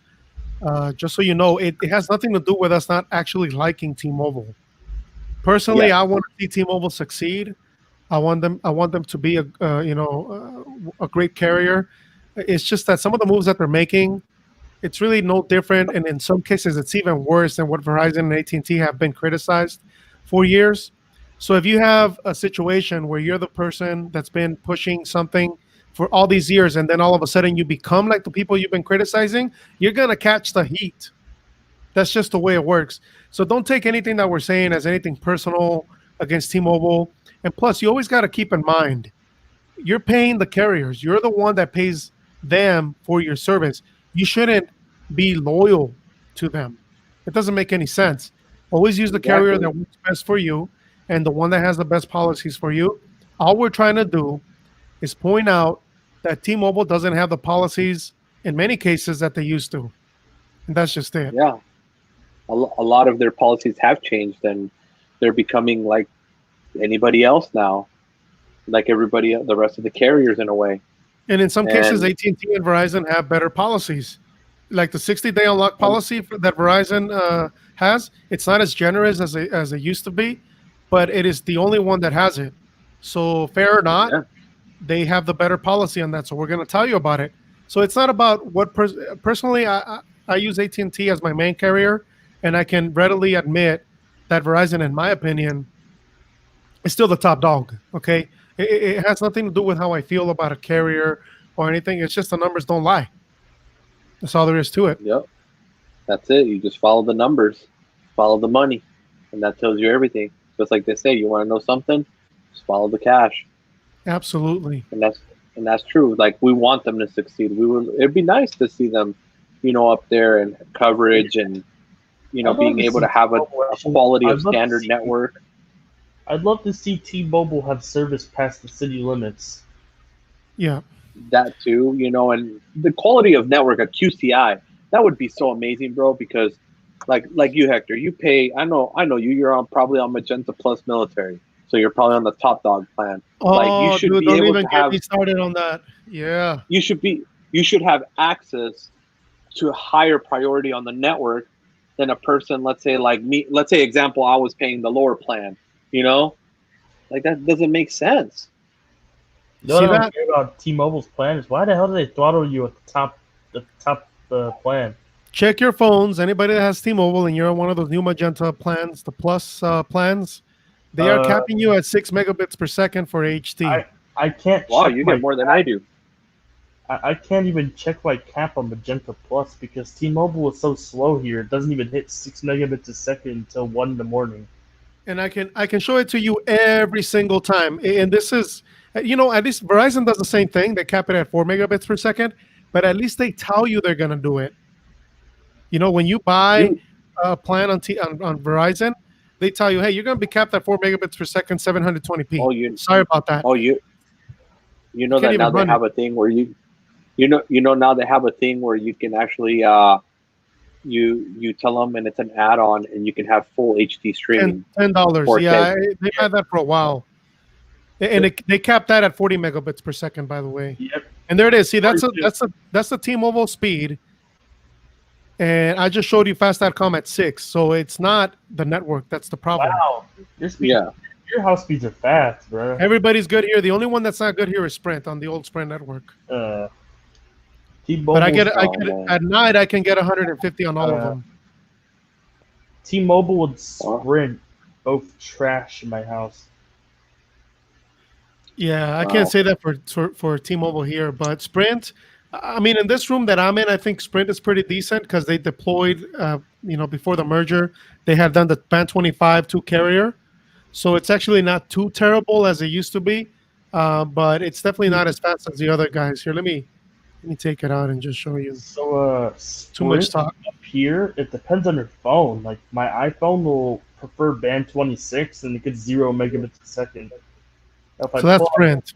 Just so you know, it has nothing to do with us not actually liking T-Mobile. Personally, I want to see T-Mobile succeed. I want them to be a great carrier. It's just that some of the moves that they're making, it's really no different, and in some cases, it's even worse than what Verizon and AT&T have been criticized for years. So if you have a situation where you're the person that's been pushing something for all these years, and then all of a sudden you become like the people you've been criticizing, you're gonna catch the heat. That's just the way it works. So don't take anything that we're saying as anything personal against T-Mobile. And plus, you always got to keep in mind, you're paying the carriers. You're the one that pays them for your service. You shouldn't be loyal to them. It doesn't make any sense. Always use the carrier that works best for you and the one that has the best policies for you. All we're trying to do is point out that T-Mobile doesn't have the policies in many cases that they used to. And that's just it. Yeah. A lot of their policies have changed, and they're becoming like anybody else now, like everybody, the rest of the carriers in a way. And in some cases, AT&T and Verizon have better policies. Like the 60-day unlock policy that Verizon has, it's not as generous as it used to be, but it is the only one that has it. So fair or not, they have the better policy on that. So we're going to tell you about it. So it's not about what personally, I use AT&T as my main carrier, and I can readily admit that Verizon, in my opinion, is still the top dog. Okay, it has nothing to do with how I feel about a carrier or anything. It's just the numbers don't lie. That's all there is to it. Yep, that's it. You just follow the numbers, follow the money, and that tells you everything. Just like they say, you want to know something, just follow the cash. Absolutely, and that's true. Like, we want them to succeed. It'd be nice to see them, up there and coverage and being able to have a quality of standard network. I'd love to see T-Mobile have service past the city limits. Yeah, that too. And the quality of network at QCI, that would be so amazing, bro. Because like you, Hector, you pay. I know you. You're probably on Magenta Plus Military, so you're probably on the top dog plan. Oh, you should dude, don't even get me started on that. Yeah, you should have access to a higher priority on the network than a person, let's say like me. Let's say, example, I was paying the lower plan. Like, that doesn't make sense. No, what I don't care about T-Mobile's plan is why the hell do they throttle you at the top plan? Check your phones. Anybody that has T-Mobile and you're on one of those new Magenta plans, the Plus plans, they are capping you at 6 megabits per second for HD. I can't. Wow, you get more than I do. I can't even check my cap on Magenta Plus because T-Mobile is so slow here. It doesn't even hit 6 megabits a second until 1 in the morning. And I can show it to you every single time. And this is, at least Verizon does the same thing. They cap it at 4 megabits per second, but at least they tell you they're going to do it. When you buy a plan on Verizon, they tell you, hey, you're going to be capped at 4 megabits per second, 720p. Oh, sorry about that. Oh, that now they have a thing where now they have a thing where you can actually you tell them, and it's an add-on, and you can have full HD streaming. $10. Yeah, they've had that for a while, and they capped that at 40 megabits per second. By the way. Yep. And there it is. See, that's the T-Mobile speed, and I just showed you Fast.com at 6. So it's not the network that's the problem. Wow. Your house speeds are fast, bro. Everybody's good here. The only one that's not good here is Sprint on the old Sprint network. T-Mobile. But I get at night. I can get 150 on all of them. T-Mobile and Sprint both trash in my house. Yeah, I can't say that for T-Mobile here, but Sprint. I mean, in this room that I'm in, I think Sprint is pretty decent because they deployed, before the merger, they have done the Band 25 2 carrier, so it's actually not too terrible as it used to be, but it's definitely not as fast as the other guys. Here, let me take it out and just show you. So, too much talk up here. It depends on your phone. Like, my iPhone will prefer Band 26, and it gets 0 megabits a second. So that's Sprint.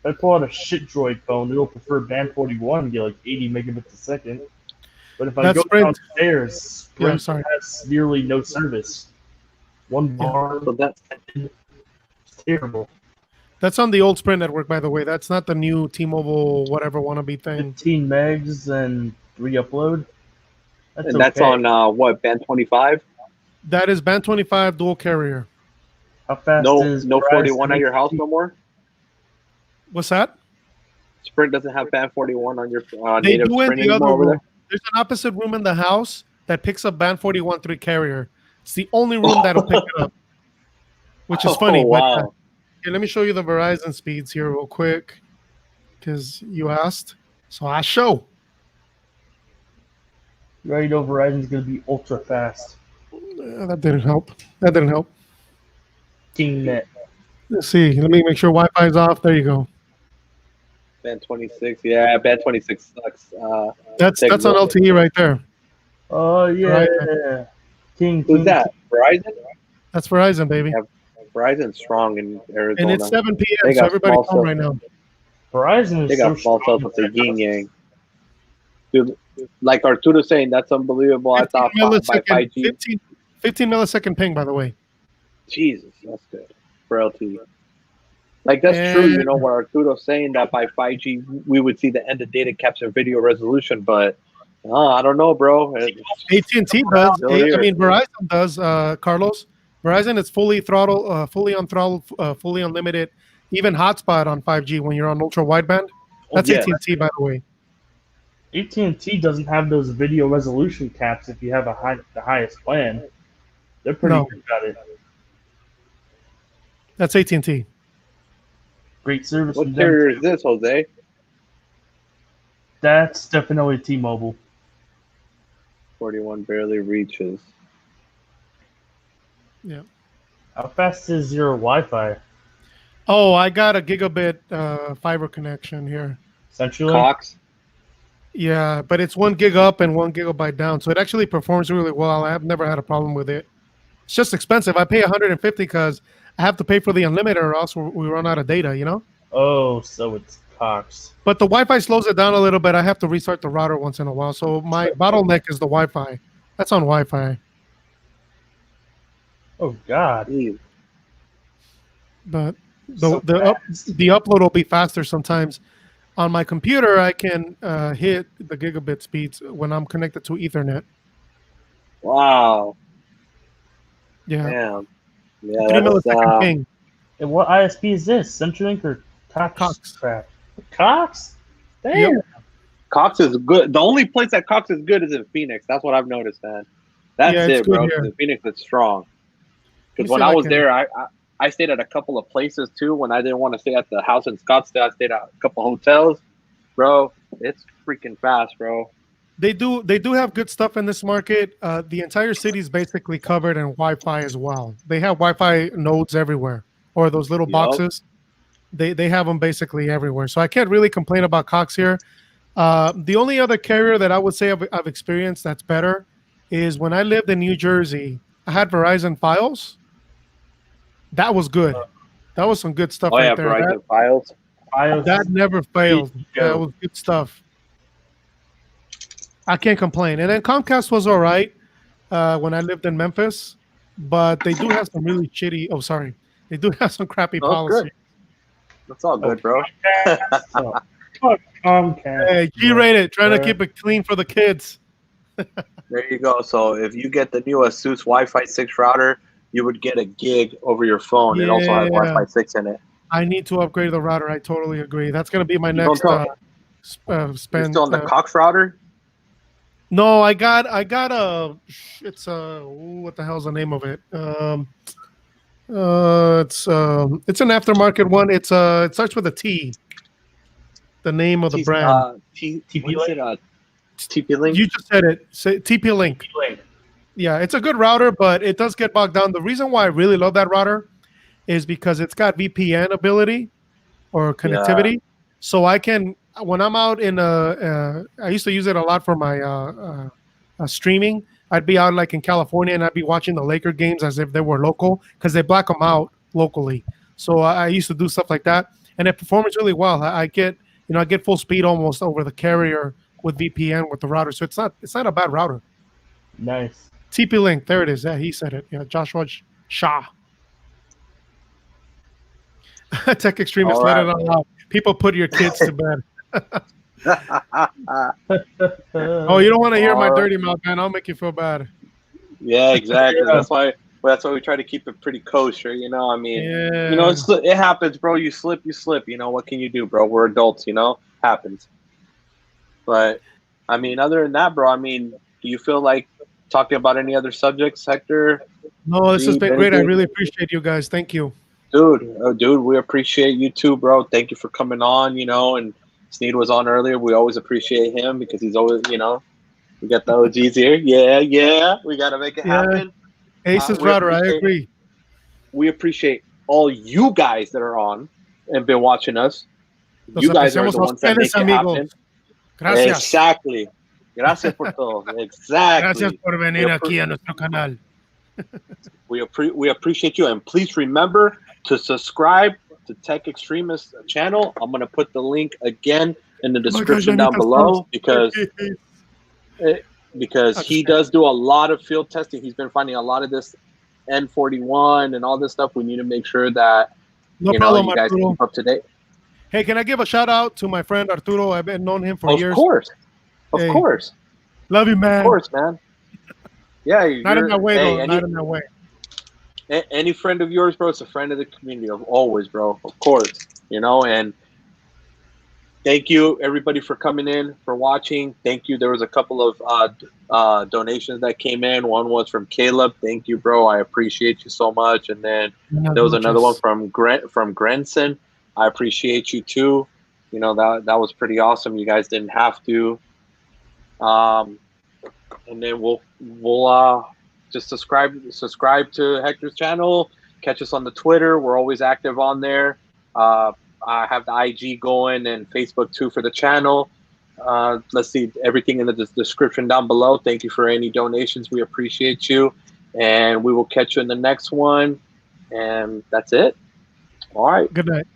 If I pull out a shit Droid phone, it'll prefer Band 41 and get like 80 megabits a second. But if I go downstairs, Sprint has nearly no service. One bar. So that's terrible. That's on the old Sprint network, by the way. That's not the new T-Mobile whatever wannabe thing. 15 megs and re-upload. That's on what, Band 25? That is Band 25 dual carrier. How fast is no 41 at your house no more? What's that? Sprint doesn't have Band 41 on your they native do in Sprint the other over room. there? There's an opposite room in the house that picks up band 41.3 carrier. It's the only room that'll pick it up, which is funny. Oh, But, wow. here, let me show you the Verizon speeds here real quick, because you asked. So I show. You already know Verizon's gonna be ultra fast. That didn't help. That didn't help. King net. Let's see. Let me make sure Wi-Fi is off. There you go. Band 26. Yeah, Band 26 sucks. That's Take on a look. LTE right there. Oh yeah. Verizon. King. Who's that? Verizon? That's Verizon, baby. Yeah, Verizon's strong in Arizona. And it's 7 They p.m. So got everybody's small home cells. right now. Verizon They is got so small cells strong. with the yin yang. Dude, like Arturo's saying, that's unbelievable. I 15 thought by millisecond, 5G. 15 millisecond ping, by the way. Jesus, that's good for LTE. Like, that's true, you know, what Arturo's saying, that by 5G, we would see the end of data capture video resolution, but I don't know, bro. AT&T does. Still here. I mean, Verizon does, Carlos. Verizon is fully throttle, fully on throttle, fully unlimited, even hotspot on 5G when you're on ultra wideband. That's Yeah. AT&T, by the way. AT&T doesn't have those video resolution caps if you have the highest plan. They're pretty No. good at it. That's AT&T. Great service. What from carrier them. is this, Jose? That's definitely T-Mobile. 41 barely reaches. Yeah. How fast is your Wi-Fi? Oh, I got a gigabit fiber connection here. Essentially. Cox? Yeah, but it's 1 gig up and 1 gigabyte down, so it actually performs really well. I've never had a problem with it. It's just expensive. I pay 150 because I have to pay for the unlimited, or else we run out of data. You know. Oh, so it's Cox. But the Wi-Fi slows it down a little bit. I have to restart the router once in a while. So my bottleneck is the Wi-Fi. That's on Wi-Fi. Oh God. Jeez. But So the upload will be faster sometimes. On my computer, I can hit the gigabit speeds when I'm connected to Ethernet. Wow. Yeah. Damn. 3 Yeah, millisecond ping. And what ISP is this? CenturyLink or Cox? Cox. Crap. Cox? Damn. Yep. Cox is good. The only place that Cox is good is in Phoenix. That's what I've noticed, man. That's Yeah, it's it, good bro. here. 'Cause in Phoenix, it's strong. Because You when see, I like was in- there, I stayed at a couple of places too. When I didn't want to stay at the house in Scottsdale, I stayed at a couple hotels. Bro, it's freaking fast, bro. They do have good stuff in this market. The entire city is basically covered in Wi-Fi as well. They have Wi-Fi nodes everywhere, or those little Yup. boxes. They have them basically everywhere. So I can't really complain about Cox here. The only other carrier that I would say I've experienced that's better is when I lived in New Jersey. I had Verizon Files. That was good. That was some good stuff Oh right yeah, there. Verizon Files. That never failed. Go. That was good stuff. I can't complain. And then Comcast was all right when I lived in Memphis, but they do have some really shitty. Oh, sorry, they do have some crappy Oh, that's policy. good. That's all good, bro. Oh, fuck Comcast. Hey, G-rated, trying to keep it clean for the kids. There you go. So if you get the new Asus Wi-Fi 6 router, you would get a gig over your phone. It also has Yeah. Wi-Fi 6 in it. I need to upgrade the router. I totally agree. That's gonna be my You don't next tell- You spend. still on the Cox router? No, I got a. It's what the hell's the name of it? It's an aftermarket one. It starts with a T. The name of the brand. TP Link. TP Link. You just said it. Say TP Link. Yeah, it's a good router, but it does get bogged down. The reason why I really love that router is because it's got VPN ability or connectivity. So I can, when I'm out in I used to use it a lot for my streaming. I'd be out like in California and I'd be watching the Laker games as if they were local because they black them out locally. So I used to do stuff like that, and it performs really well. I get full speed almost over the carrier with VPN with the router. So it's not a bad router. Nice. TP Link, there it is. Yeah, he said it. Yeah, Joshua Shah. Techxtremist, let it all out. People put your kids to bed. Oh, you don't want to hear my dirty mouth, man. I'll make you feel bad. Yeah, exactly. That's why we try to keep it pretty kosher. You know, I mean, Yeah. you know, it happens, bro. You slip. You know, what can you do, bro? We're adults. You know, happens. But I mean, other than that, bro, I mean, do you feel like talking about any other subjects, Hector? No, this has Sneed, been great. I anything? really appreciate you guys. Thank you. Dude, we appreciate you too, bro. Thank you for coming on, and Sneed was on earlier. We always appreciate him because he's always, we got the OGs here. Yeah. We got to make it Yeah. happen. Ace is we router. I agree. We appreciate all you guys that are on and been watching us. Los You guys are apreciamos the a ones that make ustedes, it amigos. happen. Gracias. Exactly. Gracias por todo. Exactly. Gracias por venir aquí a nuestro canal. We appreciate you, and please remember to subscribe to Techxtremist channel. I'm gonna put the link again in the description down below because he does do a lot of field testing. He's been finding a lot of this N41 and all this stuff. We need to make sure that you guys keep up to date. Hey, can I give a shout out to my friend Arturo? I've been known him for years. Of course. Love you, man. Of course, man. Yeah, not in that way, though. Not in that way. Any friend of yours, bro, it's a friend of the community. Always, bro. Of course. And thank you, everybody, for coming in, for watching. Thank you. There was a couple of donations that came in. One was from Caleb. Thank you, bro. I appreciate you so much. And then there was another one from Grenson. I appreciate you, too. That was pretty awesome. You guys didn't have to. And then we'll just subscribe to Hector's channel. Catch us on the Twitter. We're always active on there. I have the IG going and Facebook too for the channel. Let's see everything in the description down below. Thank you for any donations. We appreciate you, and we will catch you in the next one. And that's it. All right. Good night.